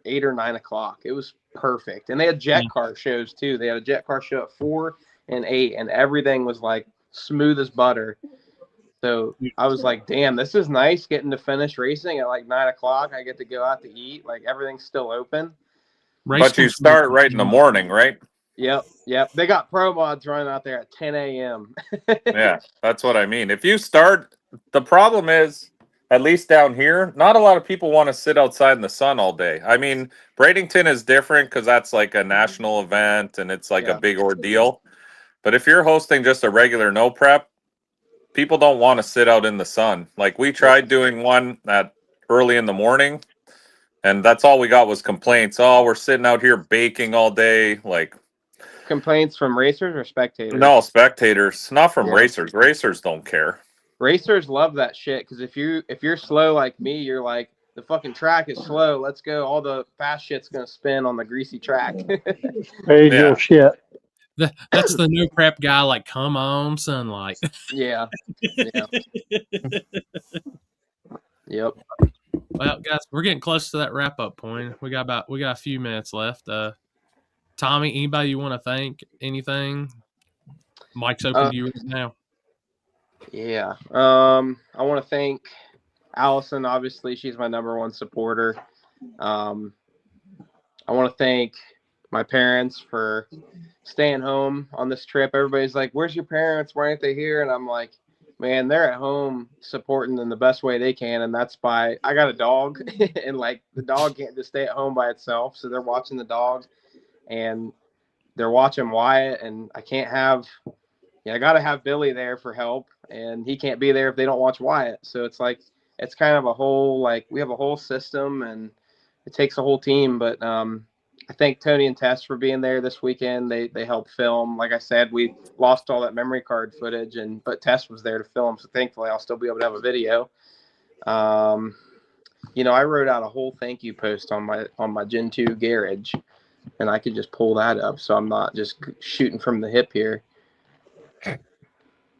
8 or 9 o'clock. It was perfect. And they had jet car shows too. They had a jet car show at 4 and 8, and everything was like smooth as butter. So I was like, damn, this is nice getting to finish racing at like 9 o'clock. I get to go out to eat. Like everything's still open. But you start right in the morning, right? Yep. They got pro mods running out there at 10 a.m. Yeah, that's what I mean. If you start, the problem is, at least down here, not a lot of people want to sit outside in the sun all day. I mean, Bradenton is different because that's like a national event and it's like a big ordeal. But if you're hosting just a regular no prep, people don't want to sit out in the sun. Like we tried doing one at early in the morning, and that's all we got was complaints. Oh, we're sitting out here baking all day. Like complaints from racers or spectators? No, spectators. Not from racers. Racers don't care. Racers love that shit because if you're slow like me, you're like, the fucking track is slow. Let's go. All the fast shit's gonna spin on the greasy track. Paid your shit. That's the no prep guy. Like, come on, sunlight. Yeah. Yep. Well, guys, we're getting close to that wrap up point. We got a few minutes left. Tommy, anybody you want to thank? Anything? Mike's open to you right now. Yeah. I want to thank Allison. Obviously, she's my number one supporter. I want to thank my parents for staying home on this trip. Everybody's like, where's your parents? Why aren't they here? And I'm like, man, they're at home supporting in the best way they can. And that's I got a dog and like the dog can't just stay at home by itself. So they're watching the dog and they're watching Wyatt, and I got to have Billy there for help, and he can't be there if they don't watch Wyatt. So it's like, it's kind of a whole, like we have a whole system and it takes a whole team. But I thank Tony and Tess for being there this weekend. They helped film. Like I said, we lost all that memory card footage, but Tess was there to film. So thankfully I'll still be able to have a video. I wrote out a whole thank you post on my Gen 2 garage, and I could just pull that up. So I'm not just shooting from the hip here.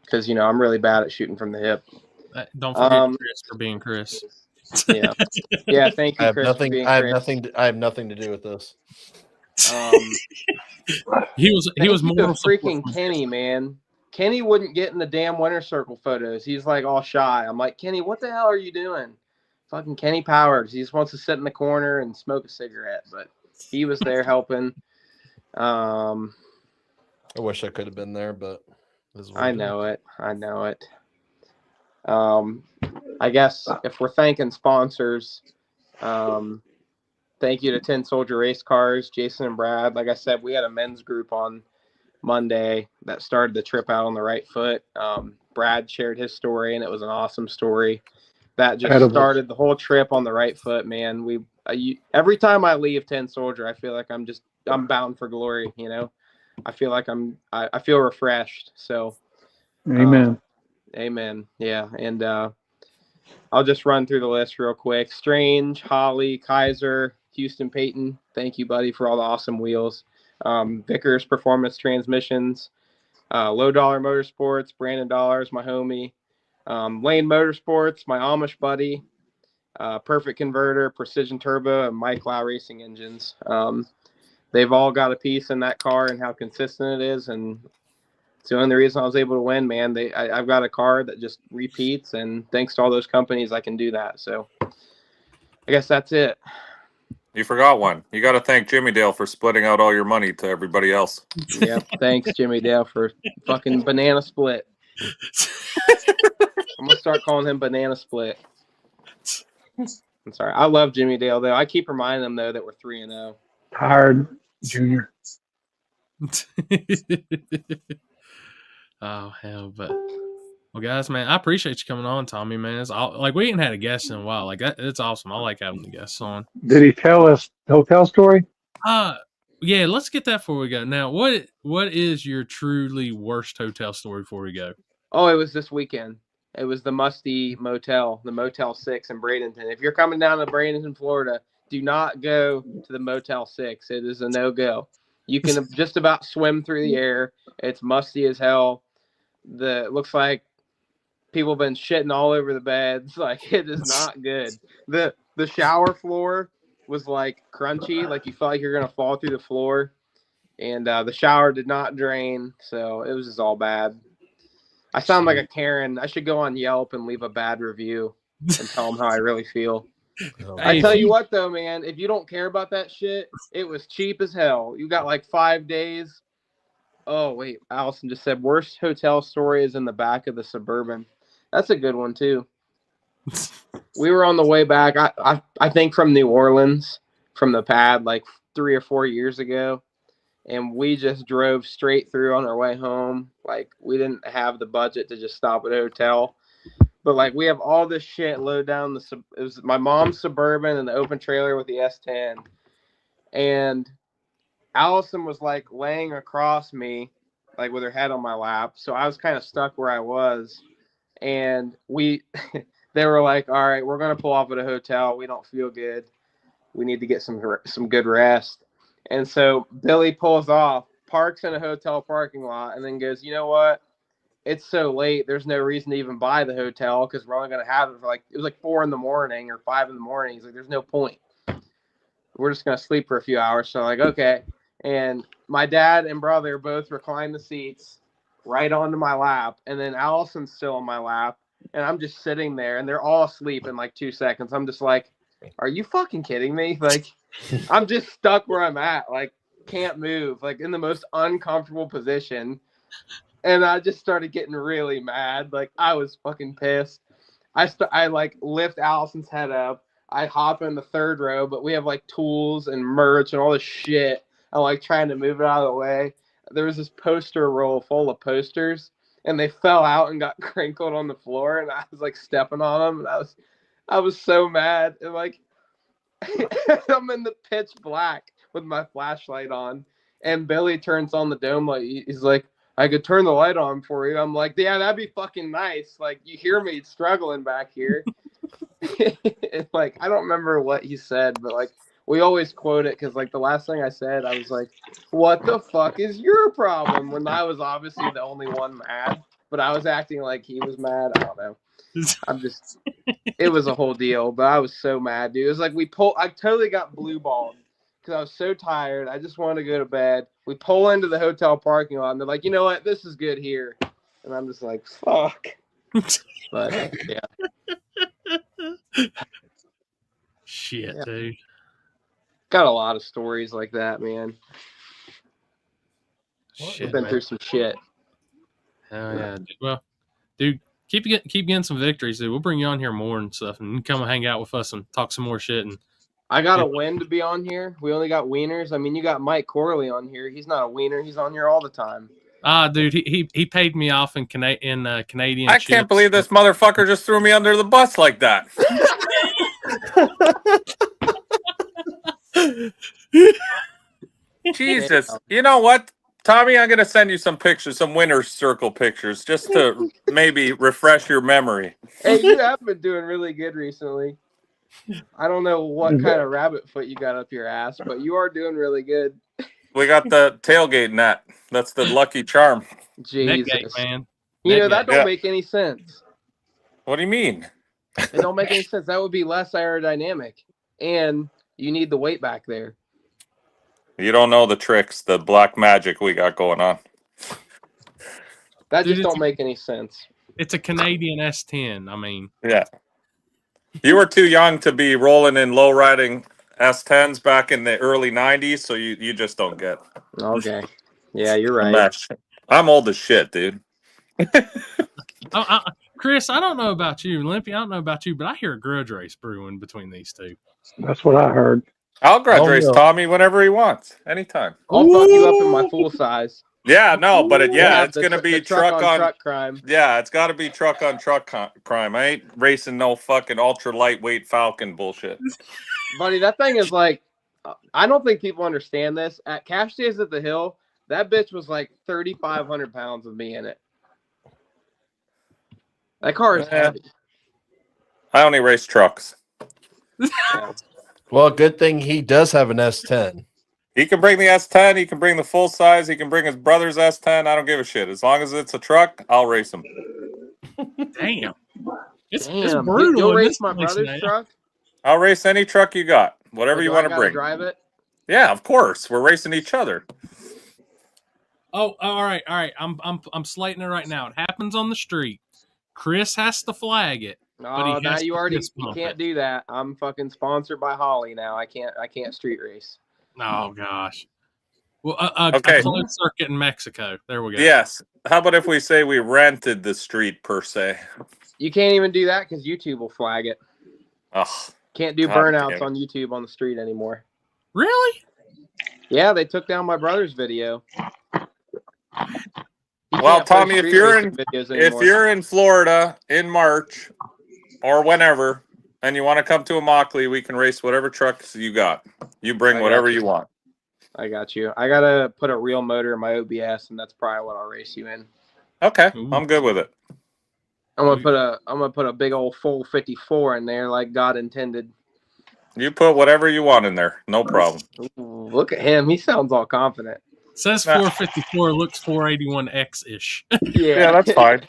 Because, I'm really bad at shooting from the hip. Don't forget Chris for being Chris. Yeah. Yeah. Thank you, Chris. I have nothing to do with this. He was more freaking Kenny, man. Kenny wouldn't get in the damn winner circle photos. He's like all shy. I'm like, Kenny, what the hell are you doing? Fucking Kenny Powers. He just wants to sit in the corner and smoke a cigarette, but he was there helping. I wish I could have been there, but I know it. I guess if we're thanking sponsors, thank you to 10 Soldier Race Cars, Jason and Brad. Like I said, we had a men's group on Monday that started the trip out on the right foot. Brad shared his story, and it was an awesome story. That just started the whole trip on the right foot, man. Every time I leave 10 Soldier, I feel like I'm bound for glory, I feel like I feel refreshed. So amen. Amen. Yeah. And I'll just run through the list real quick. Strange, Holly, Kaiser, Houston Payton. Thank you, buddy, for all the awesome wheels. Vickers Performance Transmissions, Low Dollar Motorsports, Brandon Dollars, my homie. Lane Motorsports, my Amish buddy. Perfect Converter, Precision Turbo, and Mike Lau Racing Engines. They've all got a piece in that car and how consistent it is, and it's the only reason I was able to win, man. I've got a car that just repeats, and thanks to all those companies, I can do that. So I guess that's it. You forgot one. You got to thank Jimmy Dale for splitting out all your money to everybody else. Yeah, thanks, Jimmy Dale, for fucking Banana Split. I'm going to start calling him Banana Split. I'm sorry. I love Jimmy Dale, though. I keep reminding him, though, that we're 3-0. Tired, Junior. Oh hell, but well, guys, man, I appreciate you coming on, Tommy. Man, it's all, like we ain't had a guest in a while. Like that, it's awesome. I like having the guests on. Did he tell us the hotel story? Yeah, let's get that before we go. Now, what is your truly worst hotel story before we go? Oh, it was this weekend. It was the Musty Motel, the Motel 6 in Bradenton. If you're coming down to Bradenton, Florida, do not go to the Motel 6. It is a no-go. You can just about swim through the air. It's musty as hell. It looks like people have been shitting all over the beds. Like, it is not good. The shower floor was like crunchy, like you felt like you're gonna fall through the floor, and the shower did not drain, so it was just all bad. I sound like a Karen. I should go on Yelp and leave a bad review and tell them how I really feel. I tell you what, though, man, if you don't care about that shit, it was cheap as hell. You got like 5 days. Oh, wait, Allison just said worst hotel story is in the back of the Suburban. That's a good one, too. We were on the way back, I think from New Orleans, from the pad like 3 or 4 years ago. And we just drove straight through on our way home. Like, we didn't have the budget to just stop at a hotel. But, like, we have all this shit low down it was my mom's Suburban and the open trailer with the S10. And Allison was, like, laying across me, like, with her head on my lap. So I was kind of stuck where I was. And they were like, all right, we're going to pull off at a hotel. We don't feel good. We need to get some good rest. And so Billy pulls off, parks in a hotel parking lot, and then goes, you know what? It's so late. There's no reason to even buy the hotel because we're only going to have it for it was like 4 a.m. or 5 a.m. He's like, there's no point. We're just going to sleep for a few hours. So like, okay. And my dad and brother both recline the seats right onto my lap. And then Allison's still on my lap. And I'm just sitting there and they're all asleep in like 2 seconds. I'm just like, are you fucking kidding me? Like, I'm just stuck where I'm at. Like, can't move. Like, in the most uncomfortable position. And I just started getting really mad. Like, I was fucking pissed. I like lift Allison's head up. I hop in the third row, but we have like tools and merch and all this shit. I'm like trying to move it out of the way. There was this poster roll full of posters, and they fell out and got crinkled on the floor. And I was like stepping on them, and I was so mad. And like, I'm in the pitch black with my flashlight on, and Billy turns on the dome light. He's like, I could turn the light on for you. I'm like, yeah, that'd be fucking nice. Like, you hear me struggling back here. Like, I don't remember what he said, but like, we always quote it because like the last thing I said, I was like, what the fuck is your problem? When I was obviously the only one mad, but I was acting like he was mad. I don't know. It was a whole deal, but I was so mad, dude. It was like I totally got blue balled because I was so tired. I just wanted to go to bed. We pull into the hotel parking lot, and they're like, you know what? This is good here. And I'm just like, fuck. But, yeah. Shit, dude. Got a lot of stories like that, man. We've been through some shit. Hell yeah. Well, dude, keep getting some victories, dude. We'll bring you on here more and stuff, and you come and hang out with us and talk some more shit. And I got a win to be on here. We only got wieners. I mean, you got Mike Corley on here. He's not a wiener. He's on here all the time. Dude, he paid me off in Canadian. I chips. can't believe this motherfucker just threw me under the bus like that. Jesus. You know what? Tommy, I'm gonna send you some pictures, some winner's circle pictures, just to maybe refresh your memory. Hey, you have been doing really good recently. I don't know what kind of rabbit foot you got up your ass, but you are doing really good. We got the tailgate net. That's the lucky charm. Jesus, Netgate, man. You know Netgate. that don't make any sense. What do you mean? It don't make any sense. That would be less aerodynamic, and you need the weight back there. You don't know the tricks, the black magic we got going on. That Dude, just don't make any sense. It's a Canadian S10. I mean, Yeah. You were too young to be rolling in low riding S10s back in the early 90s, so you just don't get Okay. Yeah, you're the right. mesh. I'm old as shit, dude. Chris, I don't know about you, Limpy. I don't know about you, but I hear a grudge race brewing between these two. That's what I heard. I'll grudge Oh, race no. Tommy whenever he wants, anytime. I'll fuck you up in my full size. Yeah, no, but Yeah, it's gonna be the truck on truck crime. Yeah, it's got to be truck on truck crime. I ain't racing no fucking ultra lightweight Falcon bullshit. Buddy, that thing is like, I don't think people understand this. At Cash Days at the Hill, that bitch was like 3,500 pounds with me in it. That car is heavy. I only race trucks. Well, good thing he does have an S10. He can bring the S10. He can bring the full size. He can bring his brother's S10. I don't give a shit. As long as it's a truck, I'll race him. Damn. It's Damn. brutal. You'll in race this my place brother's now. truck? I'll race any truck you got. Whatever Or you do want I to gotta bring. drive it? Yeah, of course. We're racing each other. Oh, all right. I'm slating it right now. It happens on the street. Chris has to flag it. No, now has you to already fist you bump can't it. do that. I'm fucking sponsored by Holly now. I can't street race. Oh gosh. Well, Okay. a closed circuit in Mexico. There we go. Yes. How about if we say we rented the street per se? You can't even do that because YouTube will flag it. Ugh. Can't do God burnouts damn it. on YouTube on the street anymore. Really? Yeah, they took down my brother's video. Well, Tommy, if you're in Florida in March or whenever, and you want to come to a Mockley, we can race whatever trucks you got. You bring whatever you want. I got you. I gotta put a real motor in my OBS, and that's probably what I'll race you in. Okay, I'm good with it. I'm gonna put a big old full 54 in there, like God intended. You put whatever you want in there, no problem. Ooh, look at him. He sounds all confident. Says 454, looks 481X ish. Yeah, that's fine.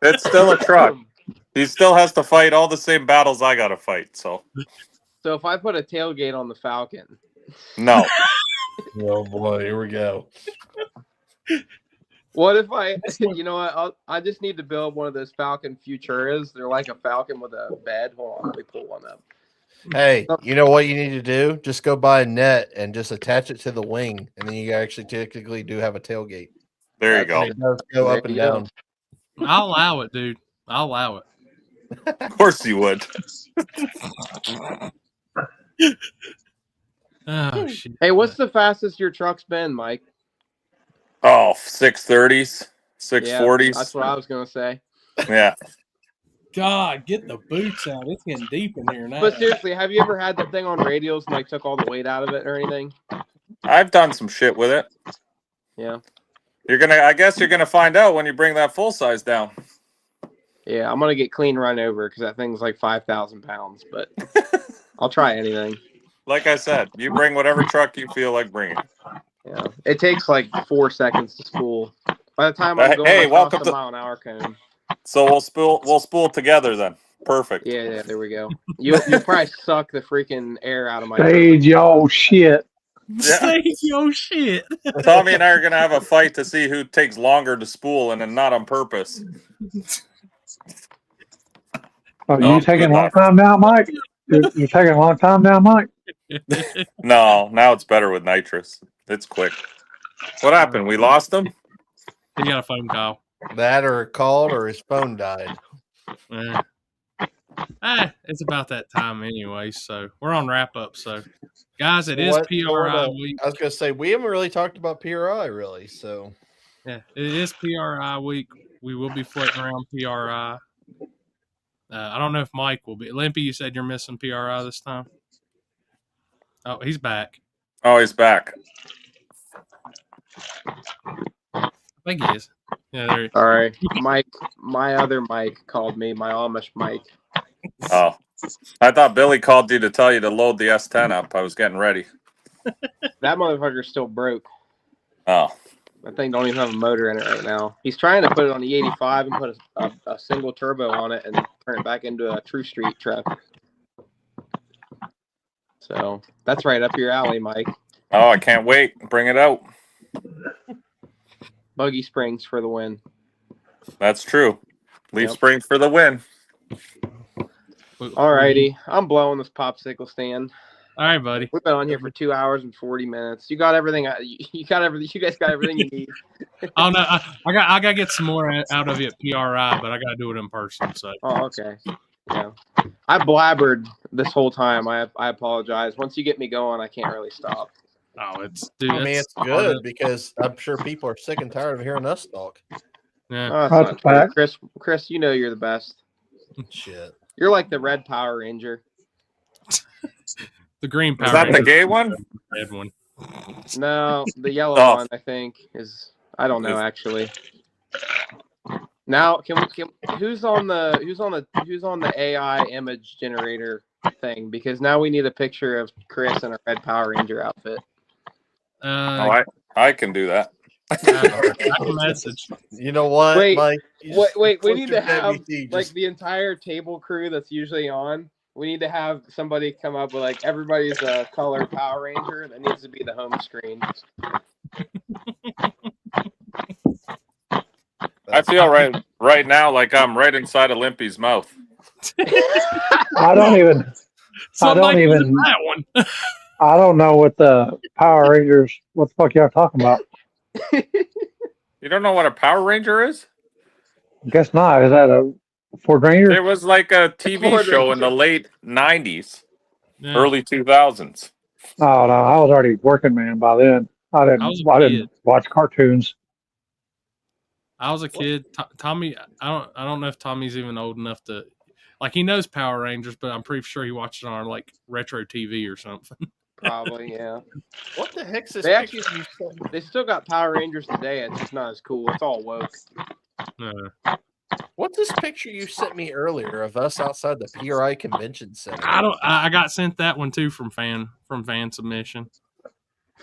It's still a truck. He still has to fight all the same battles I got to fight. So if I put a tailgate on the Falcon, no. Oh boy, here we go. What if you know what? I just need to build one of those Falcon Futuras. They're like a Falcon with a bed. Hold on, let me pull one up. Hey, you know what you need to do? Just go buy a net and just attach it to the wing, and then you actually technically do have a tailgate. There you go. It does go up and down. I'll allow it, dude. I'll allow it. Of course you would. Oh shit. Hey, what's the fastest your truck's been, Mike? Oh, 630s, 640s. Yeah, that's what I was gonna say. Yeah. God, get the boots out. It's getting deep in here now. But seriously, have you ever had that thing on radials and like took all the weight out of it or anything? I've done some shit with it. Yeah. I guess you're gonna find out when you bring that full size down. Yeah, I'm gonna get clean run over because that thing's like 5,000 pounds. But I'll try anything. Like I said, you bring whatever truck you feel like bringing. Yeah, it takes like 4 seconds to spool. By the time I'm going across welcome the to mile-an-hour cone. So we'll spool together then. Perfect. Yeah, there we go. You'll probably suck the freaking air out of my. Stage y'all shit. Stage your shit. Tommy and I are gonna have a fight to see who takes longer to spool and then not on purpose. Oh, you taking a long time now, Mike? You're taking a long time now, Mike? No, now it's better with nitrous. It's quick. What happened? We lost him? He got a phone call. That or called or his phone died. It's about that time anyway, so we're on wrap up. So, guys, it is PRI week. I was going to say, we haven't really talked about PRI, really. So, yeah, it is PRI week. We will be floating around PRI. I don't know if Mike will be. Limpy, you said you're missing PRI this time? Oh, he's back. Oh, he's back. I think he is. Yeah, there. All right, Mike. My other Mike called me. My Amish Mike. Oh, I thought Billy called you to tell you to load the S10 up. I was getting ready. That motherfucker's still broke. Oh, That thing don't even have a motor in it right now. He's trying to put it on the 85 and put a single turbo on it and turn it back into a True Street truck. So that's right up your alley, Mike. oh, I can't wait. Bring it out. Buggy Springs for the win. That's true. Leaf Yep. Springs for the win. All righty, I'm blowing this popsicle stand. All right, buddy. We've been on here for 2 hours and 40 minutes. You got everything. You got everything. You guys got everything you need. Oh no, I got to get some more out of you at PRI, but I got to do it in person. So. Oh, okay. Yeah, I blabbered this whole time. I apologize. Once you get me going, I can't really stop. Oh, it's dude. I mean, it's good because I'm sure people are sick and tired of hearing us talk. Yeah, Oh, that's not true. Chris, you know you're the best. Shit. You're like the red Power Ranger. The green Power Is that Ranger. the gay one? Red one. No, the yellow Oh. one I think is. I don't know actually. Now, who's on the AI image generator thing? Because now we need a picture of Chris in a red Power Ranger outfit. Oh, I can do that. Message. You know what, Wait, Mike? wait. We need to your have WC, like just- the entire table crew that's usually on. We need to have somebody come up with like everybody's a color Power Ranger. That needs to be the home screen. I feel right now like I'm right inside of Limpy's mouth. I don't even. I don't Somebody even. did that one. I don't know what the Power Rangers. What the fuck y'all talking about? You don't know what a Power Ranger is? Guess not. Is that a Ford Ranger? It was like a TV show in the late 90s, early 2000s. Oh no, I was already working man by then. I didn't watch cartoons. I was a kid. Tommy, I don't know if Tommy's even old enough to, like, he knows Power Rangers, but I'm pretty sure he watched it on like retro TV or something. Probably, yeah. What the heck's this? They actually, they still got Power Rangers today. It's just not as cool. It's all woke. What's this picture you sent me earlier of us outside the PRI Convention Center? I got sent that one too from fan submission.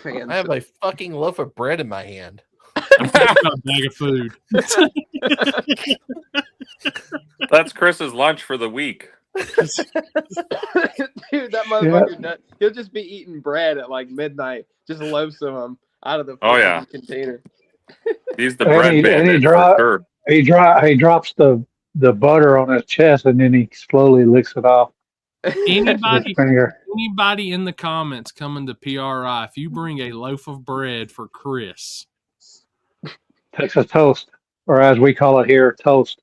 I have a fucking loaf of bread in my hand. A bag of food. That's Chris's lunch for the week. Dude, that motherfucker, he'll just be eating bread at like midnight, just loaves of them out of the container. He's the bread bandit for sure. He drops the butter on his chest and then he slowly licks it off. Anybody in the comments coming to PRI, if you bring a loaf of bread for Chris, Texas toast, or as we call it here, toast.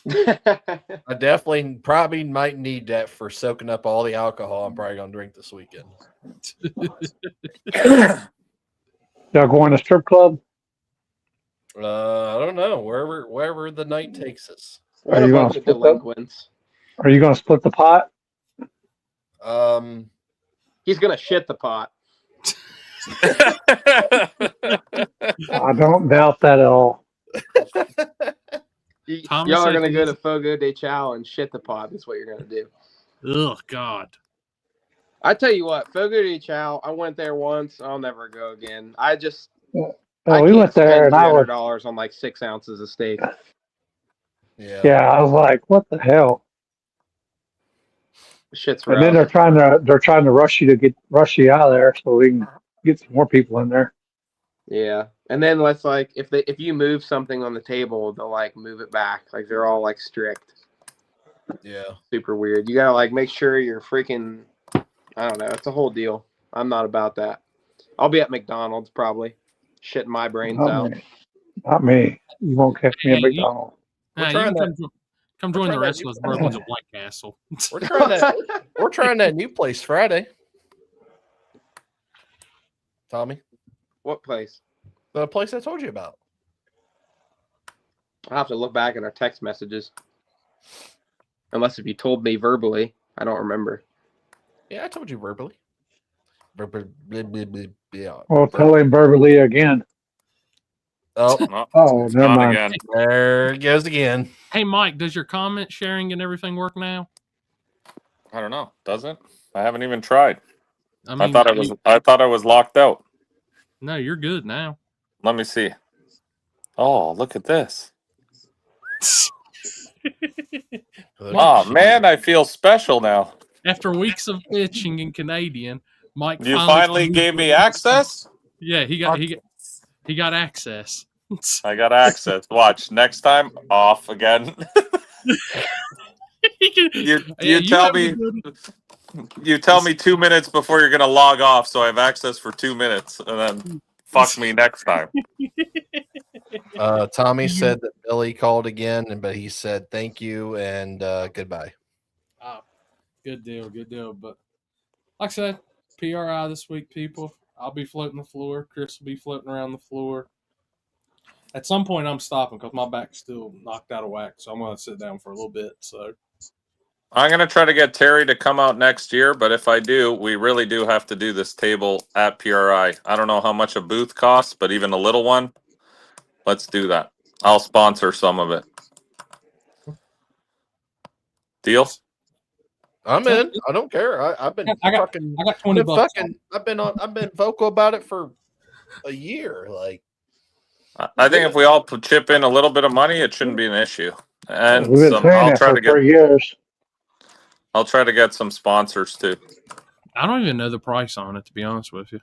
I definitely probably might need that for soaking up all the alcohol I'm probably gonna drink this weekend. Y'all going to strip club? I don't know. Wherever the night takes us. Are you going to split delinquents? Are you going to split the pot? He's gonna shit the pot. I don't doubt that at all. Y'all are gonna go to Fogo de Chao and shit the pot. That's what you're gonna do. Oh God! I tell you what, Fogo de Chao. I went there once. I'll never go again. We went there and I was $300 on like 6 ounces of steak. Yeah, I was like, what the hell? Shit's and rough. then they're trying to rush you out of there so we can get some more people in there. Yeah, and then let's like if you move something on the table, they'll like move it back. Like they're all like strict. Yeah, super weird. You gotta like make sure you're freaking. I don't know. It's a whole deal. I'm not about that. I'll be at McDonald's probably, shitting my brains out. Not me. You won't catch me at McDonald's. You can come join the rest of us bourbons at White Castle. We're trying that new place Friday. Tommy, what place? The place I told you about. I'll have to look back at our text messages. Unless if you told me verbally, I don't remember. Yeah, I told you verbally. Yeah. Well, tell him verbally again. Oh, Oh, it's never gone mind. again. there it goes again. Hey, Mike, does your comment sharing and everything work now? I don't know. Does it? I haven't even tried. I I mean, thought I was locked out. no, you're good now. Let me see. Oh, look at this. Oh man, I feel special now. After weeks of bitching in Canadian, Mike You finally gave me access? Yeah, he got access. I got access. Watch. Next time, off again. You tell me 2 minutes before you're gonna log off, so I have access for 2 minutes, and then fuck me next time. Tommy said that Billy called again, but he said thank you and goodbye. Oh, good deal, good deal. But like I said, PRI this week, people. I'll be floating the floor. Chris will be floating around the floor. At some point, I'm stopping because my back's still knocked out of whack, so I'm going to sit down for a little bit. So I'm gonna try to get Terry to come out next year, but if I do, we really do have to do this table at PRI. I don't know how much a booth costs, but even a little one, let's do that. I'll sponsor some of it. Deal? I'm in. I don't care. I've been I got 20 bucks. I've been vocal about it for a year. Like, I think if we all chip in a little bit of money, it shouldn't be an issue. And We've been saying that for 3 years. I'll try to get some sponsors too. I don't even know the price on it, to be honest with you.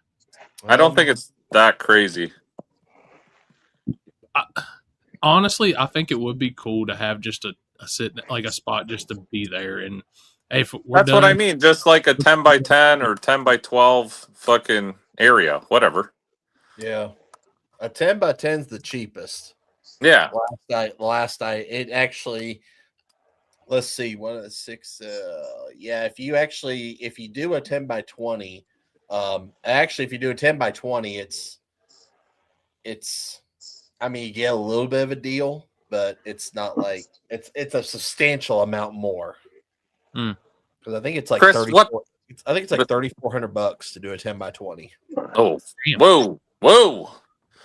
I don't think it's that crazy. Honestly, I think it would be cool to have just a spot just to be there. And if we're That's done, what I mean. Just like a 10 by 10 or 10 by 12 fucking area, whatever. yeah, a 10 by 10 is the cheapest. Yeah. It actually. Let's see, what is 6? Yeah, if you do a 10 by 20, if you do a 10 by 20, it's. I mean, you get a little bit of a deal, but it's not like it's a substantial amount more. Because I think it's like Chris, 30. what? I think it's like $3,400 to do a 10 by 20. Oh, whoa!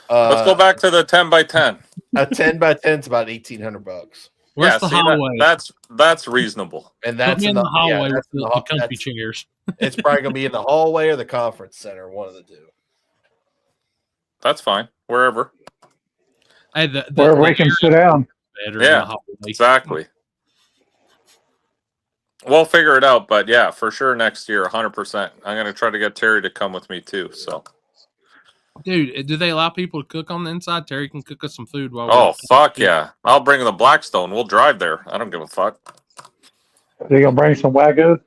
Let's go back to the 10 by 10. A 10 by 10 is about $1,800. Where's the hallway? That's reasonable. And that's in the hallway that's with the comfy chairs. It's probably gonna be in the hallway or the conference center, one of the two. That's fine. Wherever. Hey, Where we can sit down. Yeah, exactly. We'll figure it out, but yeah, for sure next year, 100%. I'm gonna try to get Terry to come with me too. So, dude, do they allow people to cook on the inside? Terry can cook us some food while. Oh fuck yeah! I'll bring the Blackstone. We'll drive there. I don't give a fuck. They gonna bring some Wagyu?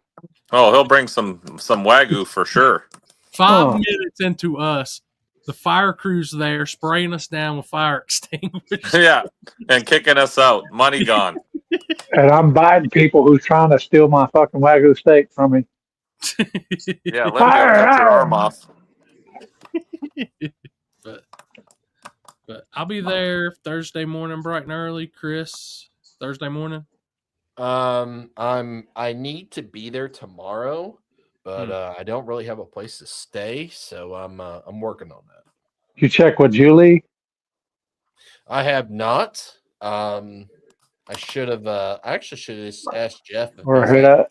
Oh, he'll bring some Wagyu for sure. 5 minutes into us, the fire crew's there spraying us down with fire extinguishers. Yeah, and kicking us out. Money gone. And I'm biting people who's trying to steal my fucking Wagyu steak from me. Yeah, let me cut your arm off. But I'll be there Thursday morning, bright and early. Chris, Thursday morning. I need to be there tomorrow, but I don't really have a place to stay, so I'm working on that. You check with Julie? I have not. I should have. I actually should have asked Jeff. Or hit up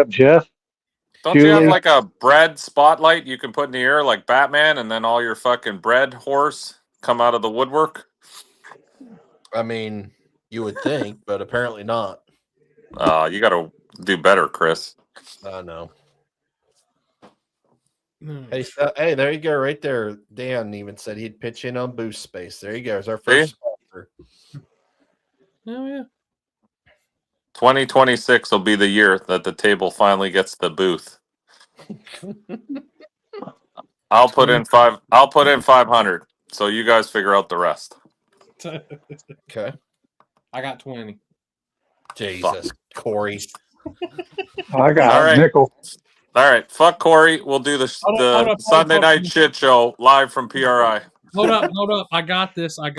Jeff. Don't you have like a bread spotlight you can put in the air like Batman, and then all your fucking bread horse come out of the woodwork? I mean, you would think, but apparently not. You got to do better, Chris. I know. Hey, there you go, right there. Dan even said he'd pitch in on Boost Space. There you go. It's our first sponsor. Oh yeah. 2026 will be the year that the table finally gets the booth. I'll put in 500. So you guys figure out the rest. Okay. I got 20. Jesus, Corey. I got a nickel. All right, fuck Corey. We'll do the Sunday night shit show live from PRI. Hold up. I got this, Mike.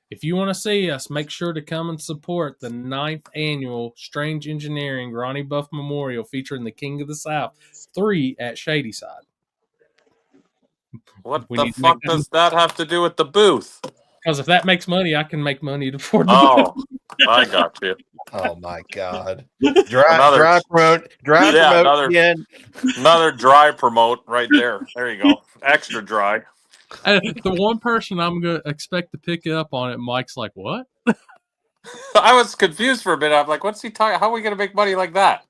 If you want to see us, make sure to come and support the 9th annual Strange Engineering Ronnie Buff Memorial featuring the King of the South 3 at Shadyside. What We the need to make fuck does that have to do with the booth? Because if that makes money, I can make money to afford the Oh, I got you. Oh my god. Another- Dry promote again. Another dry promote right there. There you go. Extra dry. The one person I'm going to expect to pick up on it, Mike's like, what? I was confused for a bit. I'm like, what's he talking? How are we going to make money like that?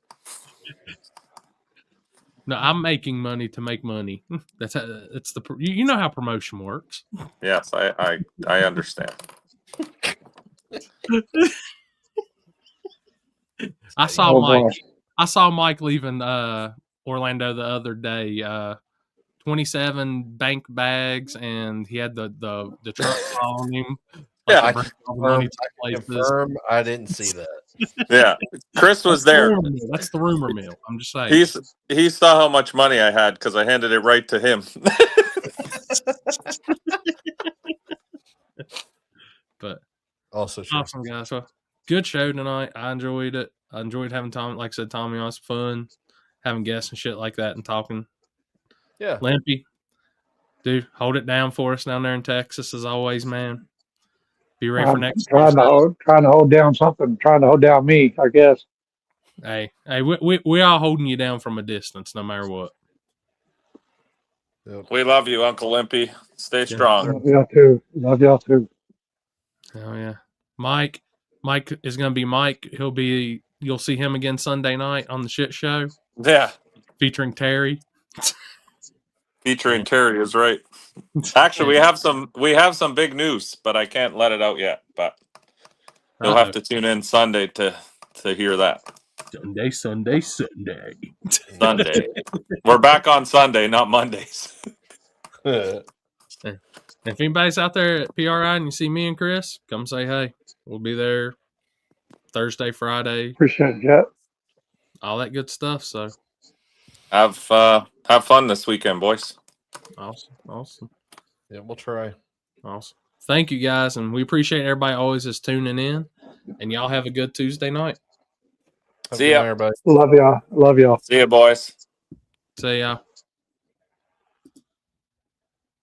No, I'm making money to make money. That's how, it's the you know how promotion works. Yes, I understand. I saw Oh, Mike. gosh. I saw Mike leaving Orlando the other day. 27 bank bags, and he had the truck following him. Yeah, I I confirm I didn't see that. Yeah, Chris was there. That's the rumor mill. I'm just saying. He saw how much money I had because I handed it right to him. But also true. Awesome, guys. So good show tonight. I enjoyed it. I enjoyed having Tom, like I said, Tommy on. It's fun having guests and shit like that and talking. Yeah. Limpy, dude, hold it down for us down there in Texas as always, man. Be ready for I'm next trying to hold down something, trying to hold down me, I guess. Hey, we all holding you down from a distance, no matter what. We love you, Uncle Limpy. Stay strong. Love y'all too. Love y'all too. Oh yeah, Mike is gonna be Mike. You'll see him again Sunday night on the shit show. Yeah, featuring Terry. Featuring Terry is right. Actually, we have some big news, but I can't let it out yet. But you'll have to tune in Sunday to hear that. Sunday. Sunday. We're back on Sunday, not Mondays. If anybody's out there at PRI and you see me and Chris, come say hey. We'll be there Thursday, Friday. Appreciate it, Jet. All that good stuff. So Have fun this weekend, boys. Awesome. Yeah, we'll try. Awesome. Thank you guys, and we appreciate everybody always is tuning in. And y'all have a good Tuesday night. See ya, everybody. Love y'all. Love y'all. See ya, boys. See ya.